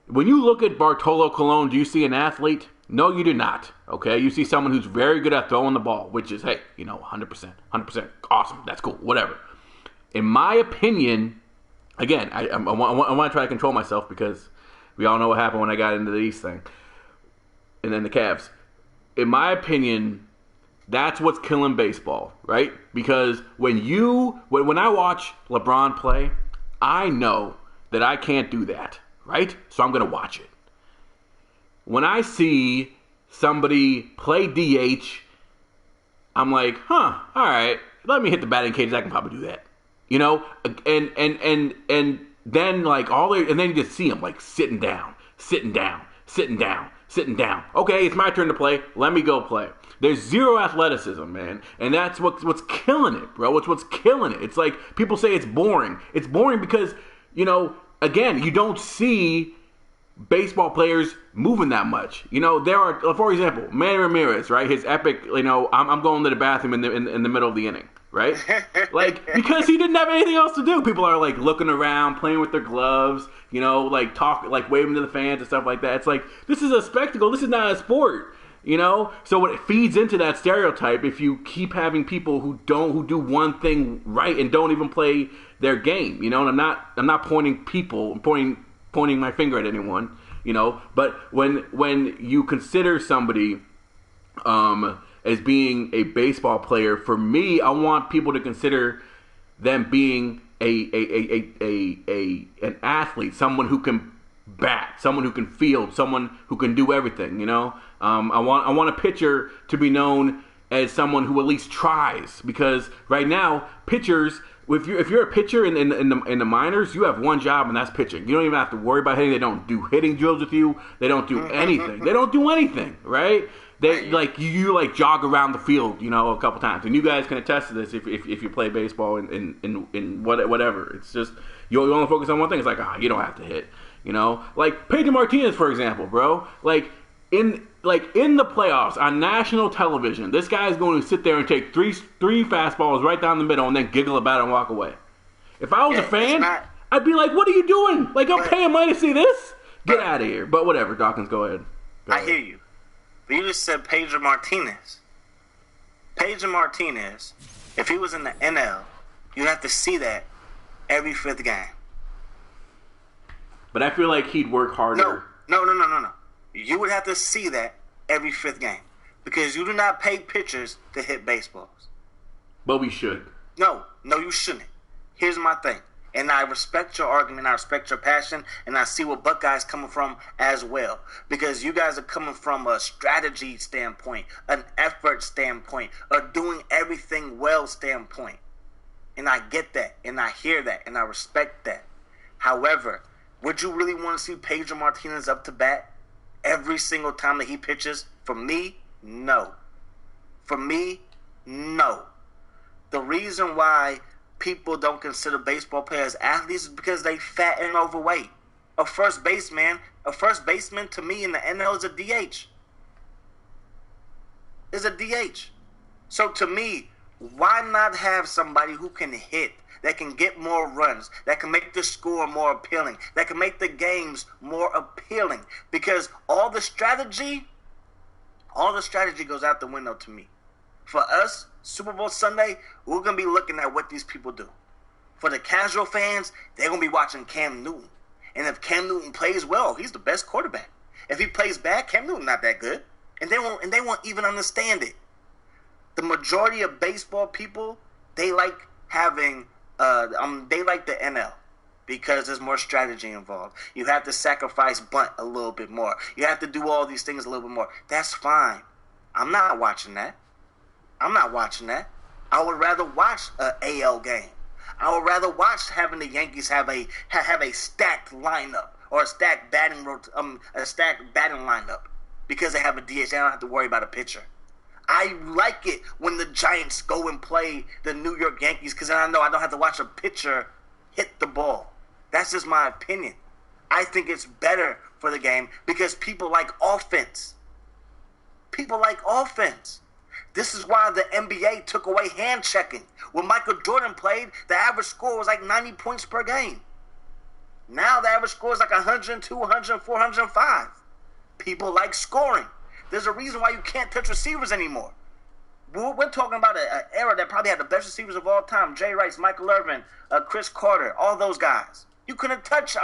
When you look at Bartolo Colon, do you see an athlete? No, you do not. Okay, you see someone who's very good at throwing the ball, which is, hey, 100%, awesome, that's cool, whatever. In my opinion, again, I want to try to control myself because we all know what happened when I got into the East thing, and then the Cavs. In my opinion, that's what's killing baseball, right? Because when I watch LeBron play, I know that I can't do that, right? So I'm gonna watch it. When I see somebody play DH, I'm like, all right, let me hit the batting cage. I can probably do that, and then like and then you just see him like sitting down. Okay, it's my turn to play. Let me go play. There's zero athleticism, man, and that's what's killing it, bro. What's killing it. It's like people say it's boring. It's boring because again, you don't see baseball players moving that much. There are, for example, Manny Ramirez, right? His epic, I'm going to the bathroom in the middle of the inning, right? Like, because he didn't have anything else to do. People are like looking around, playing with their gloves, like waving to the fans and stuff like that. It's like, this is a spectacle. This is not a sport, So it feeds into that stereotype if you keep having people who do one thing right and don't even play their game, and I'm not pointing my finger at anyone, but when you consider somebody as being a baseball player, for me, I want people to consider them being an athlete, someone who can bat, someone who can field, someone who can do everything, I want a pitcher to be known as someone who at least tries, because right now pitchers, if you're a pitcher in the minors, you have one job, and that's pitching. You don't even have to worry about hitting. They don't do hitting drills with you. They don't do anything. They don't do anything, right? They you jog around the field, a couple times, and you guys can attest to this if you play baseball in whatever. It's just you only focus on one thing. It's like you don't have to hit, like Pedro Martinez, for example, bro. In the playoffs on national television, this guy's going to sit there and take three fastballs right down the middle and then giggle about it and walk away. If I was a fan, I'd be like, "What are you doing? I'm paying money to see this. Get out of here!" But whatever, Dawkins, go ahead. I hear you. But you just said Pedro Martinez. Pedro Martinez, if he was in the NL, you'd have to see that every fifth game. But I feel like he'd work harder. No. You would have to see that every fifth game because you do not pay pitchers to hit baseballs. But we should. No, you shouldn't. Here's my thing. And I respect your argument, I respect your passion, and I see where Buckeye's coming from as well. Because you guys are coming from a strategy standpoint, an effort standpoint, a doing everything well standpoint. And I get that, and I hear that, and I respect that. However, would you really want to see Pedro Martinez up to bat every single time that he pitches? For me, no. The reason why people don't consider baseball players athletes is because they fat and overweight. A first baseman to me in the NL is a DH. Is a DH. So to me, why not have somebody who can hit, that can get more runs, that can make the score more appealing, that can make the games more appealing? Because all the strategy goes out the window to me. For us, Super Bowl Sunday, we're going to be looking at what these people do. For the casual fans, they're going to be watching Cam Newton. And if Cam Newton plays well, he's the best quarterback. If he plays bad, Cam Newton's not that good. And they won't even understand it. The majority of baseball people, they like having they like the NL because there's more strategy involved. You have to sacrifice bunt a little bit more. You have to do all these things a little bit more. That's fine. I'm not watching that. I would rather watch an AL game. I would rather watch having the Yankees have a stacked lineup or a stacked batting lineup because they have a DH. They don't have to worry about a pitcher. I like it when the Giants go and play the New York Yankees because I know I don't have to watch a pitcher hit the ball. That's just my opinion. I think it's better for the game because people like offense. This is why the NBA took away hand checking. When Michael Jordan played, the average score was like 90 points per game. Now the average score is like 102, 104, 105. People like scoring. There's a reason why you can't touch receivers anymore. We're talking about an era that probably had the best receivers of all time. Jay Rice, Michael Irvin, Chris Carter, all those guys. You couldn't touch.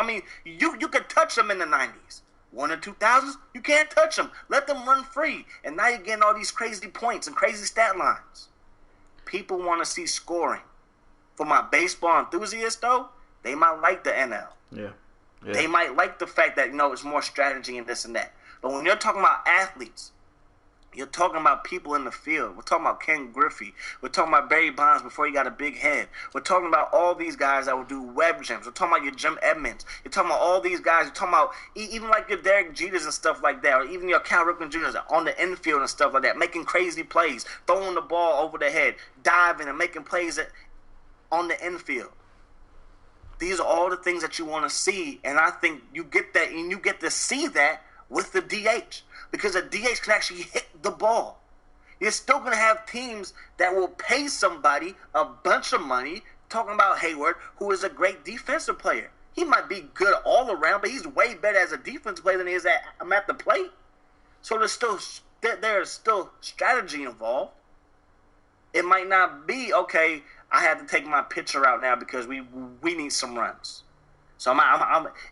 You could touch them in the 90s. 1 and 2000s, you can't touch them. Let them run free. And now you're getting all these crazy points and crazy stat lines. People want to see scoring. For my baseball enthusiasts, though, they might like the NL. Yeah. They might like the fact that, it's more strategy and this and that. But when you're talking about athletes, you're talking about people in the field. We're talking about Ken Griffey. We're talking about Barry Bonds before he got a big head. We're talking about all these guys that will do web jams. We're talking about your Jim Edmonds. You're talking about all these guys. You're talking about even like your Derek Jeters and stuff like that, or even your Cal Ripken Jr.'s on the infield and stuff like that, making crazy plays, throwing the ball over the head, diving and making plays on the infield. These are all the things that you want to see, and I think you get that, and you get to see that with the DH. Because a DH can actually hit the ball. You're still going to have teams that will pay somebody a bunch of money, talking about Hayward, who is a great defensive player. He might be good all around, but he's way better as a defensive player than he is at the plate. So there's still strategy involved. It might not be, okay, I have to take my pitcher out now because we need some runs. So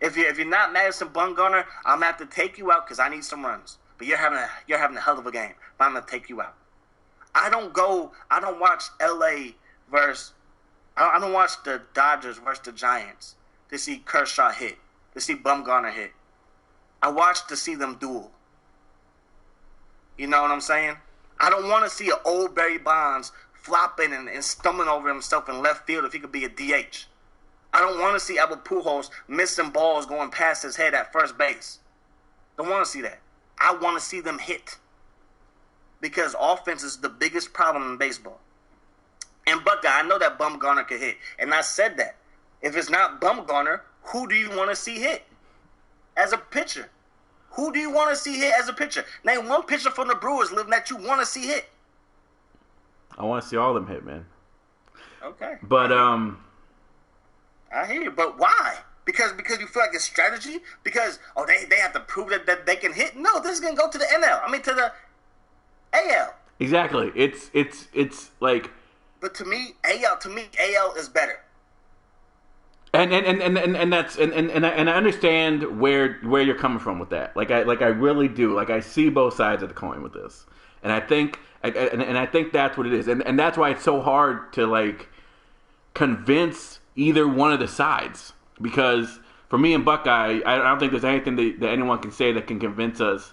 if you're not Madison Bumgarner, I'm going to have to take you out because I need some runs. But you're having a hell of a game. But I'm gonna take you out. I don't watch LA versus. I don't watch the Dodgers versus the Giants to see Kershaw hit, to see Bumgarner hit. I watch to see them duel. You know what I'm saying? I don't want to see an old Barry Bonds flopping and stumbling over himself in left field if he could be a DH. I don't want to see Albert Pujols missing balls going past his head at first base. Don't want to see that. I want to see them hit. Because offense is the biggest problem in baseball. And Buckeye, I know that Bumgarner can hit. And I said that. If it's not Bumgarner, who do you want to see hit as a pitcher? Who do you want to see hit as a pitcher? Name one pitcher from the Brewers that you want to see hit. I want to see all of them hit, man. Okay. But I hear you, but why? Because you feel like it's strategy? Because they have to prove that they can hit? No, this is gonna go to the NL. To the AL. Exactly. It's like. But to me, AL is better. And that's and I understand where you're coming from with that. Like I really do. Like I see both sides of the coin with this, and I think that's what it is, and that's why it's so hard to like convince either one of the sides. Because for me and Buckeye, I don't think there's anything that anyone can say that can convince us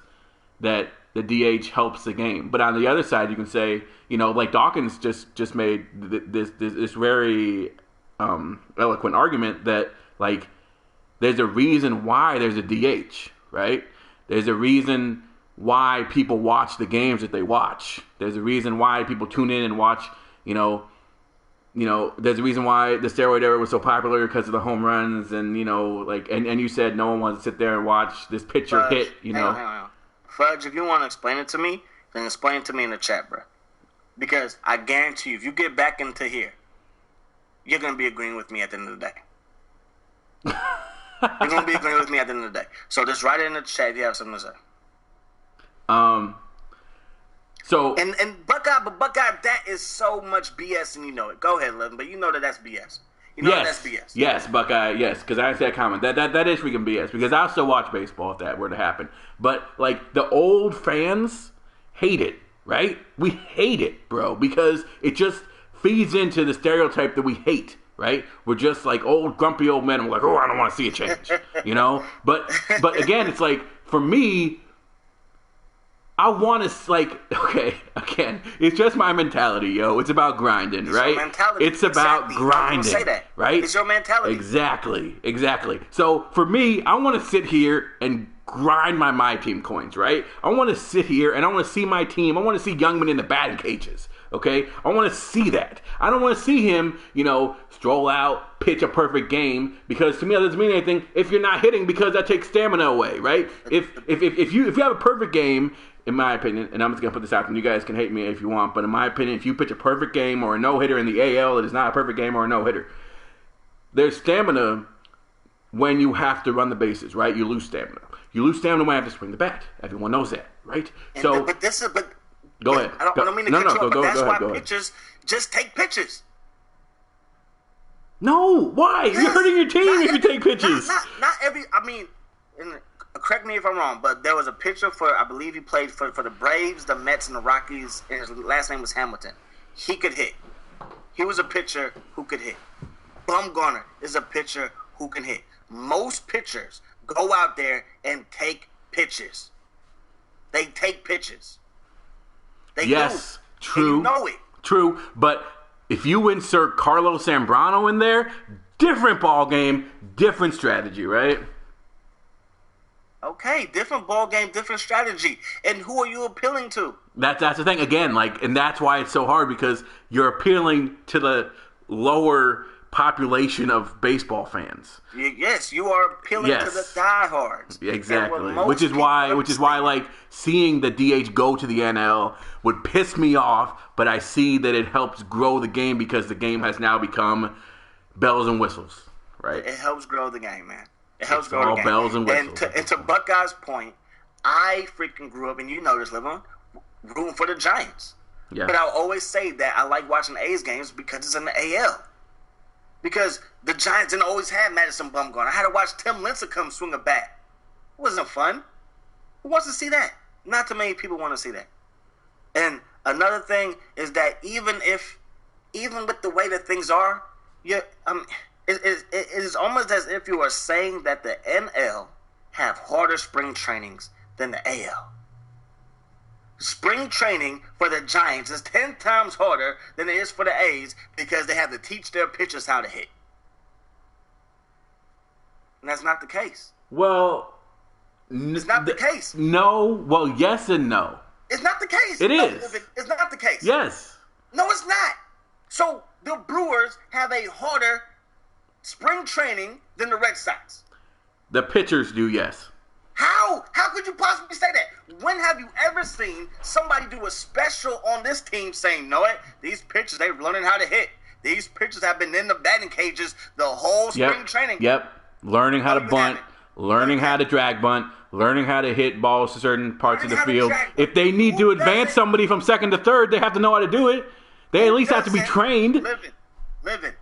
that the DH helps the game. But on the other side, you can say, like Dawkins just made this very eloquent argument that like there's a reason why there's a DH, right? There's a reason why people watch the games that they watch. There's a reason why people tune in and watch, there's a reason why the steroid era was so popular because of the home runs and, and you said no one wants to sit there and watch this pitcher Fudge, hit, hang on. Fudge, if you want to explain it to me, then explain it to me in the chat, bro. Because I guarantee you, if you get back into here, you're going to be agreeing with me at the end of the day. You're going to be agreeing with me at the end of the day. So just write it in the chat if you have something to say. So And Buckeye, that is so much BS and you know it. Go ahead, Levin, but you know that that's BS. You know that's BS. Yes, Buckeye, yes, because I asked that comment. That is freaking BS, because I'll still watch baseball if that were to happen. But, the old fans hate it, right? We hate it, bro, because it just feeds into the stereotype that we hate, right? We're just old, grumpy old men. We're like, oh, I don't want to see a change, But again, it's for me, I want to, okay, again, it's just my mentality, yo. It's about grinding, it's right? Your mentality. It's about grinding, say that. right? It's your mentality. Exactly. So, for me, I want to sit here and grind my team coins, right? I want to sit here and I want to see my team. I want to see Youngman in the batting cages, okay? I want to see that. I don't want to see him, stroll out, pitch a perfect game, because to me that doesn't mean anything if you're not hitting, because that takes stamina away, right? If you have a perfect game, in my opinion, and I'm just going to put this out, and you guys can hate me if you want, but in my opinion, if you pitch a perfect game or a no-hitter in the AL, it is not a perfect game or a no-hitter. There's stamina when you have to run the bases, right? You lose stamina. You lose stamina when you have to swing the bat. Everyone knows that, right? Go ahead. I don't mean to cut you off, but that's why pitchers just take pitches. No, why? Yes. You're hurting your team if you take pitches. Not every. I mean, correct me if I'm wrong, but there was a pitcher I believe he played for the Braves, the Mets, and the Rockies, and his last name was Hamilton. He could hit. He was a pitcher who could hit. Bumgarner is a pitcher who can hit. Most pitchers go out there and take pitches. They take pitches. They do. True. And you know it. True, but if you insert Carlos Zambrano in there, different ball game, different strategy, right? Okay, different ball game, different strategy. And who are you appealing to? That's the thing. Again, and that's why it's so hard, because you're appealing to the lower population of baseball fans. Yes, you are appealing to the diehards. Exactly. Which is why seeing the DH go to the NL would piss me off, but I see that it helps grow the game, because the game has now become bells and whistles, right? It helps grow the game, man. It helps grow the game. Bells and whistles. And to Buckeye's point, I freaking grew up, and you know this, Livon, rooting for the Giants. Yeah. But I'll always say that I like watching A's games because it's in the AL. Because the Giants didn't always have Madison Bumgarner. I had to watch Tim Lincecum swing a bat. It wasn't fun. Who wants to see that? Not too many people want to see that. And another thing is that even with the way that things are, it is almost as if you are saying that the NL have harder spring trainings than the AL. Spring training for the Giants is 10 times harder than it is for the A's, because they have to teach their pitchers how to hit. And that's not the case. Well, it's not the case. No. Well, yes and no. It's not the case. It is. It's not the case. Yes. No, it's not. So the Brewers have a harder spring training than the Red Sox. The pitchers do, yes. How? How could you possibly say that? When have you ever seen somebody do a special on this team saying, no, these pitchers, they're learning how to hit. These pitchers have been in the batting cages the whole spring training. Yep. Learning how to bunt, learning how to drag bunt, learning how to hit balls to certain parts of the field. If they need to advance somebody from second to third, they have to know how to do it. They at least have to be trained. Living.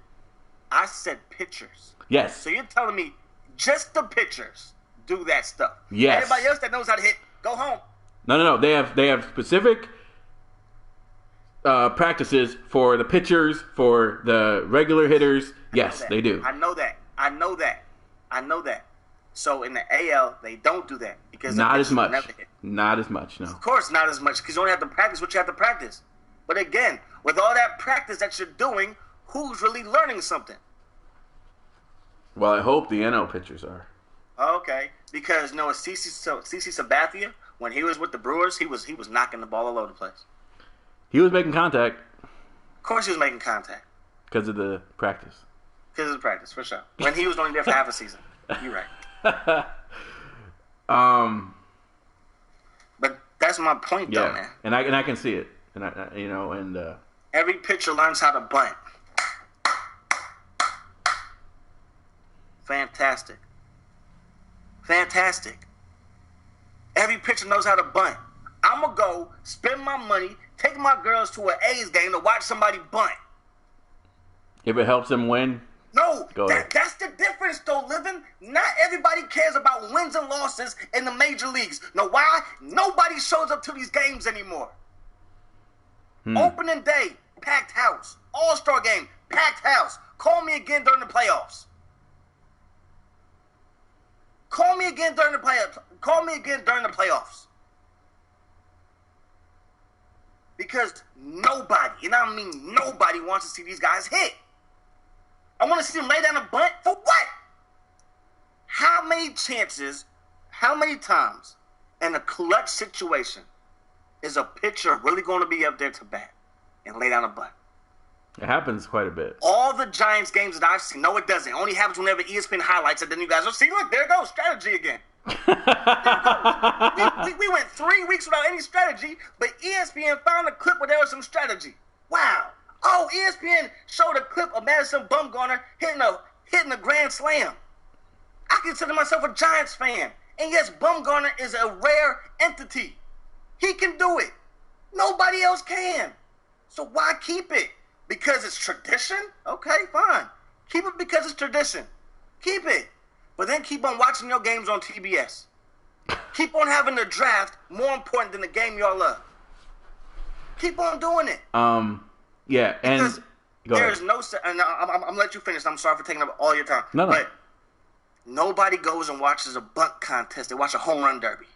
I said pitchers. Yes. So you're telling me just the pitchers do that stuff. Yes. Anybody else that knows how to hit, go home. No. They have specific practices for the pitchers, for the regular hitters. Yes, they do. I know that. So in the AL, they don't do that because not as much. Not as much. No. Of course, not as much, because you only have to practice what you have to practice. But again, with all that practice that you're doing, who's really learning something? Well, I hope the NL pitchers are. Okay, because CC Sabathia, when he was with the Brewers, he was knocking the ball all over the place. He was making contact. Of course he was making contact. Because of the practice. Because of the practice, for sure. When he was only there for half a season. You're right. But that's my point, though, man. And I can see it, and every pitcher learns how to bunt. Fantastic. Every pitcher knows how to bunt. I'm gonna go spend my money, take my girls to an A's game to watch somebody bunt. If it helps them win. No, that's the difference, though, Living. Not everybody cares about wins and losses in the major leagues. Know why? Nobody shows up to these games anymore. Opening day, packed house. All-Star game, packed house. Call me again during the playoffs. Call me again during the playoffs. Because nobody, and I mean nobody, wants to see these guys hit. I want to see them lay down a bunt for what? How many times in a clutch situation is a pitcher really going to be up there to bat and lay down a bunt? It happens quite a bit. All the Giants games that I've seen, no, it doesn't. It only happens whenever ESPN highlights it. Then you guys will see, look, there it goes, strategy again. we went 3 weeks without any strategy, but ESPN found a clip where there was some strategy. Wow. Oh, ESPN showed a clip of Madison Bumgarner hitting a grand slam. I consider myself a Giants fan. And yes, Bumgarner is a rare entity. He can do it. Nobody else can. So why keep it? Because it's tradition? Okay, fine. Keep it because it's tradition. Keep it. But then keep on watching your games on TBS. Keep on having the draft more important than the game y'all love. Keep on doing it. Yeah, and because there's no... And I'm going to let you finish. I'm sorry for taking up all your time. No. But nobody goes and watches a bunt contest. They watch a home run derby.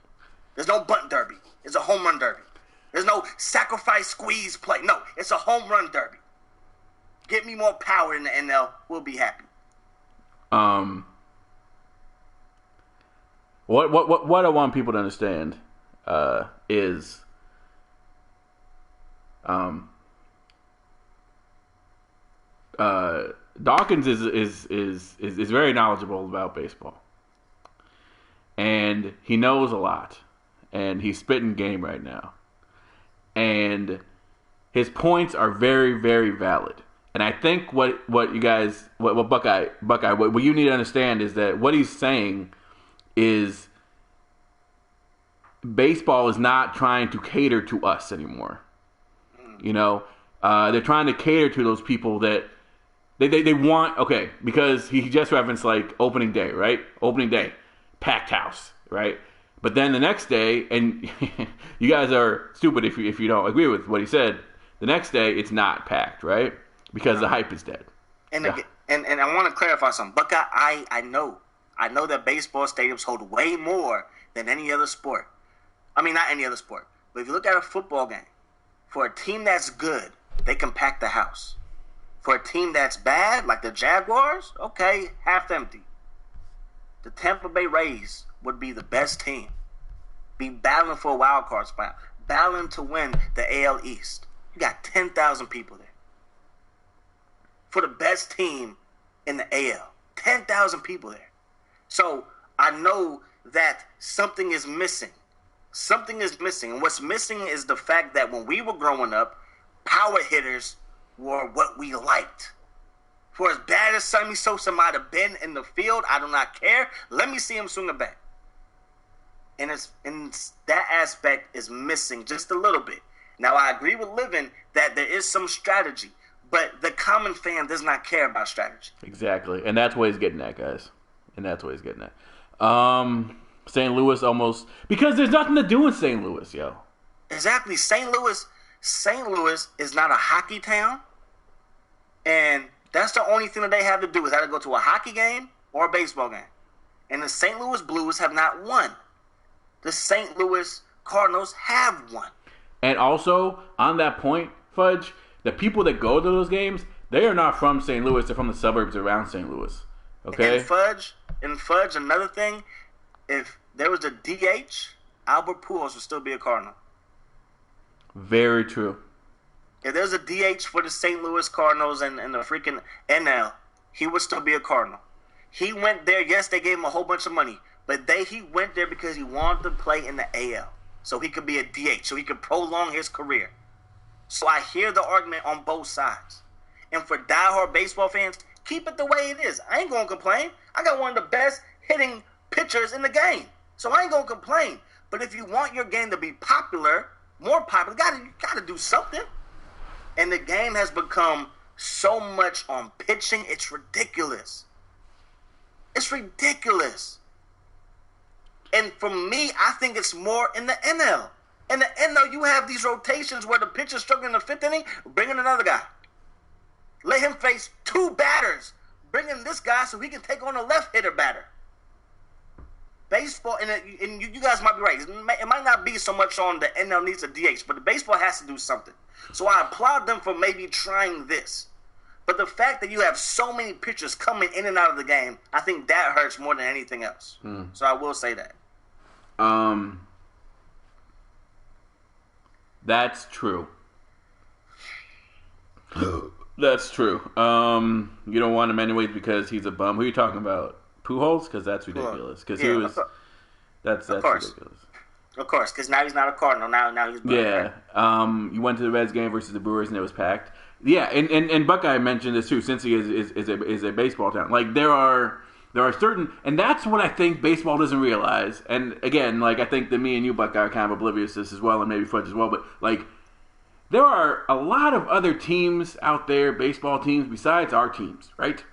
There's no bunt derby. It's a home run derby. There's no sacrifice squeeze play. No, it's a home run derby. Get me more power in the NL. We'll be happy. What I want people to understand is Dawkins is very knowledgeable about baseball, and he knows a lot, and he's spitting game right now, and his points are very, very valid. And I think what you guys, what Buckeye, what you need to understand is that what he's saying is baseball is not trying to cater to us anymore. You know, they're trying to cater to those people that they want. Okay, because he just referenced like opening day, right? Opening day, packed house, right? But then the next day, and you guys are stupid if you don't agree with what he said. The next day, it's not packed, right? Because the hype is dead. And I want to clarify something. Buckeye, I know that baseball stadiums hold way more than any other sport. I mean, not any other sport. But if you look at a football game, for a team that's good, they can pack the house. For a team that's bad, like the Jaguars, okay, half empty. The Tampa Bay Rays would be the best team. Be battling for a wild card spot. Battling to win the AL East. You got 10,000 people there. For the best team in the AL. 10,000 people there. So I know that something is missing. Something is missing. And what's missing is the fact that when we were growing up, power hitters were what we liked. For as bad as Sammy Sosa might have been in the field, I do not care. Let me see him swing a bat. And that aspect is missing just a little bit. Now, I agree with Livin that there is some strategy, but the common fan does not care about strategy. Exactly. And that's what he's getting at, guys. And that's what he's getting at. St. Louis almost... Because there's nothing to do in St. Louis, yo. Exactly. St. Louis is not a hockey town. And that's the only thing that they have to do is either go to a hockey game or a baseball game. And the St. Louis Blues have not won. The St. Louis Cardinals have won. And also, on that point, Fudge, the people that go to those games, they are not from St. Louis. They're from the suburbs around St. Louis. Okay? And Fudge, another thing, if there was a DH, Albert Pujols would still be a Cardinal. Very true. If there's a DH for the St. Louis Cardinals and the freaking NL, he would still be a Cardinal. He went there. Yes, they gave him a whole bunch of money, but he went there because he wanted to play in the AL, so he could be a DH, so he could prolong his career. So I hear the argument on both sides. And for diehard baseball fans, keep it the way it is. I ain't gonna complain. I got one of the best hitting pitchers in the game, so I ain't gonna complain. But if you want your game to be popular, more popular, you gotta do something. And the game has become so much on pitching, it's ridiculous. It's ridiculous. And for me, I think it's more in the NL. In the NL, you have these rotations where the pitcher's struggling in the fifth inning, bring in another guy. Let him face 2 batters. Bring in this guy so he can take on a left hitter batter. Baseball, and you guys might be right. It might not be so much on the NL needs a DH, but the baseball has to do something. So I applaud them for maybe trying this. But the fact that you have so many pitchers coming in and out of the game, I think that hurts more than anything else. So I will say that. That's true. That's true. You don't want him anyways because he's a bum. Who are you talking about? Pujols? Because that's ridiculous. Because he was. That's ridiculous. Of course, because now he's not a Cardinal. Now he's Buckeye. Yeah. You went to the Reds game versus the Brewers and it was packed. Yeah, and Buckeye mentioned this too. Cincy is a baseball town. Like there are certain, and that's what I think baseball doesn't realize. And again, like I think that me and you, Buckeye, are kind of oblivious to this as well, and maybe Fudge as well. But like, there are a lot of other teams out there, baseball teams besides our teams, right?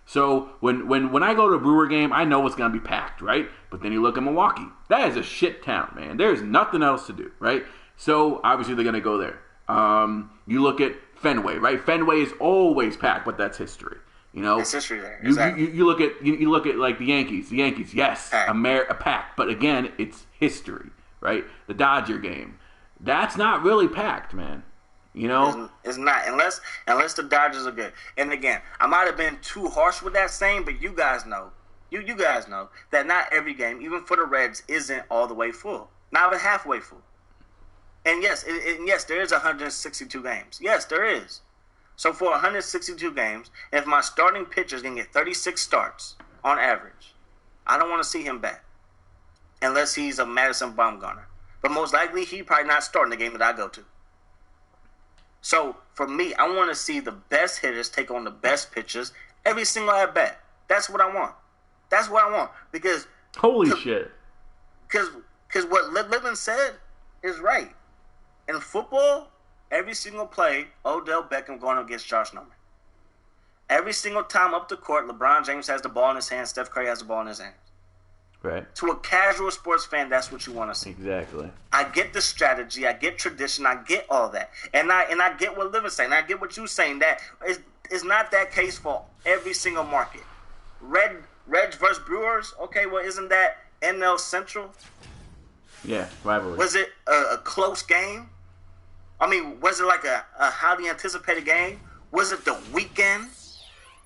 So when I go to a Brewer game, I know it's gonna be packed, right? But then you look at Milwaukee, that is a shit town, man. There's nothing else to do, right? So obviously they're gonna go there. You look at Fenway, right? Fenway is always packed, but that's history. You know, it's history there. Exactly. You look at like the Yankees. The Yankees, yes, a packed, but again, it's history, right? The Dodger game, that's not really packed, man. You know, it's not unless the Dodgers are good. And again, I might have been too harsh with that saying, but you guys know, you guys know that not every game, even for the Reds, isn't all the way full. Not even halfway full. And yes, there is 162 games. Yes, there is. So for 162 games, if my starting pitcher is going to get 36 starts on average, I don't want to see him back. Unless he's a Madison Bumgarner. But most likely, he probably not starting the game that I go to. So for me, I want to see the best hitters take on the best pitchers every single at bat. That's what I want. That's what I want. Because shit. Because what Livin said is right. In football, every single play, Odell Beckham going up against Josh Norman. Every single time up the court, LeBron James has the ball in his hand, Steph Curry has the ball in his hand. Right. To a casual sports fan, that's what you want to see. Exactly. I get the strategy, I get tradition, I get all that. And I get what Livin's saying, I get what you're saying. That is not that case for every single market. Reds versus Brewers, okay, well, isn't that NL Central? Yeah, rivalry. Was it a close game? I mean, was it like a highly anticipated game? Was it the weekend?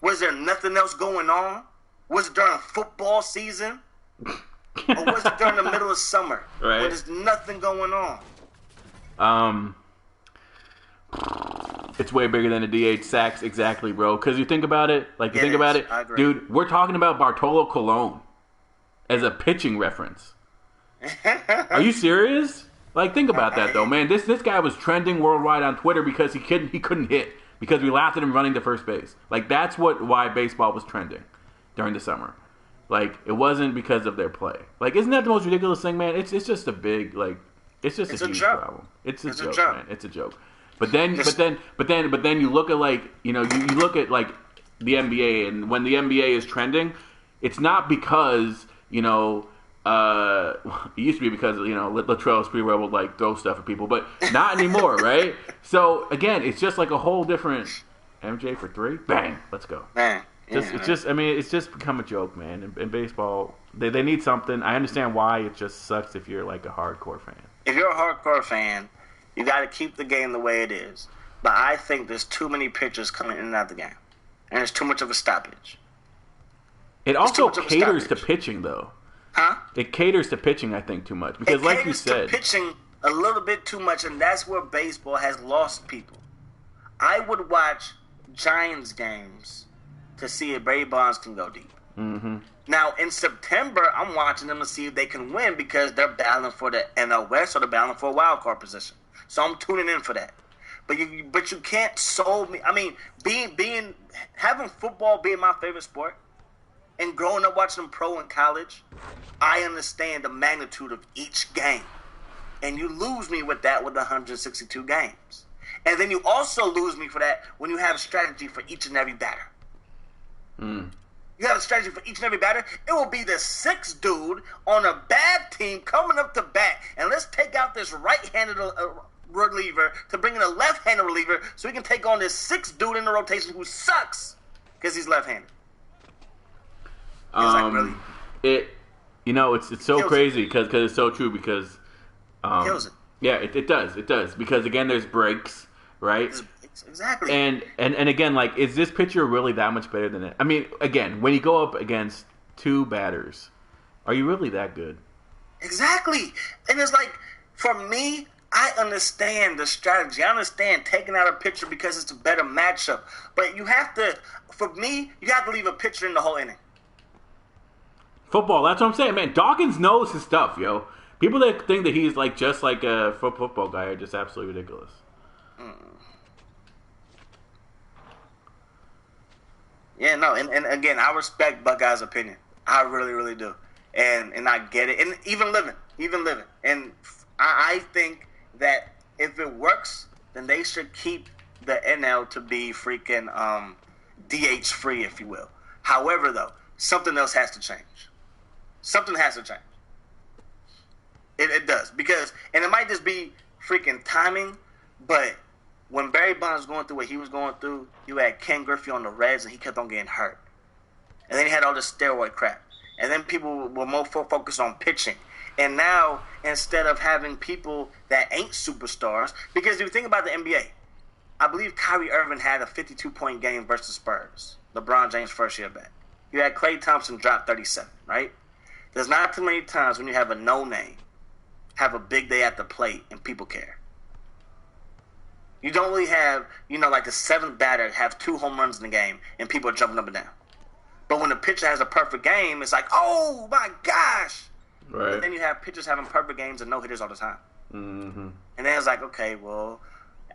Was there nothing else going on? Was it during football season? Or was it during the middle of summer? Right. When there's nothing going on? It's way bigger than a DH sacks, exactly, bro. Because you think about it, I agree. Dude, we're talking about Bartolo Colon as a pitching reference. Are you serious? Like, think about that, though, man. This guy was trending worldwide on Twitter because he couldn't hit because we laughed at him running to first base. Like, that's why baseball was trending during the summer. Like, it wasn't because of their play. Like, isn't that the most ridiculous thing, man? It's just a big, like, it's just a huge problem. It's a joke, man. It's a joke. But then you look at, like, you know, you look at, like, the NBA, and when the NBA is trending, it's not because, you know, it used to be because, you know, Latrell Sprewell would, like, throw stuff at people, but not anymore, right? So, again, it's just like a whole different MJ for 3, bang, let's go. Man. It's just become a joke, man. In baseball, they need something. I understand why. It just sucks if you're like a hardcore fan. If you're a hardcore fan, you got to keep the game the way it is. But I think there's too many pitchers coming in and out of the game, and there's too much of a stoppage. It also caters to pitching, though. Huh? It caters to pitching, I think, too much because, like you said, to pitching a little bit too much, and that's where baseball has lost people. I would watch Giants games to see if Barry Bonds can go deep. Mm-hmm. Now, in September, I'm watching them to see if they can win because they're battling for the NL West or they're battling for a wild card position. So I'm tuning in for that. But you can't sold me. I mean, having football being my favorite sport and growing up watching them pro in college, I understand the magnitude of each game. And you lose me with that with 162 games. And then you also lose me for that when you have a strategy for each and every batter. Mm. You have a strategy for each and every batter. It will be the sixth dude on a bad team coming up to bat. And let's take out this right-handed reliever to bring in a left-handed reliever so we can take on this sixth dude in the rotation who sucks because he's left-handed. Really? It's so crazy because it's so true because kills it. Yeah, it does because again there's breaks, right? Exactly. And again, like, is this pitcher really that much better than it? I mean, again, when you go up against two batters, are you really that good? Exactly. And it's like, for me, I understand the strategy. I understand taking out a pitcher because it's a better matchup. But you have to leave a pitcher in the whole inning. Football, that's what I'm saying, man. Dawkins knows his stuff, yo. People that think that he's like just like a football guy are just absolutely ridiculous. Yeah, no, and again, I respect Buckeye's opinion. I really, really do. And I get it. And even living. And I think that if it works, then they should keep the NL to be freaking DH free, if you will. However, though, something else has to change. Something has to change. It does. And it might just be freaking timing, but when Barry Bonds was going through what he was going through, you had Ken Griffey on the Reds, and he kept on getting hurt. And then he had all this steroid crap. And then people were more focused on pitching. And now, instead of having people that ain't superstars, because if you think about the NBA, I believe Kyrie Irving had a 52-point game versus Spurs, LeBron James' first year back. You had Klay Thompson drop 37, right? There's not too many times when you have a no-name have a big day at the plate and people care. You don't really have, like the seventh batter have 2 home runs in the game and people are jumping up and down. But when the pitcher has a perfect game, it's like, oh my gosh. Right. But then you have pitchers having perfect games and no-hitters all the time. Mm-hmm. And then it's like, okay, well,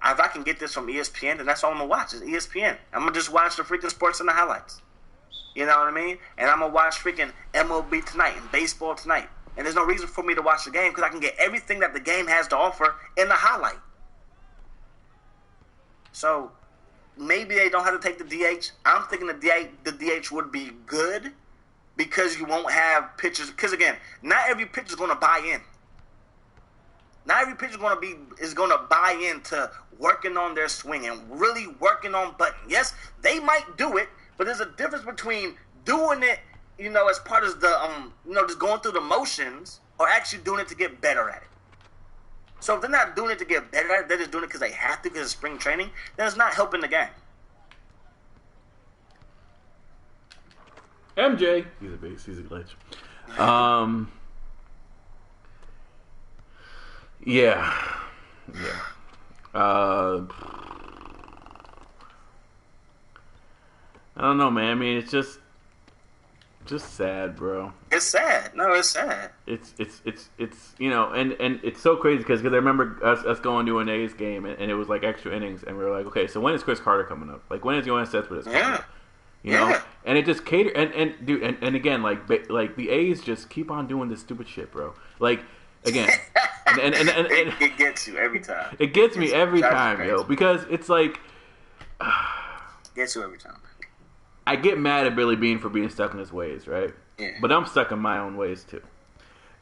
if I can get this from ESPN, then that's all I'm going to watch is ESPN. I'm going to just watch the freaking sports and the highlights. You know what I mean? And I'm going to watch freaking MLB tonight and baseball tonight. And there's no reason for me to watch the game because I can get everything that the game has to offer in the highlight. So maybe they don't have to take the DH. I'm thinking the DH would be good because you won't have pitchers. Because again, not every pitcher is going to buy in. Not every pitcher is going to buy into working on their swing and really working on button. Yes, they might do it, but there's a difference between doing it, as part of the just going through the motions, or actually doing it to get better at it. So if they're not doing it to get better at it, they're just doing it because they have to because it's spring training, then it's not helping the game. MJ, he's a beast. He's a glitch. Yeah. I don't know, man. I mean, it's just sad, bro. It's sad. No, it's sad. It's and it's so crazy because I remember us going to an A's game and it was like extra innings and we were like, okay, so when is Chris Carter coming up? Like, when is Yoenis Cespedes coming up? You know, and it just cater and dude and again like the A's just keep on doing this stupid shit, bro. Like, again, and it gets you every time. It gets me every time, yo, because it's like gets you every time. I get mad at Billy Beane for being stuck in his ways, right? Yeah. But I'm stuck in my own ways too.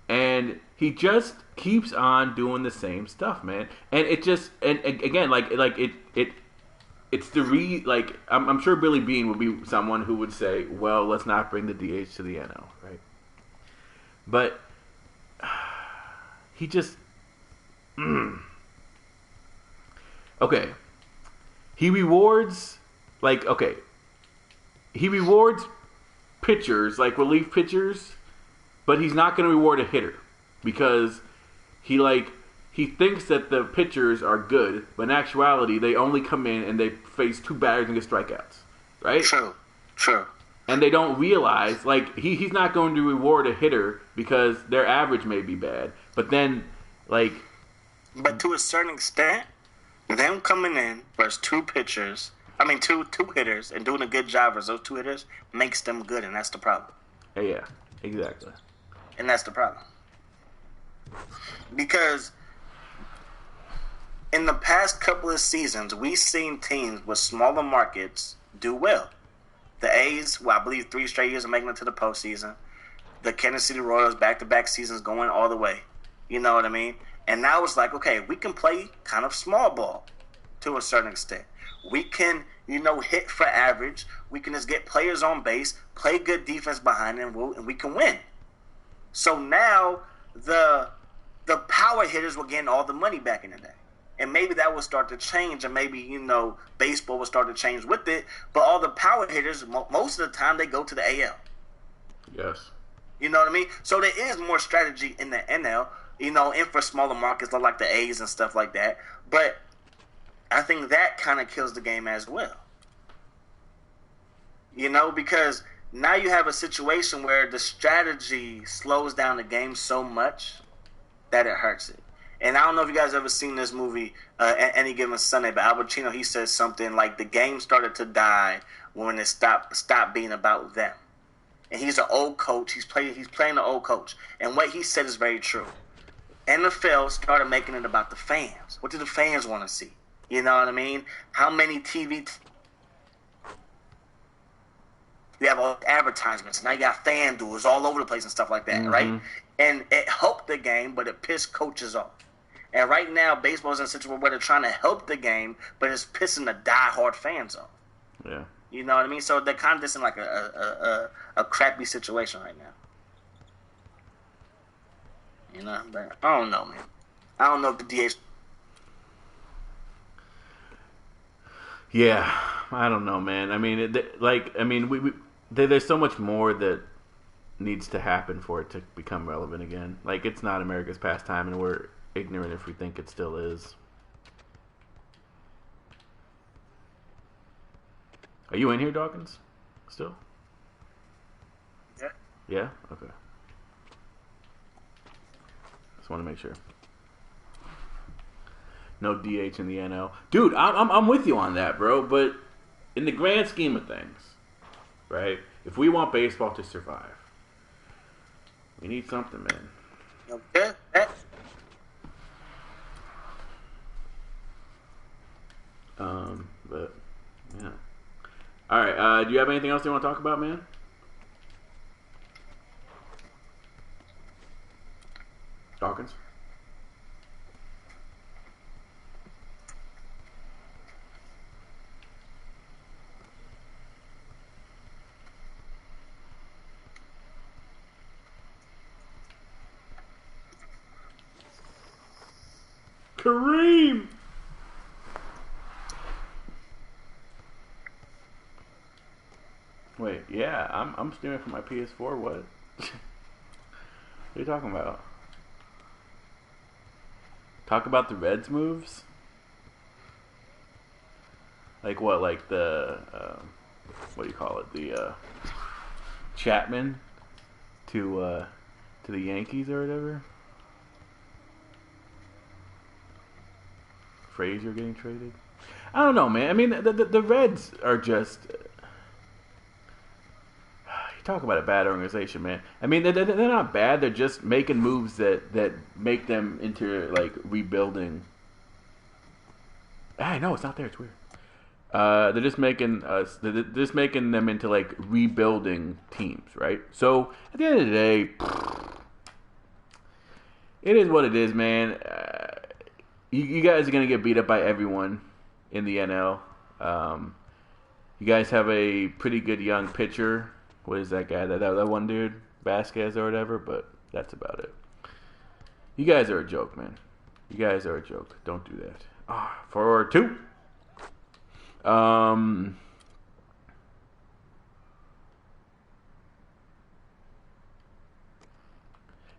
And he just keeps on doing the same stuff, man. And it just and again it's the I'm sure Billy Beane would be someone who would say, well, let's not bring the DH to the NL, right? But he just okay. He rewards pitchers, like relief pitchers, but he's not going to reward a hitter because he he thinks that the pitchers are good, but in actuality, they only come in and they face 2 batters and get strikeouts, right? True. And they don't realize, like, he's not going to reward a hitter because their average may be bad, but then, like... But to a certain extent, them coming in versus two hitters, and doing a good job versus those 2 hitters makes them good, and that's the problem. Yeah, exactly. And that's the problem. Because in the past couple of seasons, we've seen teams with smaller markets do well. The A's, I believe 3 straight years of making it to the postseason. The Kansas City Royals, back-to-back seasons going all the way. You know what I mean? And now it's like, okay, we can play kind of small ball to a certain extent. We can, hit for average. We can just get players on base, play good defense behind them, and we can win. So now the power hitters were getting all the money back in the day. And maybe that will start to change, and maybe, baseball will start to change with it. But all the power hitters, most of the time, they go to the AL. Yes. You know what I mean? So there is more strategy in the NL, and for smaller markets like the A's and stuff like that. But I think that kind of kills the game as well. Because now you have a situation where the strategy slows down the game so much that it hurts it. And I don't know if you guys ever seen this movie, Any Given Sunday, but Al Pacino, he says something like the game started to die when it stopped being about them. And he's an old coach. He's playing an old coach. And what he said is very true. NFL started making it about the fans. What do the fans want to see? You know what I mean? How many you have all advertisements. Now you got FanDuels all over the place and stuff like that, right? And it helped the game, but it pissed coaches off. And right now, baseball's in a situation where they're trying to help the game, but it's pissing the diehard fans off. Yeah. You know what I mean? So they're kind of just in like a crappy situation right now. But I don't know, man. I don't know if the DH... Yeah, I don't know, man. I mean, there's so much more that needs to happen for it to become relevant again. Like, it's not America's pastime, and we're ignorant if we think it still is. Are you in here, Dawkins? Still? Yeah. Yeah? Okay. Just want to make sure. No DH in the NL. Dude, I'm with you on that, bro. But in the grand scheme of things, right? If we want baseball to survive, we need something, man. Okay. But yeah. All right. Do you have anything else you want to talk about, man? Dawkins? Kareem! Wait, yeah, I'm streaming from my PS4. What? What are you talking about? Talk about the Reds moves? Like what? Like the what do you call it? The Chapman to the Yankees or whatever. Frazier getting traded. I don't know, man. I mean, the Reds are just. You talk about a bad organization, man. I mean, they're not bad. They're just making moves that make them into like rebuilding. I know it's not there. It's weird. They're just making them into like rebuilding teams, right? So at the end of the day, it is what it is, man. You guys are gonna get beat up by everyone in the NL. You guys have a pretty good young pitcher. What is that guy? That one dude, Vasquez or whatever. But that's about it. You guys are a joke, man. You guys are a joke. Don't do that. For 2.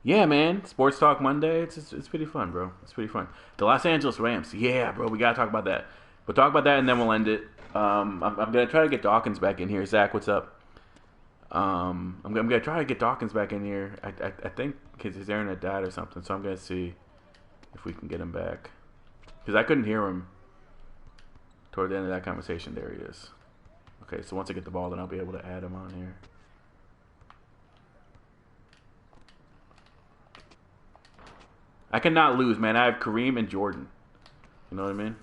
Yeah, man. Sports Talk Monday. It's pretty fun, bro. It's pretty fun. The Los Angeles Rams. Yeah, bro. We gotta talk about that. We'll talk about that and then we'll end it. I'm gonna try to get Dawkins back in here. Zach, what's up? I'm gonna try to get Dawkins back in here. I think his internet died or something, so I'm gonna see if we can get him back. Because I couldn't hear him toward the end of that conversation. There he is. Okay, so once I get the ball, then I'll be able to add him on here. I cannot lose, man. I have Kareem and Jordan. You know what I mean?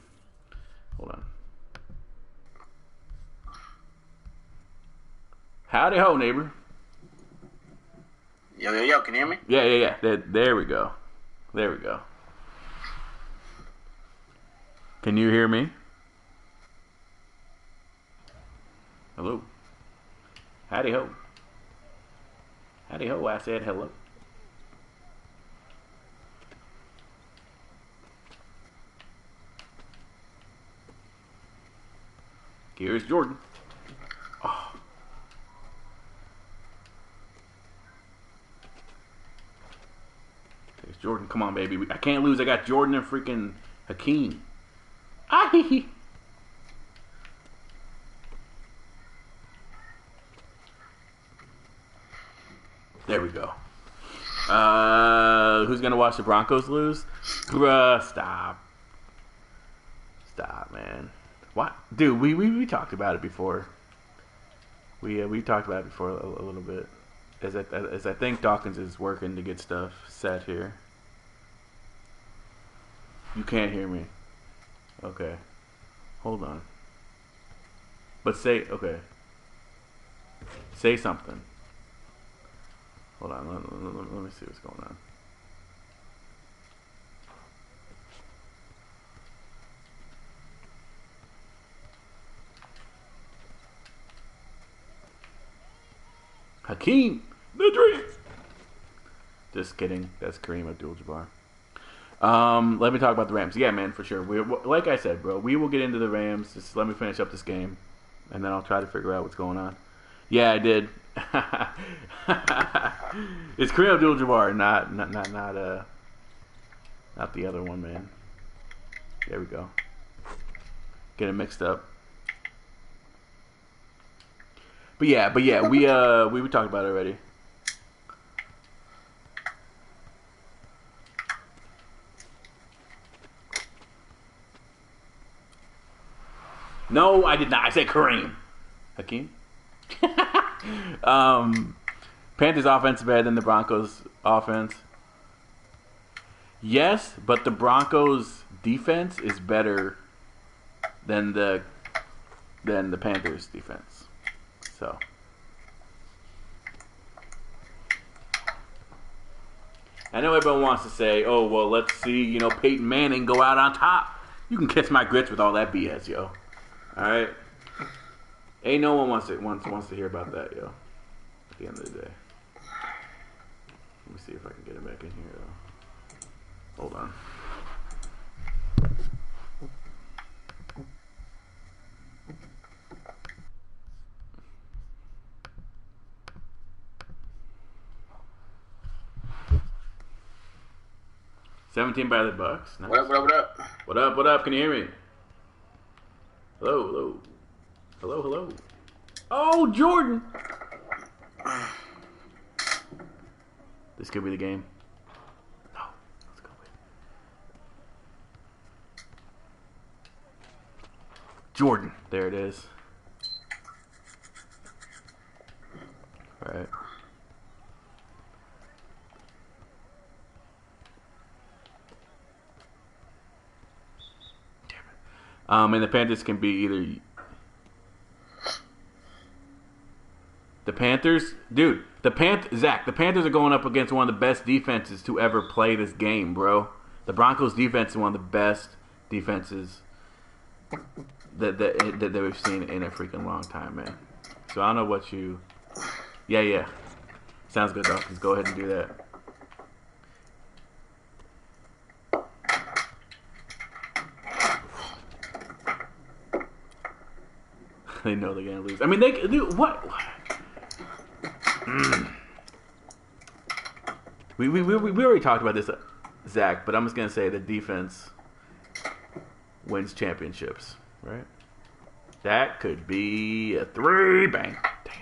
Hold on. Howdy ho, neighbor. Yo, can you hear me? Yeah. There we go. There we go. Can you hear me? Hello. Howdy ho. Howdy ho, I said hello. Here's Jordan. Oh. There's Jordan. Come on, baby. I can't lose. I got Jordan and freaking Hakeem. Aye. There we go. Who's gonna watch the Broncos lose? Bruh, stop. Stop, man. What, dude? We talked about it before. We talked about it before a little bit. As I think Dawkins is working to get stuff set here. You can't hear me. Okay. Hold on. But say okay. Say something. Hold on. Let me see what's going on. Hakeem, the dream. Just kidding. That's Kareem Abdul-Jabbar. Let me talk about the Rams. Yeah, man, for sure. Like I said, bro, we will get into the Rams. Just let me finish up this game, and then I'll try to figure out what's going on. Yeah, I did. It's Kareem Abdul-Jabbar, not the other one, man. There we go. Get it mixed up. But yeah, we talked about it already. No, I did not. I said Kareem. Hakeem. Panthers offense is better than the Broncos offense. Yes, but the Broncos defense is better than the Panthers defense. So I know everyone wants to say, "Oh, well, let's see, Peyton Manning go out on top." You can kiss my grits with all that BS, yo. All right, ain't no one wants to hear about that, yo. At the end of the day, let me see if I can get it back in here, though. Hold on. $17 by the Bucks. Nice. What up? What up? Can you hear me? Hello. Oh, Jordan. This could be the game. No, let's go. Jordan. There it is. All right. And the Panthers can be either the Panthers, dude. The Panthers are going up against one of the best defenses to ever play this game, bro. The Broncos defense is one of the best defenses that we've seen in a freaking long time, man. So I don't know what you. Yeah. Sounds good, Dawkins. Go ahead and do that. They know they're gonna lose. I mean, they do what? We already talked about this, Zach, but I'm just gonna say the defense wins championships, right? That could be a 3. Bang. Damn.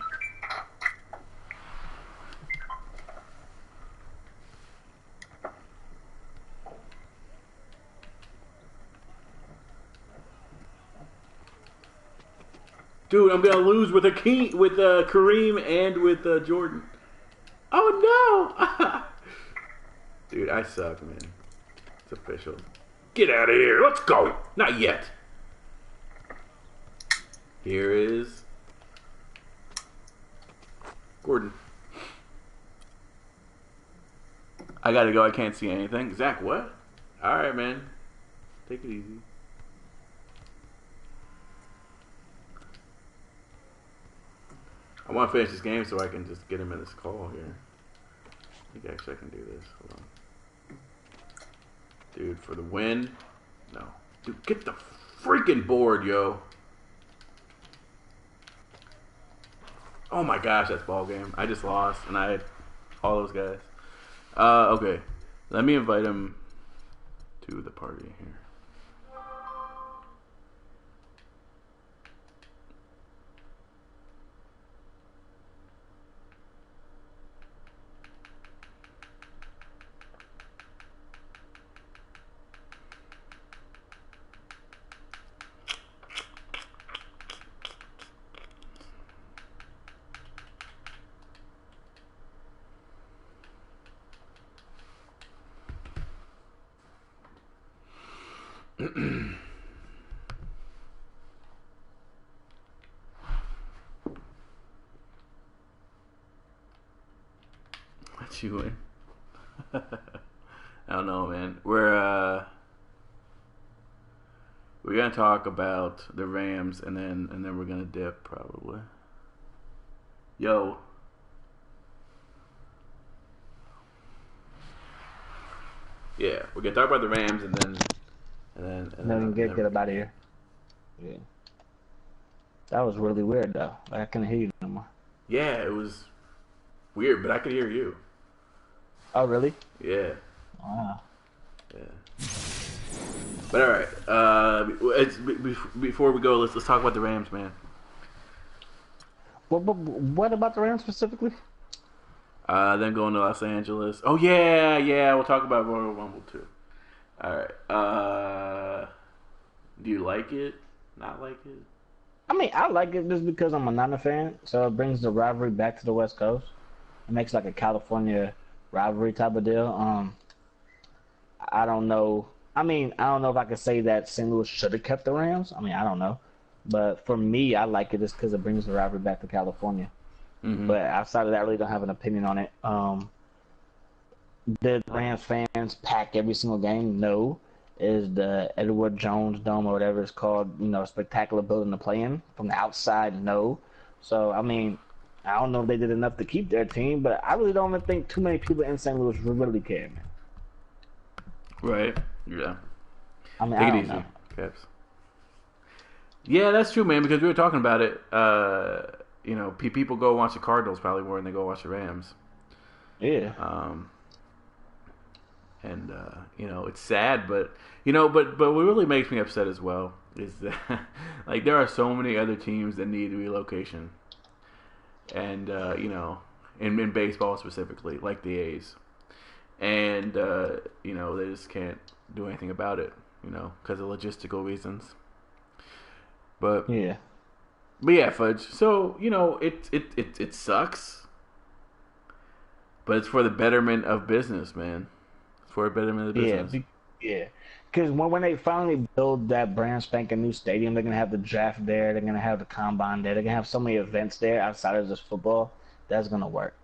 Dude, I'm gonna lose with Kareem and with Jordan. Oh no! Dude, I suck, man. It's official. Get out of here. Let's go. Not yet. Here is Gordon. I gotta go. I can't see anything. Zach, what? All right, man. Take it easy. I want to finish this game so I can just get him in this call here. I think actually I can do this. Hold on. Dude, for the win? No. Dude, get the freaking board, yo. Oh my gosh, that's ball game. I just lost, and I had all those guys. Okay. Let me invite him to the party here. What you win? I don't know, man. We're gonna talk about the Rams and then we're gonna dip probably. Yo. Yeah, we're gonna talk about the Rams and then get up out of here. Yeah. That was really weird though. Like, I couldn't hear you no more. Yeah, it was weird, but I could hear you. Oh really? Yeah. Wow. Yeah. But all right. Before we go, let's talk about the Rams, man. What about the Rams specifically? Then going to Los Angeles. Oh yeah. We'll talk about Royal Rumble too. All right. Do you like it? Not like it? I mean, I like it just because I'm a Niner fan, so it brings the rivalry back to the West Coast. It makes like a California rivalry type of deal. I don't know. I mean, I don't know if I could say that St. Louis should have kept the Rams. I mean, I don't know. But for me, I like it just because it brings the rivalry back to California. Mm-hmm. But outside of that, I really don't have an opinion on it. Did Rams fans pack every single game? No. Is the Edward Jones Dome or whatever it's called, a spectacular building to play in? From the outside, no. So, I mean, I don't know if they did enough to keep their team, but I really don't even think too many people in St. Louis really care, man. Right. Yeah. I mean, Take I it don't easy, know. Caps. Yeah, that's true, man, because we were talking about it. People go watch the Cardinals probably more than they go watch the Rams. Yeah. It's sad, but what really makes me upset as well is that like there are so many other teams that need relocation, and in baseball specifically, like the A's, and they just can't do anything about it, because of logistical reasons. But yeah, Fudge. So it sucks, but it's for the betterment of business, man. For a betterment of the business. Yeah. Because when they finally build that brand spanking new stadium, they're gonna have the draft there. They're gonna have the combine there. They're gonna have so many events there outside of just football. That's gonna work.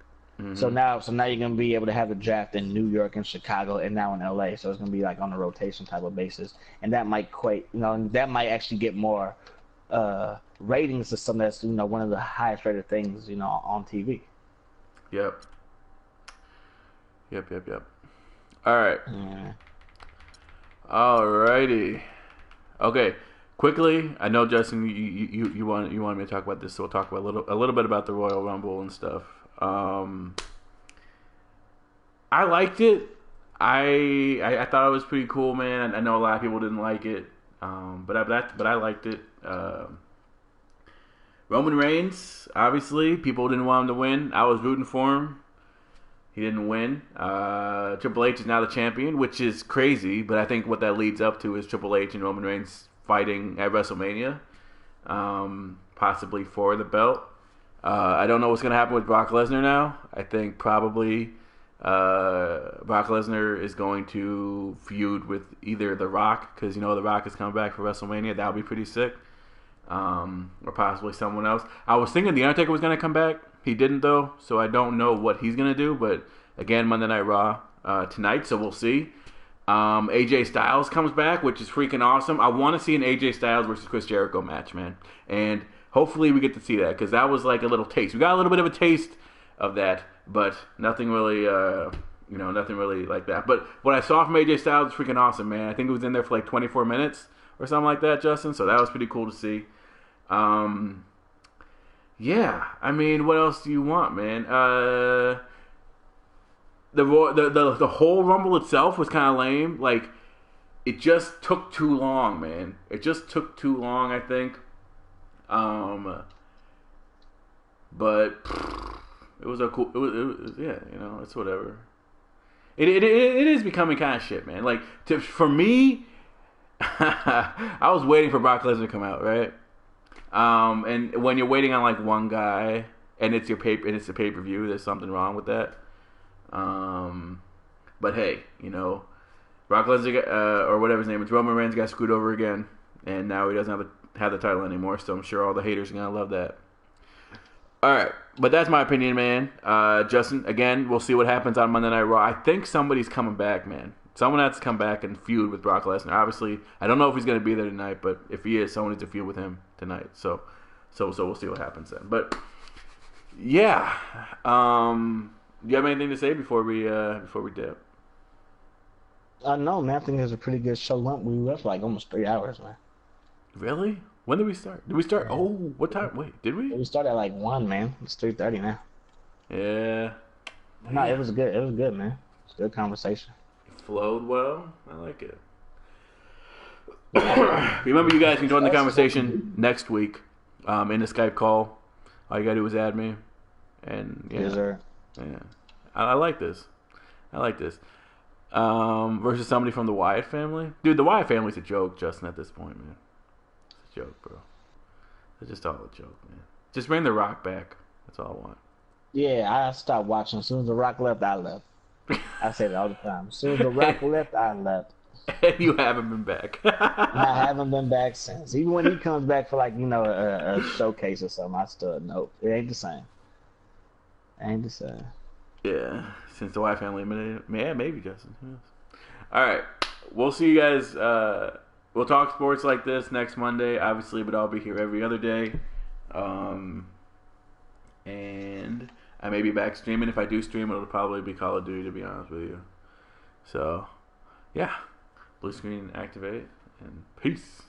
Mm-hmm. So now you're gonna be able to have the draft in New York and Chicago and now in LA. So it's gonna be like on a rotation type of basis, and that might that might actually get more ratings to something that's one of the highest rated things on TV. Yep. All right. Yeah. Alrighty. Okay. Quickly, I know Justin, you wanted me to talk about this, so we'll talk about a little bit about the Royal Rumble and stuff. I liked it. I thought it was pretty cool, man. I know a lot of people didn't like it, but I liked it. Roman Reigns, obviously, people didn't want him to win. I was rooting for him. He didn't win. Triple H is now the champion, which is crazy, but I think what that leads up to is Triple H and Roman Reigns fighting at WrestleMania, possibly for the belt. I don't know what's going to happen with Brock Lesnar now. I think probably Brock Lesnar is going to feud with either The Rock, because The Rock is coming back for WrestleMania. That would be pretty sick. Or possibly someone else. I was thinking The Undertaker was going to come back. He didn't, though, so I don't know what he's going to do. But, again, Monday Night Raw tonight, so we'll see. AJ Styles comes back, which is freaking awesome. I want to see an AJ Styles versus Chris Jericho match, man. And hopefully we get to see that, because that was like a little taste. We got a little bit of a taste of that, but nothing really, nothing really like that. But what I saw from AJ Styles was freaking awesome, man. I think it was in there for like 24 minutes or something like that, Justin. So that was pretty cool to see. Yeah, I mean, what else do you want, man? The whole Rumble itself was kind of lame. Like, it just took too long, man. It just took too long, I think. But it was a cool. It was yeah, it's whatever. It is becoming kind of shit, man. Like for me, I was waiting for Brock Lesnar to come out, right? And when you're waiting on like one guy and it's a pay-per-view, there's something wrong with that. But hey, Brock Lesnar or whatever his name is, Roman Reigns got screwed over again, and now he doesn't have the title anymore. So I'm sure all the haters are gonna love that. All right, but that's my opinion, man. Justin, again, we'll see what happens on Monday Night Raw. I think somebody's coming back, man. Someone has to come back and feud with Brock Lesnar. Obviously, I don't know if he's going to be there tonight, but if he is, someone needs to feud with him tonight. So we'll see what happens then. But yeah, do you have anything to say before we dip? No, man. I think it was a pretty good show. We were up for like almost 3 hours, man. Really? When did we start? Did we start? Oh, what time? Wait, did we? We started at like 1, man. It's 3:30 now. Yeah. No, it was good. It was good, man. It's a good conversation. Flowed well. I like it. Remember, you guys can join the conversation next week in the Skype call. All you gotta do is add me, and yeah, yes, sir. Yeah, I like this. Versus somebody from the Wyatt family, dude. The Wyatt family's a joke, Justin. At this point, man, it's a joke, bro. It's just all a joke, man. Just bring The Rock back. That's all I want. Yeah, I stopped watching. As soon as The Rock left, I left. I say that all the time. As soon as The Rock left, I left. And you haven't been back. I haven't been back since. Even when he comes back for like a showcase or something, I still nope. It ain't the same. Yeah, since the Wyatt family eliminated. Yeah, maybe Justin. Yes. All right, we'll see you guys. We'll talk sports like this next Monday, obviously, but I'll be here every other day. And I may be back streaming. If I do stream, it'll probably be Call of Duty, to be honest with you. So, yeah. Blue screen activate, and peace.